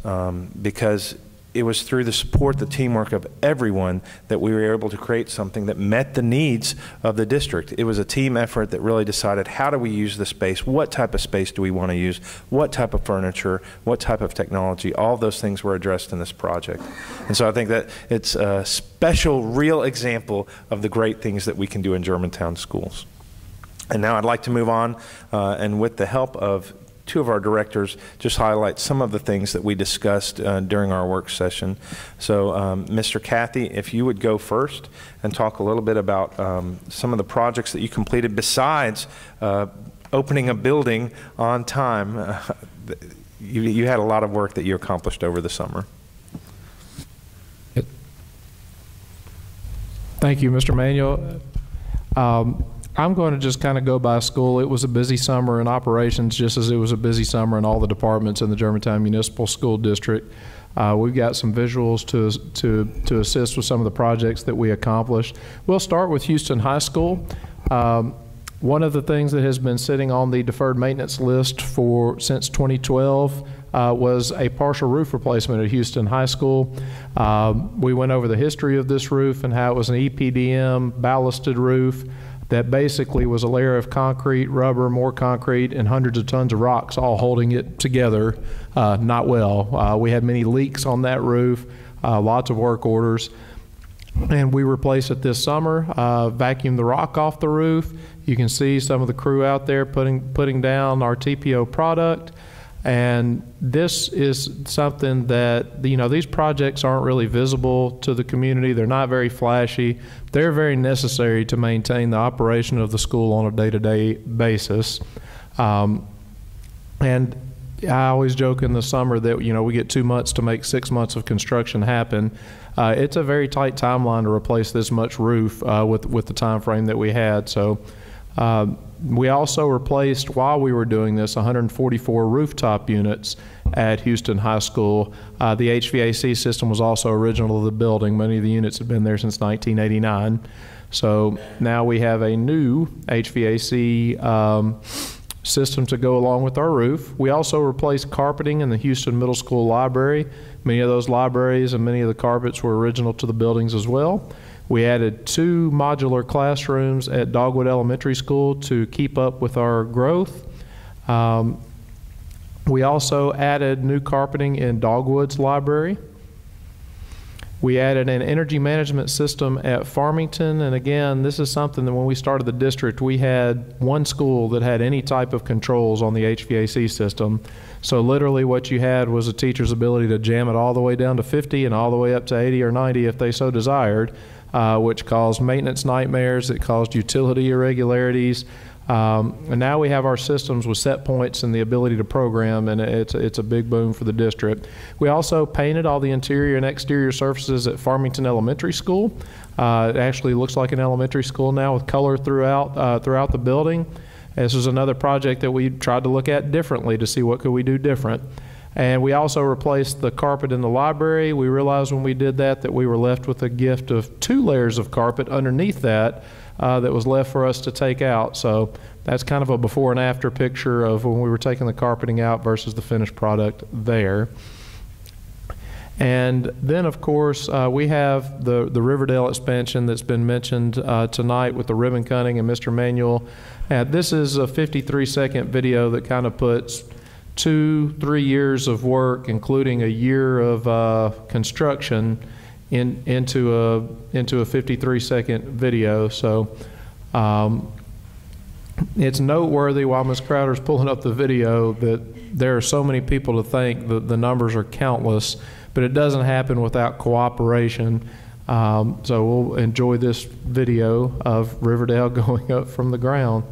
because it was through the support, the teamwork of everyone that we were able to create something that met the needs of the district. It was a team effort that really decided, how do we use the space? What type of space do we want to use? What type of furniture? What type of technology? All those things were addressed in this project. And so I think that it's a special, real example of the great things that we can do in Germantown schools. And now I'd like to move on, and with the help of 2 of our directors, just highlight some of the things that we discussed during our work session. So Mr. Cathy, if you would go first and talk a little bit about some of the projects that you completed besides opening a building on time. You had a lot of work that you accomplished over the summer. Thank you, Mr. Manuel. I'm going to just kind of go by school. It was a busy summer in operations, just as it was a busy summer in all the departments in the Germantown Municipal School District. We've got some visuals to assist with some of the projects that we accomplished. We'll start with Houston High School. One of the things that has been sitting on the deferred maintenance list since 2012 was a partial roof replacement at Houston High School. We went over the history of this roof and how it was an EPDM ballasted roof that basically was a layer of concrete, rubber, more concrete, and hundreds of tons of rocks all holding it together not well. We had many leaks on that roof, lots of work orders. And we replaced it this summer, vacuumed the rock off the roof. You can see some of the crew out there putting down our TPO product. And this is something that, these projects aren't really visible to the community. They're not very flashy. They're very necessary to maintain the operation of the school on a day-to-day basis. And I always joke in the summer that, we get 2 months to make 6 months of construction happen. It's a very tight timeline to replace this much roof with the time frame that we had. So we also replaced, while we were doing this, 144 rooftop units at Houston High School. The HVAC system was also original to the building. Many of the units have been there since 1989. So now we have a new HVAC system to go along with our roof. We also replaced carpeting in the Houston Middle School library. Many of those libraries and many of the carpets were original to the buildings as well. We added 2 modular classrooms at Dogwood Elementary School to keep up with our growth. We also added new carpeting in Dogwood's library. We added an energy management system at Farmington, and again, this is something that when we started the district, we had one school that had any type of controls on the HVAC system. So literally what you had was a teacher's ability to jam it all the way down to 50 and all the way up to 80 or 90 if they so desired, which caused maintenance nightmares, it caused utility irregularities. And now we have our systems with set points and the ability to program, and it's a big boom for the district. We also painted all the interior and exterior surfaces at Farmington Elementary School. It actually looks like an elementary school now with color throughout the building. This was another project that we tried to look at differently to see what could we do different. And we also replaced the carpet in the library. We realized when we did that we were left with a gift of 2 layers of carpet underneath that was left for us to take out. So that's kind of a before and after picture of when we were taking the carpeting out versus the finished product there. And then, of course, we have the Riverdale expansion that's been mentioned tonight with the ribbon cutting and Mr. Manuel. This is a 53-second video that kind of puts 2-3 years of work, including a year of construction, into a 53-second video. So it's noteworthy while Ms. Crowder's pulling up the video that there are so many people to thank. The numbers are countless, but it doesn't happen without cooperation. So we'll enjoy this video of Riverdale going up from the ground.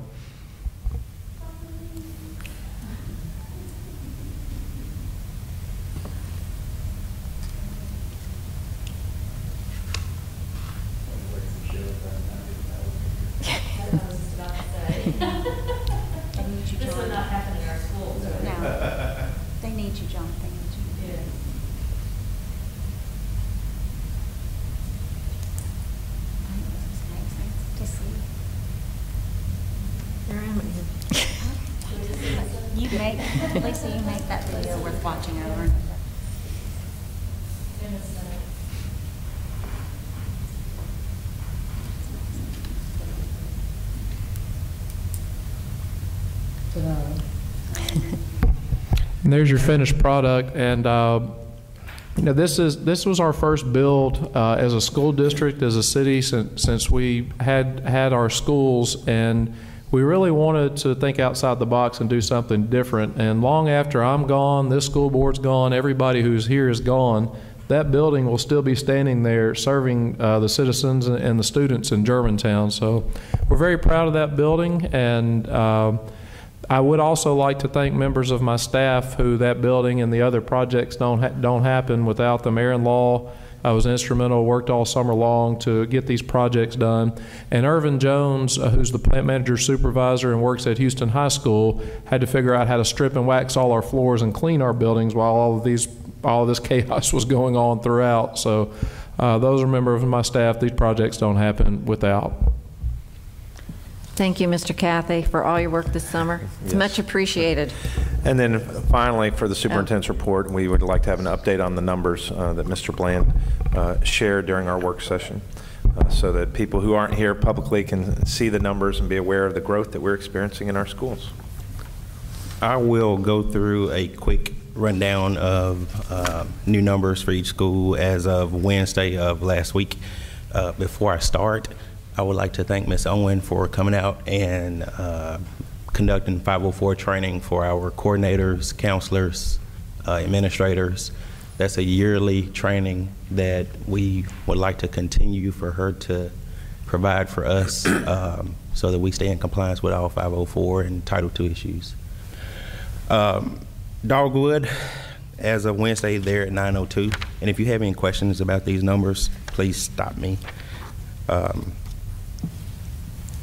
Lisa, you make that video worth watching over and over. And there's your finished product. And this was our first build as a school district, as a city, since we had our schools, and we really wanted to think outside the box and do something different. And long after I'm gone, this school board's gone, everybody who's here is gone, that building will still be standing there serving the citizens and the students in Germantown. So we're very proud of that building. And I would also like to thank members of my staff who that building and the other projects don't happen without them. Aaron Law was instrumental, worked all summer long to get these projects done. And Irvin Jones, who's the plant manager supervisor and works at Houston High School, had to figure out how to strip and wax all our floors and clean our buildings while all of this chaos was going on throughout. So those are members of my staff these projects don't happen without. Thank you, Mr. Cathy, for all your work this summer. It's much appreciated. And then finally, for the superintendent's report, we would like to have an update on the numbers that Mr. Bland shared during our work session, so that people who aren't here publicly can see the numbers and be aware of the growth that we're experiencing in our schools. I will go through a quick rundown of new numbers for each school as of Wednesday of last week. Before I start, I would like to thank Ms. Owen for coming out and conducting 504 training for our coordinators, counselors, administrators. That's a yearly training that we would like to continue for her to provide for us so that we stay in compliance with all 504 and Title II issues. Dogwood, as of Wednesday, they're at 902. And if you have any questions about these numbers, please stop me.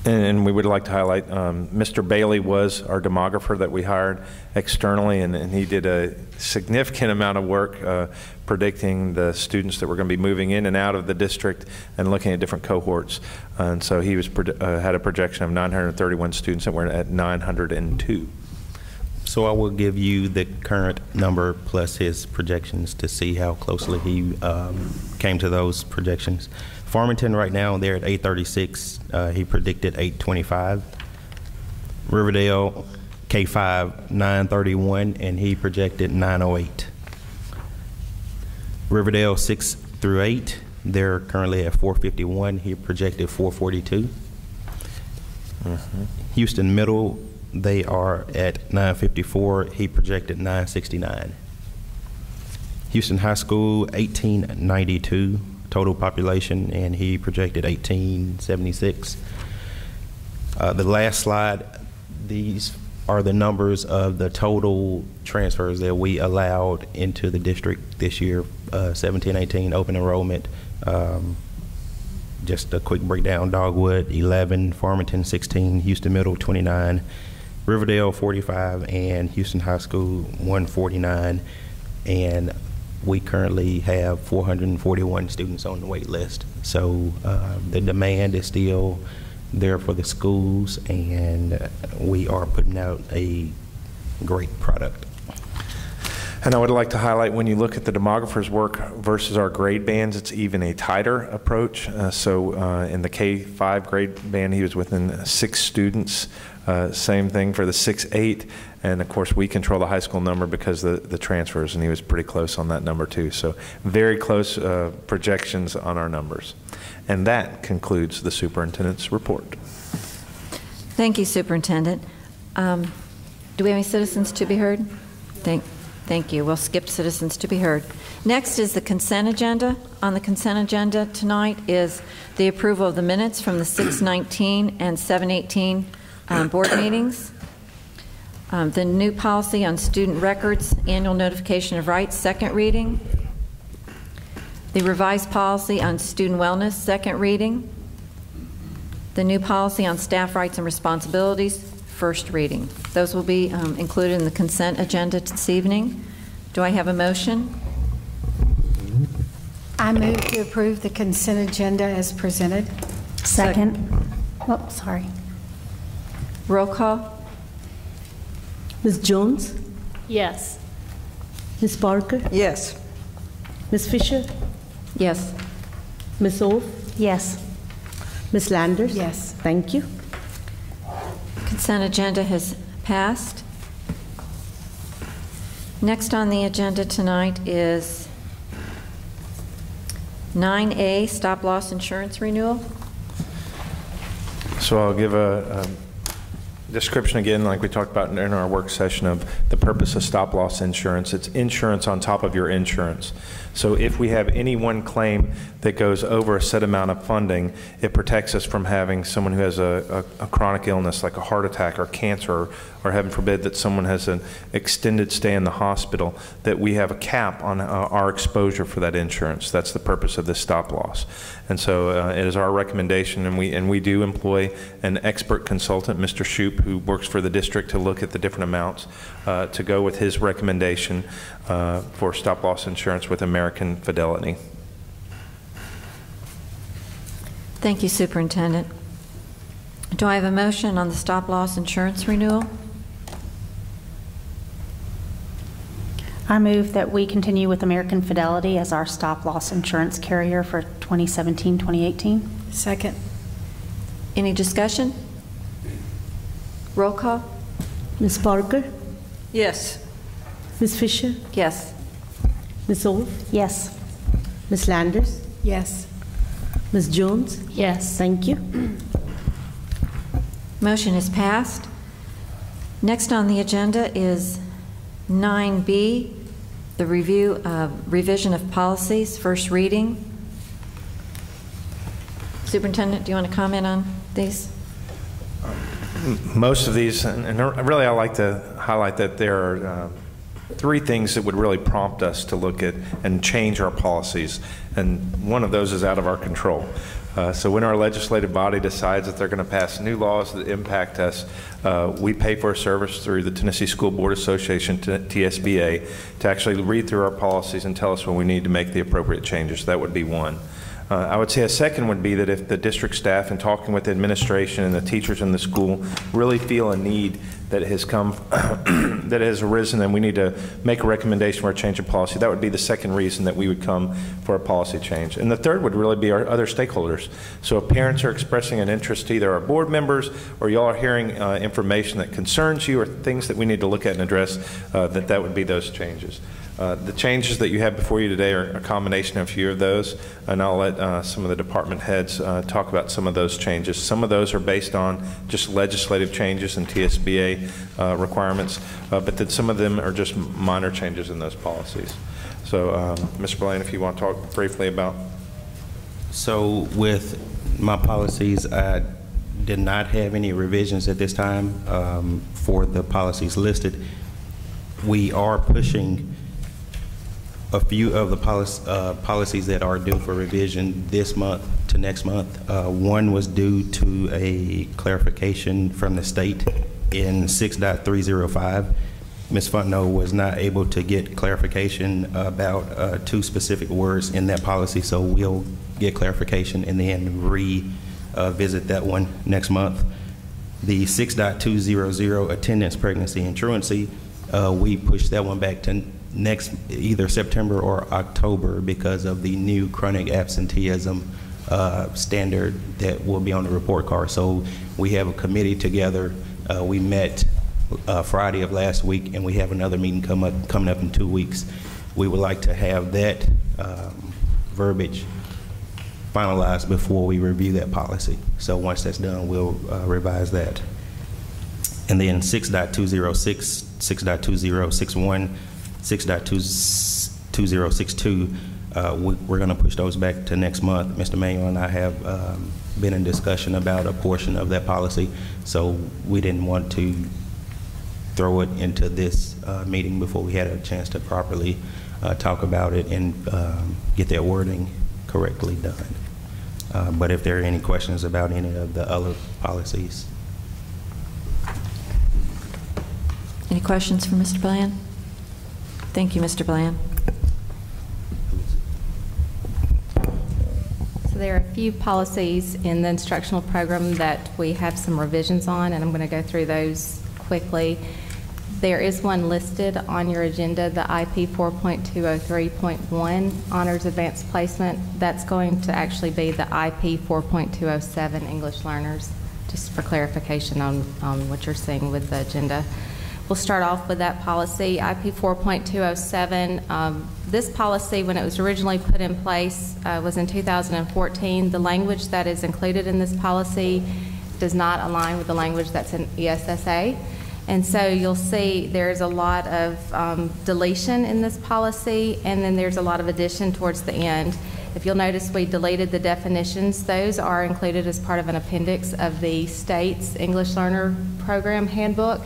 And we would like to highlight Mr. Bailey was our demographer that we hired externally, and he did a significant amount of work predicting the students that were going to be moving in and out of the district and looking at different cohorts. And so he was had a projection of 931 students, and we're at 902. So I will give you the current number plus his projections to see how closely he came to those projections. Farmington right now, they're at 836. He predicted 825. Riverdale, K5, 931, and he projected 908. Riverdale 6 through 8, they're currently at 451. He projected 442. Houston Middle, they are at 954. He projected 969. Houston High School, 1892 total population, and he projected 1876. The last slide, these are the numbers of the total transfers that we allowed into the district this year, 17-18 open enrollment. Just a quick breakdown: Dogwood 11, Farmington 16, Houston Middle 29, Riverdale 45, and Houston High School 149. And we currently have 441 students on the wait list. So the demand is still there for the schools, and we are putting out a great product. And I would like to highlight, when you look at the demographer's work versus our grade bands, it's even a tighter approach. So in the K5 grade band, he was within 6 students. Same thing for the 6-8. And of course, we control the high school number because of the transfers, and he was pretty close on that number too. So very close projections on our numbers. And that concludes the superintendent's report. Thank you, Superintendent. Do we have any citizens to be heard? Thank you. We'll skip citizens to be heard. Next is the consent agenda. On the consent agenda tonight is the approval of the minutes from the 6/19 and 7/18 board meetings. The new policy on student records, annual notification of rights, second reading. The revised policy on student wellness, second reading. The new policy on staff rights and responsibilities, first reading. Those will be included in the consent agenda this evening. Do I have a motion? I move to approve the consent agenda as presented. Second. Oh, sorry. Roll call. Ms. Jones? Yes. Ms. Parker? Yes. Ms. Fisher? Yes. Ms. Wolf? Yes. Ms. Landers? Yes. Thank you. Consent agenda has passed. Next on the agenda tonight is 9A, stop loss insurance renewal. So I'll give a description again, like we talked about in our work session, of the purpose of stop loss insurance. It's insurance on top of your insurance. So if we have any one claim that goes over a set amount of funding, it protects us from having someone who has a chronic illness like a heart attack or cancer, or heaven forbid that someone has an extended stay in the hospital, that we have a cap on our exposure for that insurance. That's the purpose of this stop loss. And so it is our recommendation, and we do employ an expert consultant, Mr. Shoup, who works for the district, to look at the different amounts to go with his recommendation for stop loss insurance with American Fidelity. Thank you, Superintendent. Do I have a motion on the stop-loss insurance renewal? I move that we continue with American Fidelity as our stop-loss insurance carrier for 2017-2018. Second. Any discussion? Roll call? Ms. Parker? Yes. Ms. Fisher? Yes. Ms. Wolf? Yes. Ms. Landers? Yes. Ms. Jones? Yes. Thank you. Motion is passed. Next on the agenda is 9B, the revision of policies, first reading. Superintendent, do you want to comment on these? Most of these, and really I like to highlight that there are three things that would really prompt us to look at and change our policies, and one of those is out of our control. So when our legislative body decides that they're going to pass new laws that impact us, we pay for a service through the Tennessee School Board Association, TSBA, to actually read through our policies and tell us when we need to make the appropriate changes. That would be one. I would say a second would be that if the district staff, and talking with the administration and the teachers in the school, really feel a need that has come, that has arisen, and we need to make a recommendation for a change of policy, that would be the second reason that we would come for a policy change. And the third would really be our other stakeholders. So if parents are expressing an interest to either our board members or y'all are hearing information that concerns you or things that we need to look at and address, that would be those changes. The changes that you have before you today are a combination of a few of those, and I'll let some of the department heads talk about some of those changes. Some of those are based on just legislative changes and TSBA requirements, but then some of them are just minor changes in those policies. So, Mr. Blaine, if you want to talk briefly about. So with my policies, I did not have any revisions at this time for the policies listed. We are pushing a few of the policies that are due for revision this month to next month. One was due to a clarification from the state in 6.305. Ms. Fontenot was not able to get clarification about two specific words in that policy, so we'll get clarification and then revisit that one next month. The 6.200 attendance, pregnancy, and truancy, we pushed that one back to next either September or October because of the new chronic absenteeism standard that will be on the report card. So we have a committee together. We met Friday of last week, and we have another meeting coming up in 2 weeks. We would like to have that verbiage finalized before we review that policy. So once that's done, we'll revise that. And then 6.206, 6.2061, 6.2062, we're going to push those back to next month. Mr. Manuel and I have been in discussion about a portion of that policy, so we didn't want to throw it into this meeting before we had a chance to properly talk about it and get that wording correctly done. But if there are any questions about any of the other policies. Any questions for Mr. Bland? Thank you, Mr. Bland. So there are a few policies in the instructional program that we have some revisions on, and I'm going to go through those quickly. There is one listed on your agenda, the IP 4.203.1 Honors Advanced Placement. That's going to actually be the IP 4.207 English Learners, just for clarification on what you're seeing with the agenda. We'll start off with that policy, IP 4.207. This policy, when it was originally put in place, was in 2014. The language that is included in this policy does not align with the language that's in ESSA. And so you'll see there's a lot of deletion in this policy, and then there's a lot of addition towards the end. If you'll notice, we deleted the definitions. Those are included as part of an appendix of the state's English Learner Program handbook.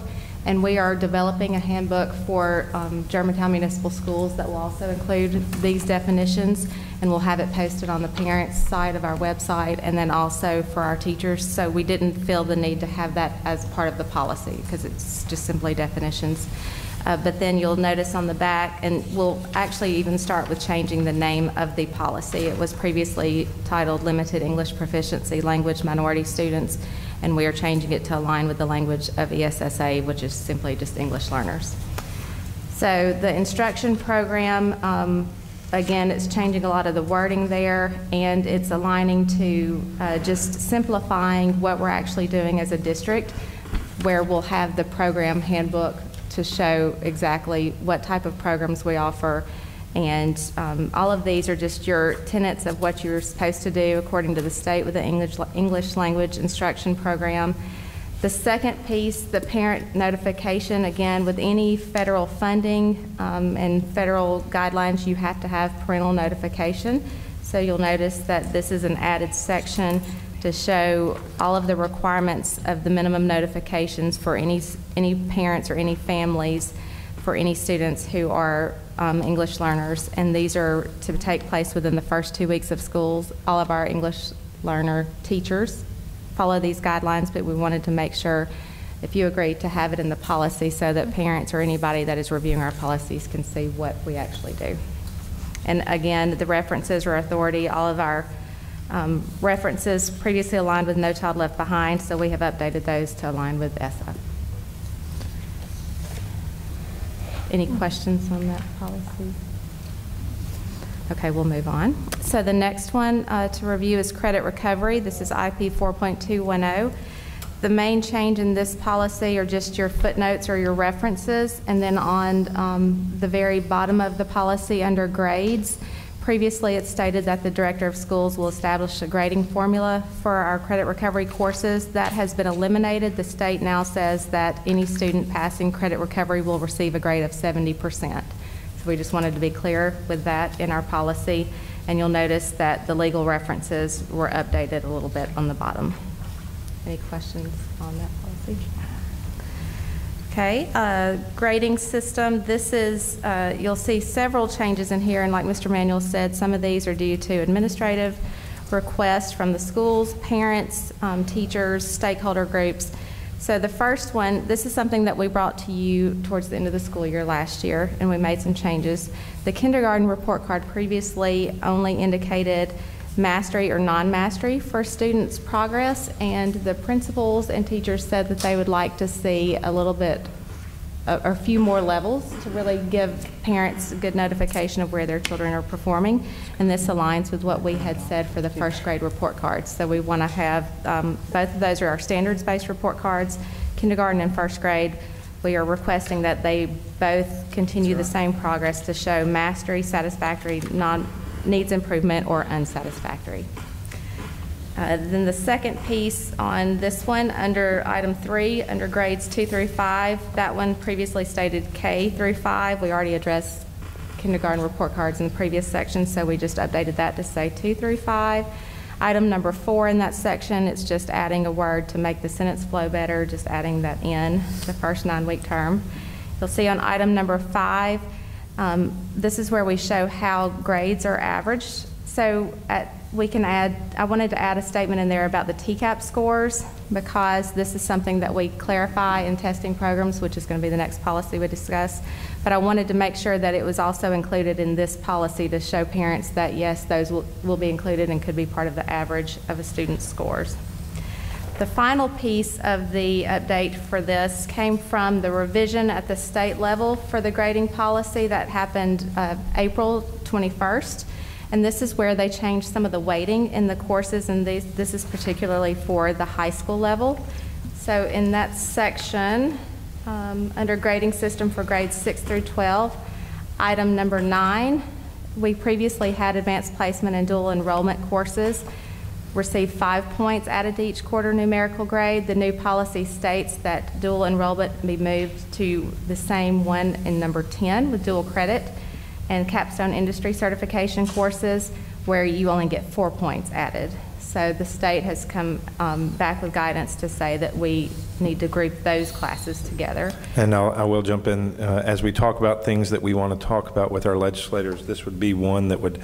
And we are developing a handbook for Germantown Municipal Schools that will also include these definitions, and we'll have it posted on the parents' side of our website and then also for our teachers. So we didn't feel the need to have that as part of the policy because it's just simply definitions. But then you'll notice on the back, and we'll actually even start with changing the name of the policy. It was previously titled Limited English Proficiency Language Minority Students, and we are changing it to align with the language of ESSA, which is simply just English learners. So the instruction program, again, it's changing a lot of the wording there, and it's aligning to just simplifying what we're actually doing as a district, where we'll have the program handbook to show exactly what type of programs we offer. And all of these are just your tenets of what you're supposed to do according to the state with the English language instruction program. The second piece, the parent notification, again, with any federal funding and federal guidelines, you have to have parental notification. So you'll notice that this is an added section to show all of the requirements of the minimum notifications for any parents or any families for any students who are English learners. And these are to take place within the first 2 weeks of schools. All of our English learner teachers follow these guidelines, but we wanted to make sure, if you agree, to have it in the policy so that parents or anybody that is reviewing our policies can see what we actually do. And again, the references or authority, all of our references previously aligned with No Child Left Behind, so we have updated those to align with ESSA. Any questions on that policy? Okay, we'll move on. So the next one to review is credit recovery. This is IP 4.210. The main change in this policy are just your footnotes or your references, and then on the very bottom of the policy under grades, previously it stated that the director of schools will establish a grading formula for our credit recovery courses. That has been eliminated. The state now says that any student passing credit recovery will receive a grade of 70%. So we just wanted to be clear with that in our policy, and you'll notice that the legal references were updated a little bit on the bottom. Any questions on that policy? Okay, grading system. This is, you'll see several changes in here, and like Mr. Manuel said, some of these are due to administrative requests from the schools, parents, teachers, stakeholder groups. So the first one, this is something that we brought to you towards the end of the school year last year, and we made some changes. The kindergarten report card previously only indicated mastery or non-mastery for students' progress, and the principals and teachers said that they would like to see a little bit, a few more levels to really give parents good notification of where their children are performing, and this aligns with what we had said for the first grade report cards. So we want to have, both of those are our standards-based report cards, kindergarten and first grade. We are requesting that they both continue the same progress to show mastery, satisfactory, needs improvement, or unsatisfactory. Then the second piece on this one, under item 3, under grades 2 through 5, that one previously stated K through 5. We already addressed kindergarten report cards in the previous section, so we just updated that to say 2 through 5. Item number 4 in that section, it's just adding a word to make the sentence flow better, just adding that in the first 9-week term. You'll see on item number 5, this is where we show how grades are averaged. So we can add, I wanted to add a statement in there about the TCAP scores, because this is something that we clarify in testing programs, which is going to be the next policy we discuss. But I wanted to make sure that it was also included in this policy to show parents that yes, those will be included and could be part of the average of a student's scores. The final piece of the update for this came from the revision at the state level for the grading policy that happened April 21st. And this is where they changed some of the weighting in the courses, and this is particularly for the high school level. So in that section, under grading system for grades 6 through 12, item number 9, we previously had advanced placement and dual enrollment courses receive 5 points added to each quarter numerical grade. The new policy states that dual enrollment be moved to the same one in number 10 with dual credit, and capstone industry certification courses where you only get 4 points added. So the state has come back with guidance to say that we need to group those classes together. And I will jump in. As we talk about things that we want to talk about with our legislators, this would be one that would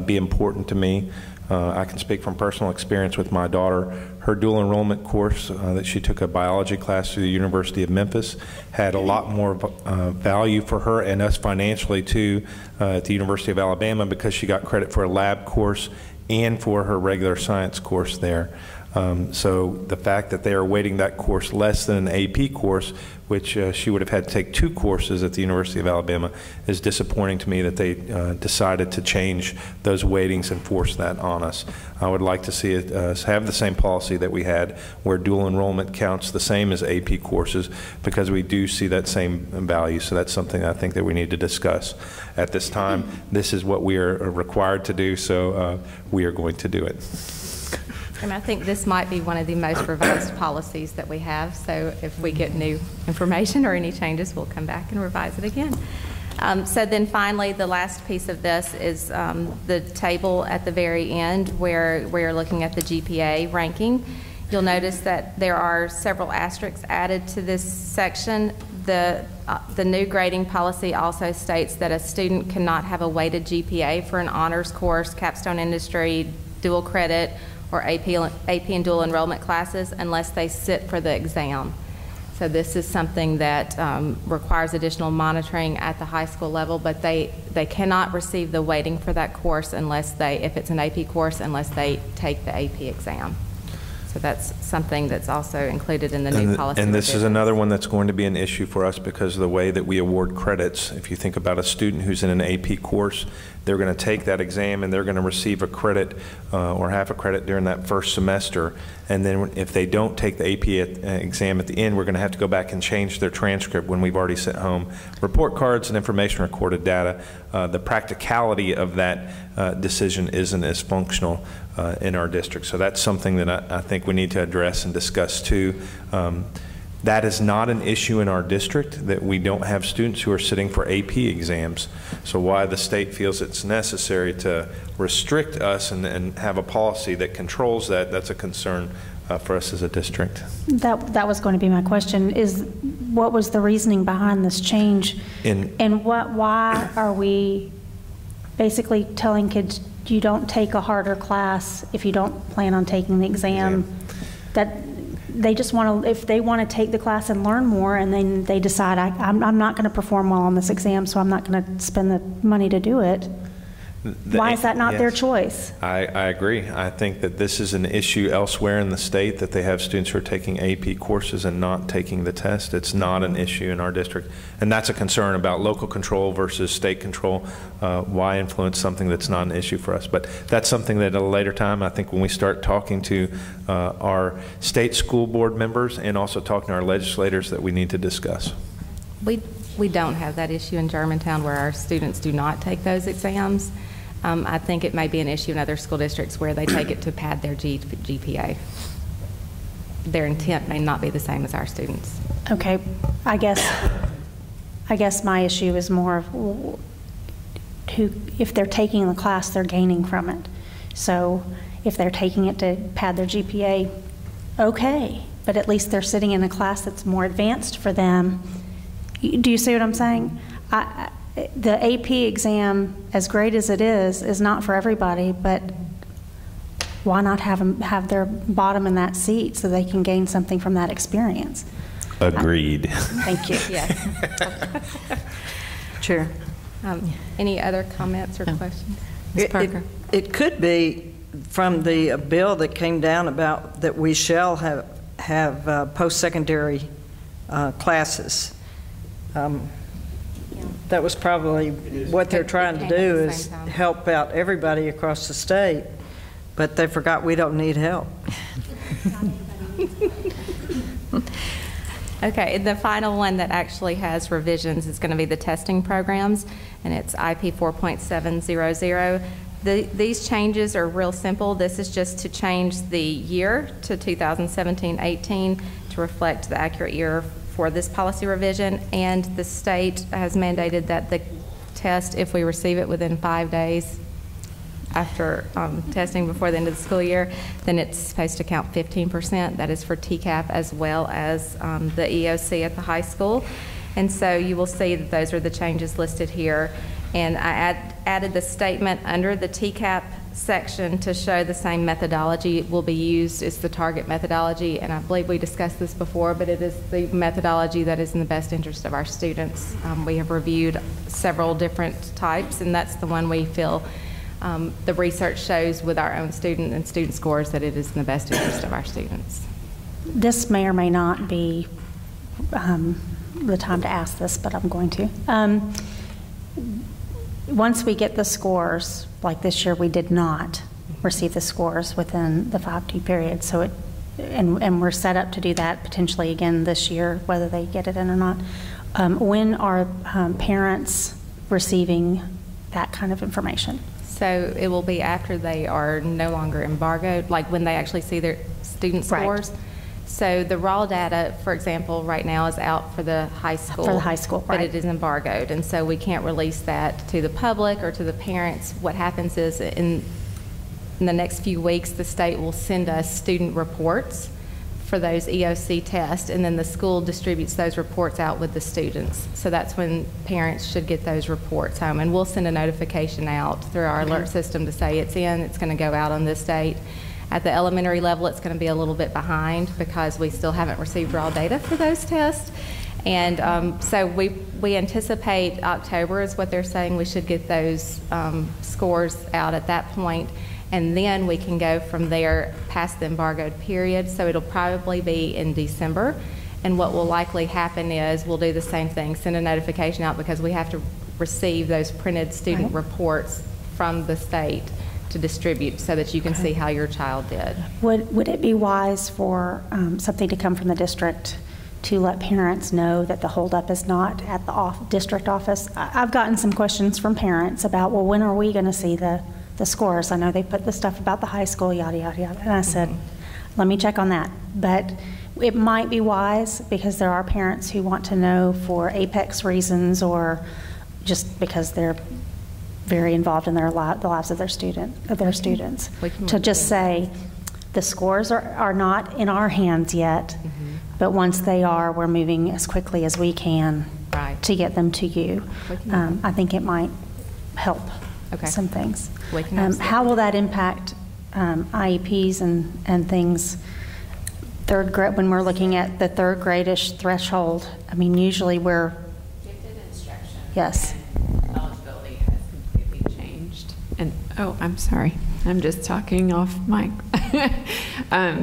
be important to me. I can speak from personal experience with my daughter. Her dual enrollment course that she took, a biology class through the University of Memphis, had a lot more value for her and us financially too at the University of Alabama, because she got credit for a lab course and for her regular science course there. So the fact that they are weighting that course less than an AP course, which she would have had to take 2 courses at the University of Alabama, is disappointing to me that they decided to change those weightings and force that on us. I would like to see it have the same policy that we had, where dual enrollment counts the same as AP courses, because we do see that same value. So that's something I think that we need to discuss. At this time, this is what we are required to do, so we are going to do it. And I think this might be one of the most revised policies that we have, so if we get new information or any changes, we'll come back and revise it again. So then finally, the last piece of this is the table at the very end where we're looking at the GPA ranking. You'll notice that there are several asterisks added to this section. The new grading policy also states that a student cannot have a weighted GPA for an honors course, capstone industry, dual credit, or AP and dual enrollment classes unless they sit for the exam. So this is something that requires additional monitoring at the high school level, but they cannot receive the weighting for that course unless if it's an AP course, unless they take the AP exam. So that's something that's also included in the new policy. And this is another one that's going to be an issue for us because of the way that we award credits. If you think about a student who's in an AP course, they're going to take that exam and they're going to receive a credit or half a credit during that first semester. And then if they don't take the AP exam at the end, we're going to have to go back and change their transcript when we've already sent home report cards and information recorded data. The practicality of that decision isn't as functional in our district. So that's something that I think we need to address and discuss too. That is not an issue in our district, that we don't have students who are sitting for AP exams. So why the state feels it's necessary to restrict us and have a policy that controls that, that's a concern for us as a district. That was going to be my question, is what was the reasoning behind this change? And why are we basically telling kids you don't take a harder class if you don't plan on taking the exam? That they just want to, if they want to take the class and learn more, and then they decide, I'm not going to perform well on this exam, so I'm not going to spend the money to do it. Why is that not their choice? I agree. I think that this is an issue elsewhere in the state, that they have students who are taking AP courses and not taking the test. It's not an issue in our district. And that's a concern about local control versus state control. Why influence something that's not an issue for us? But that's something that at a later time, I think when we start talking to our state school board members and also talking to our legislators, that we need to discuss. We don't have that issue in Germantown where our students do not take those exams. I think it may be an issue in other school districts where they take it to pad their GPA. Their intent may not be the same as our students. Okay, I guess my issue is more of if they're taking the class, they're gaining from it. So if they're taking it to pad their GPA, okay, but at least they're sitting in a class that's more advanced for them. Do you see what I'm saying? The AP exam, as great as it is not for everybody, but why not have their bottom in that seat so they can gain something from that experience? Agreed. Thank you. Yes. Chair. Any other comments or questions? Ms. Parker. It could be from the bill that came down about that we shall have post-secondary classes. That was probably what they're trying to do, is help out everybody across the state, but they forgot we don't need help. Okay, the final one that actually has revisions is going to be the testing programs, and it's IP 4.700. These changes are real simple. This is just to change the year to 2017-18 to reflect the accurate year for this policy revision, and the state has mandated that the test, if we receive it within 5 days after testing before the end of the school year, then it's supposed to count 15%. That is for TCAP as well as the EOC at the high school. And so you will see that those are the changes listed here. And I added the statement under the TCAP section to show the same methodology will be used. It's the target methodology, and I believe we discussed this before, but it is the methodology that is in the best interest of our students. We have reviewed several different types, and that's the one we feel the research shows with our own student and student scores that it is in the best interest of our students. This may or may not be the time to ask this, but I'm going to. Once we get the scores, like this year we did not receive the scores within the 5-2 period, so and we're set up to do that potentially again this year, whether they get it in or not. When are parents receiving that kind of information? So it will be after they are no longer embargoed, like when they actually see their student scores. Right. So the raw data, for example, right now is out for the high school. For the high school, right. But it is embargoed, and so we can't release that to the public or to the parents. What happens is in the next few weeks, the state will send us student reports for those EOC tests, and then the school distributes those reports out with the students. So that's when parents should get those reports home, and we'll send a notification out through our alert system to say it's in, it's going to go out on this date. At the elementary level, it's going to be a little bit behind because we still haven't received raw data for those tests. And so we anticipate October is what they're saying. We should get those scores out at that point. And then we can go from there past the embargoed period. So it'll probably be in December. And what will likely happen is we'll do the same thing, send a notification out because we have to receive those printed student reports from the state to distribute so that you can see how your child did. Would it be wise for something to come from the district to let parents know that the holdup is not at the district office? I've gotten some questions from parents about, well, when are we going to see the scores? I know they put the stuff about the high school, yada, yada, yada. And I said, let me check on that. But it might be wise because there are parents who want to know for apex reasons or just because they're very involved in the lives of their students. To just say, the scores are not in our hands yet, but once they are, we're moving as quickly as we can to get them to you. I think it might help some things. How will that impact IEPs and things? Third grade, when we're looking at the third grade-ish threshold, I mean, usually we're gifted instruction. Yes. And eligibility has completely changed. And oh, I'm sorry, I'm just talking off mic.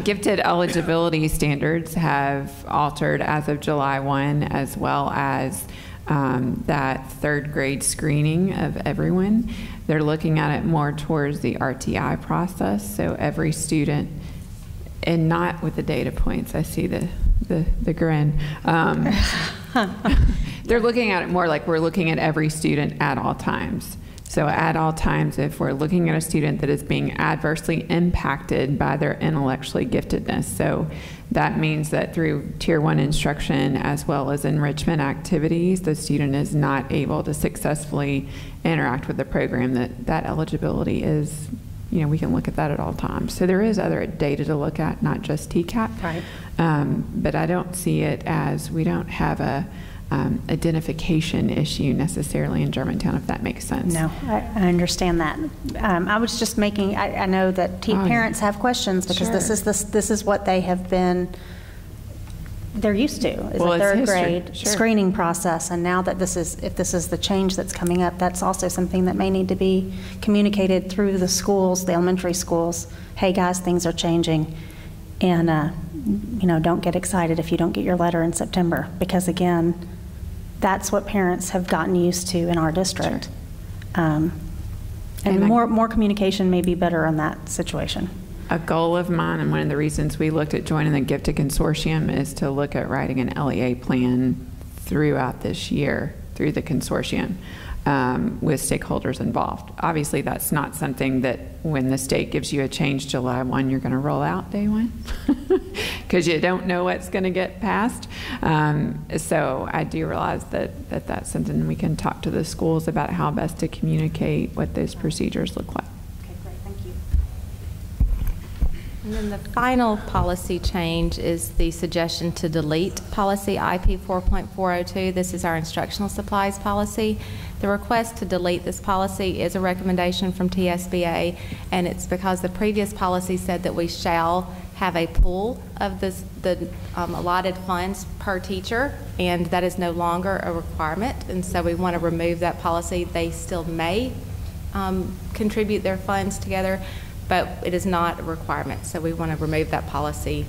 Gifted eligibility standards have altered as of July 1, as well as that third grade screening of everyone. They're looking at it more towards the RTI process, so every student, and not with the data points. I see the grin. They're looking at it more like we're looking at every student at all times. So at all times, if we're looking at a student that is being adversely impacted by their intellectually giftedness, so that means that through Tier 1 instruction as well as enrichment activities, the student is not able to successfully interact with the program, that eligibility is, you know, we can look at that at all times. So there is other data to look at, not just TCAP. Right. But I don't see it as, we don't have a identification issue necessarily in Germantown, if that makes sense. No, I understand that. I was just making, I know that parents have questions because this is what they have been, they're used to, is a third grade screening process. And now that if this is the change that's coming up, that's also something that may need to be communicated through the schools, the elementary schools. Hey guys, things are changing. And, you know, don't get excited if you don't get your letter in September, because again, that's what parents have gotten used to in our district. And more communication may be better in that situation. A goal of mine, and one of the reasons we looked at joining the Gifted Consortium, is to look at writing an LEA plan throughout this year through the consortium with stakeholders involved. Obviously, that's not something that when the state gives you a change July 1, you're going to roll out day 1 because you don't know what's going to get passed. So I do realize that that's something we can talk to the schools about how best to communicate what those procedures look like. Okay, great. Thank you. And then the final policy change is the suggestion to delete policy IP 4.402. This is our instructional supplies policy. The request to delete this policy is a recommendation from TSBA, and it's because the previous policy said that we shall have a pool of the allotted funds per teacher, and that is no longer a requirement, and so we want to remove that policy. They still may contribute their funds together, but it is not a requirement. So we want to remove that policy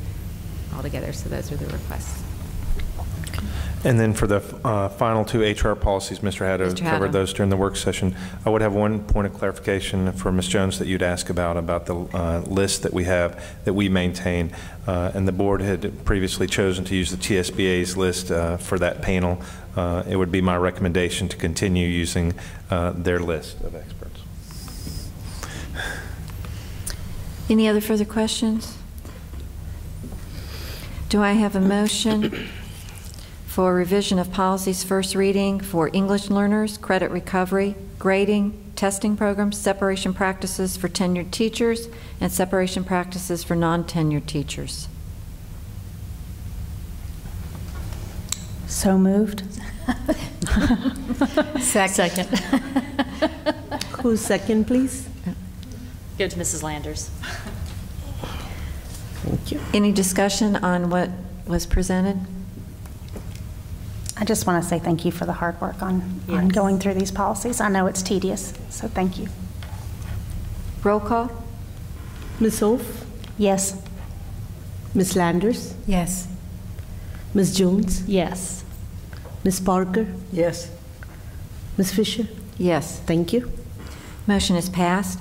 altogether. So those are the requests. And then for the final two HR policies, Mr. Haddo covered those during the work session. I would have one point of clarification for Ms. Jones that you'd ask about the list that we have, that we maintain. And the board had previously chosen to use the TSBA's list for that panel. It would be my recommendation to continue using their list of experts. Any other further questions? Do I have a motion for revision of policies, first reading for English learners, credit recovery, grading, testing programs, separation practices for tenured teachers, and separation practices for non-tenured teachers? So moved. Second. Who's second, please? Give it to Mrs. Landers. Thank you. Any discussion on what was presented? I just want to say thank you for the hard work on going through these policies. I know it's tedious, so thank you. Roll call. Ms. Wolf? Yes. Ms. Landers? Yes. Ms. Jones? Yes. Ms. Parker? Yes. Ms. Fisher? Yes. Thank you. Motion is passed.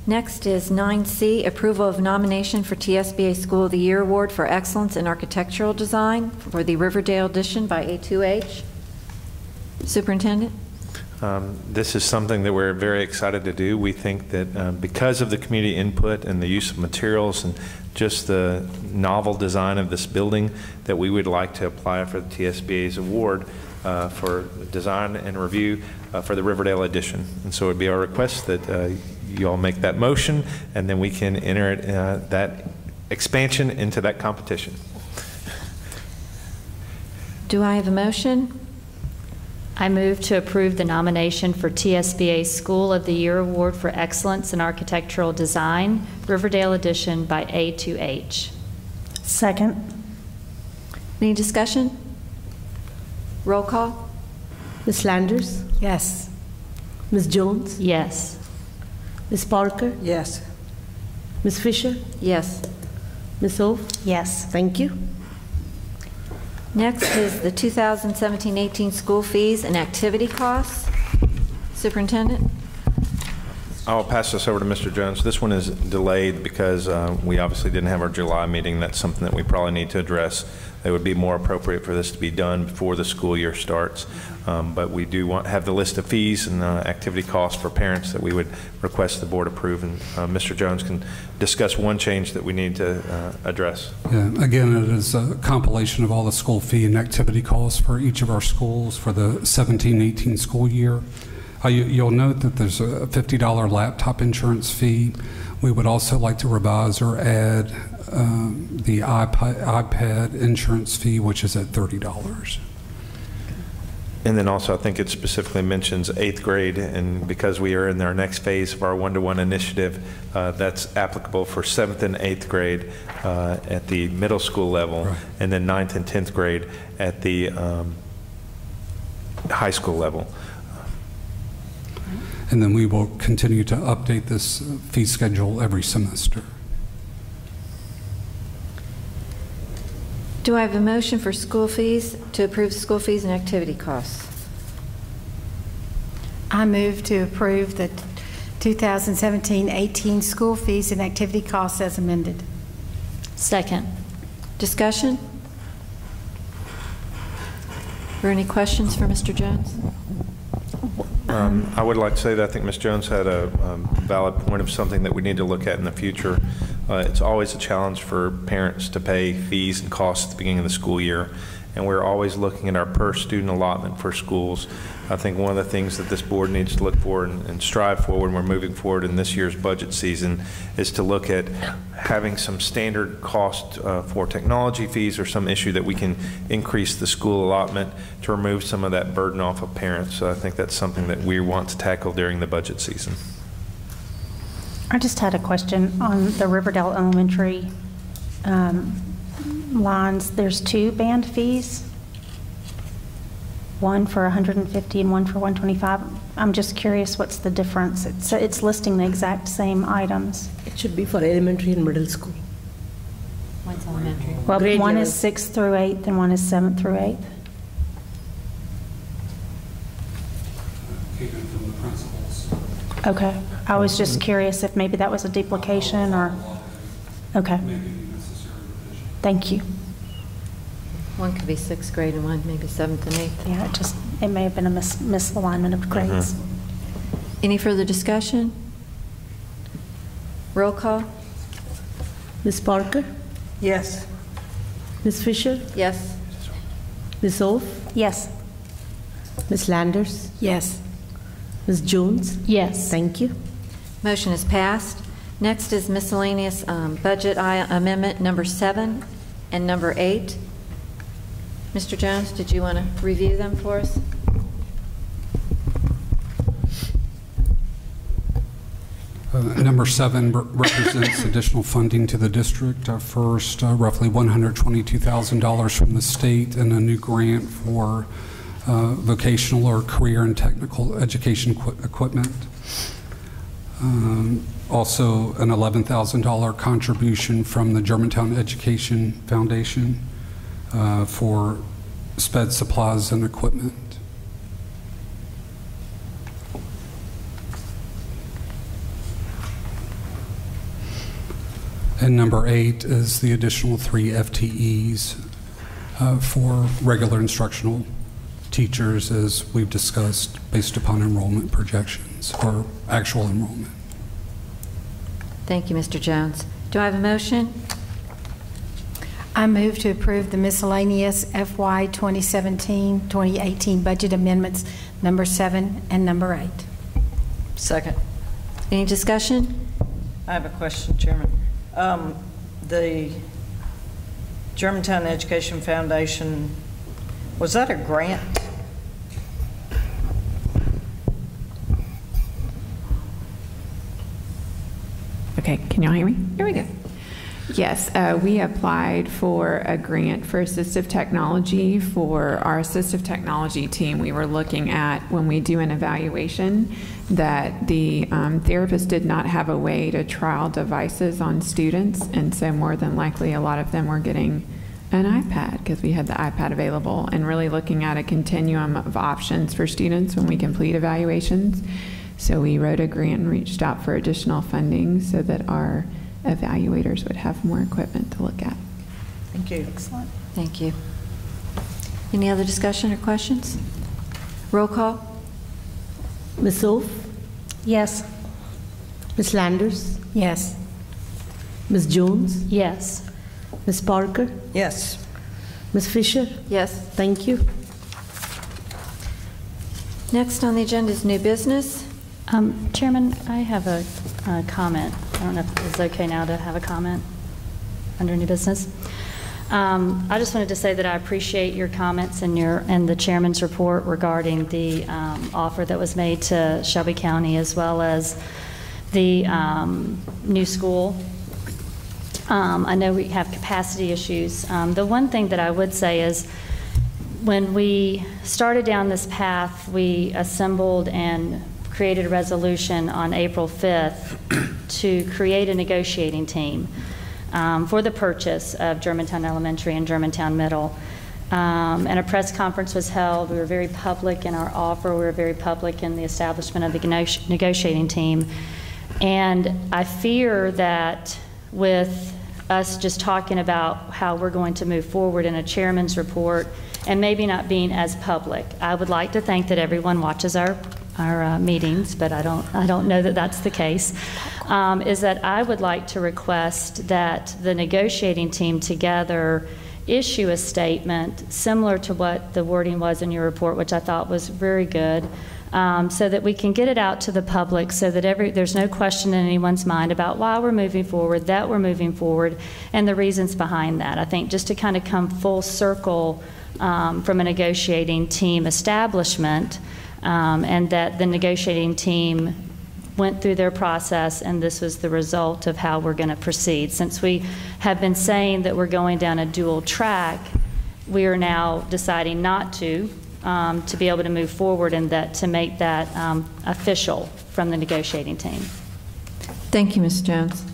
Next is 9C, approval of nomination for TSBA School of the Year Award for Excellence in Architectural Design for the Riverdale edition by A2H. Superintendent? This is something that we're very excited to do. We think that because of the community input and the use of materials and just the novel design of this building, that we would like to apply for the TSBA's award for design and review for the Riverdale edition. And so it would be our request that you all make that motion, and then we can enter it, that expansion into that competition. Do I have a motion? I move to approve the nomination for TSBA School of the Year Award for Excellence in Architectural Design, Riverdale Edition by A2H. Second. Any discussion? Roll call. Ms. Landers? Yes. Ms. Jones? Yes. Ms. Parker? Yes. Ms. Fisher? Yes. Ms. Wolf? Yes. Thank you. Next is the 2017-18 school fees and activity costs. Superintendent? I'll pass this over to Mr. Jones. This one is delayed because we obviously didn't have our July meeting. That's something that we probably need to address. It would be more appropriate for this to be done before the school year starts. But we do have the list of fees and activity costs for parents that we would request the board approve. And Mr. Jones can discuss one change that we need to address. Yeah, again, it is a compilation of all the school fee and activity costs for each of our schools for the 17-18 school year. You'll note that there's a $50 laptop insurance fee. We would also like to revise or add the iPad insurance fee, which is at $30. And then also, I think it specifically mentions 8th grade, and because we are in our next phase of our one-to-one initiative, that's applicable for 7th and 8th grade at the middle school level, right, and then 9th and 10th grade at the high school level. And then we will continue to update this fee schedule every semester. Do I have a motion for school fees, to approve school fees and activity costs? I move to approve the 2017-18 school fees and activity costs as amended. Second. Discussion? Are any questions for Mr. Jones? I would like to say that I think Ms. Jones had a valid point of something that we need to look at in the future. It's always a challenge for parents to pay fees and costs at the beginning of the school year, and we're always looking at our per student allotment for schools. I think one of the things that this board needs to look for and strive for when we're moving forward in this year's budget season is to look at having some standard cost for technology fees or some issue that we can increase the school allotment to remove some of that burden off of parents. So I think that's something that we want to tackle during the budget season. I just had a question on the Riverdale Elementary lines. There's 2 band fees. one for 150 and one for 125. I'm just curious what's the difference. It's listing the exact same items. It should be for elementary and middle school. One's elementary. Well, Grade one level. is 6th through 8th and one is 7th through 8th. Came in from the principals. Okay. I was just curious if maybe that was a duplication or, okay. Thank you. One could be 6th grade and one maybe 7th and 8th. Yeah, it may have been a misalignment of grades. Any further discussion? Roll call? Ms. Parker? Yes. Ms. Fisher? Yes. Ms. Wolf? Yes. Ms. Landers? Yes. Ms. Jones? Yes. Thank you. Motion is passed. Next is miscellaneous budget amendment number 7 and number 8. Mr. Jones, did you want to review them for us? Number 7 represents additional funding to the district. First, roughly $122,000 from the state and a new grant for vocational or career and technical education equipment. Also, an $11,000 contribution from the Germantown Education Foundation for sped supplies and equipment. And number 8 is the additional 3 FTEs for regular instructional teachers, as we've discussed, based upon enrollment projections or actual enrollment. Thank you, Mr. Jones. Do I have a motion? I move to approve the miscellaneous FY 2017-2018 budget amendments number 7 and number 8. Second. Any discussion? I have a question, Chairman. The Germantown Education Foundation, was that a grant? Okay, can y'all hear me? Here we go. Yes, we applied for a grant for assistive technology for our assistive technology team. We were looking at, when we do an evaluation, that the therapist did not have a way to trial devices on students, and so more than likely a lot of them were getting an iPad because we had the iPad available, and really looking at a continuum of options for students when we complete evaluations. So we wrote a grant and reached out for additional funding so that our evaluators would have more equipment to look at. Thank you. Excellent. Thank you. Any other discussion or questions? Roll call? Ms. Wolf? Yes. Ms. Landers? Yes. Ms. Jones? Yes. Ms. Parker? Yes. Ms. Fisher? Yes. Thank you. Next on the agenda is new business. Chairman, I have a comment. I don't know if it's okay now to have a comment under new business. I just wanted to say that I appreciate your comments and the chairman's report regarding the offer that was made to Shelby County, as well as the new school. I know we have capacity issues. The one thing that I would say is, when we started down this path, we assembled and created a resolution on April 5th to create a negotiating team for the purchase of Germantown Elementary and Germantown Middle. And a press conference was held. We were very public in our offer. We were very public in the establishment of the negotiating team. And I fear that with us just talking about how we're going to move forward in a chairman's report and maybe not being as public, I would like to think that everyone watches our meetings, but I don't know that that's the case, is that I would like to request that the negotiating team together issue a statement similar to what the wording was in your report, which I thought was very good, so that we can get it out to the public, so that there's no question in anyone's mind about why we're moving forward, that we're moving forward, and the reasons behind that. I think just to kind of come full circle from a negotiating team establishment, and that the negotiating team went through their process, and this was the result of how we're going to proceed. Since we have been saying that we're going down a dual track, we are now deciding not to to be able to move forward and to make that official from the negotiating team. Thank you, Ms. Jones.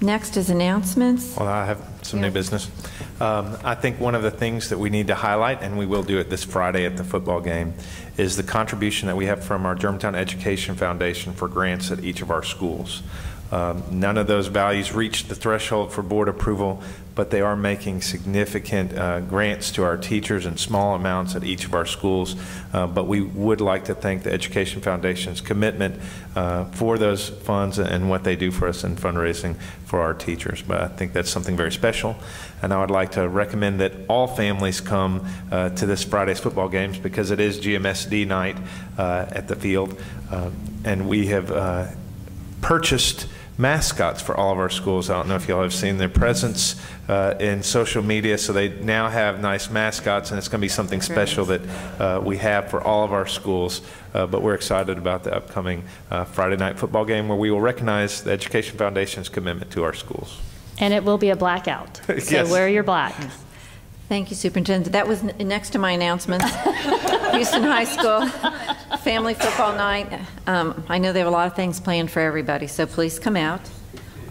Next is announcements. Well, I have some new business. I think one of the things that we need to highlight, and we will do it this Friday at the football game, is the contribution that we have from our Germantown Education Foundation for grants at each of our schools. None of those values reach the threshold for board approval, but they are making significant grants to our teachers in small amounts at each of our schools. But we would like to thank the Education Foundation's commitment for those funds and what they do for us in fundraising for our teachers. But I think that's something very special. And I would like to recommend that all families come to this Friday's football games, because it is GMSD night at the field. And we have purchased mascots for all of our schools. I don't know if y'all have seen their presence in social media, so they now have nice mascots, and it's going to be something special that we have for all of our schools. But we're excited about the upcoming Friday night football game, where we will recognize the Education Foundation's commitment to our schools. And it will be a blackout, so Yes. wear your black. Thank you, Superintendent. That was next to my announcements. Houston High School Family Football Night. I know they have a lot of things planned for everybody, so please come out.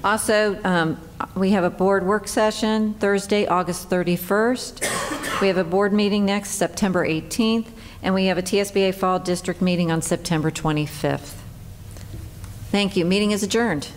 Also, we have a board work session Thursday, August 31st. We have a board meeting next September 18th, and we have a TSBA Fall District meeting on September 25th. Thank you. Meeting is adjourned.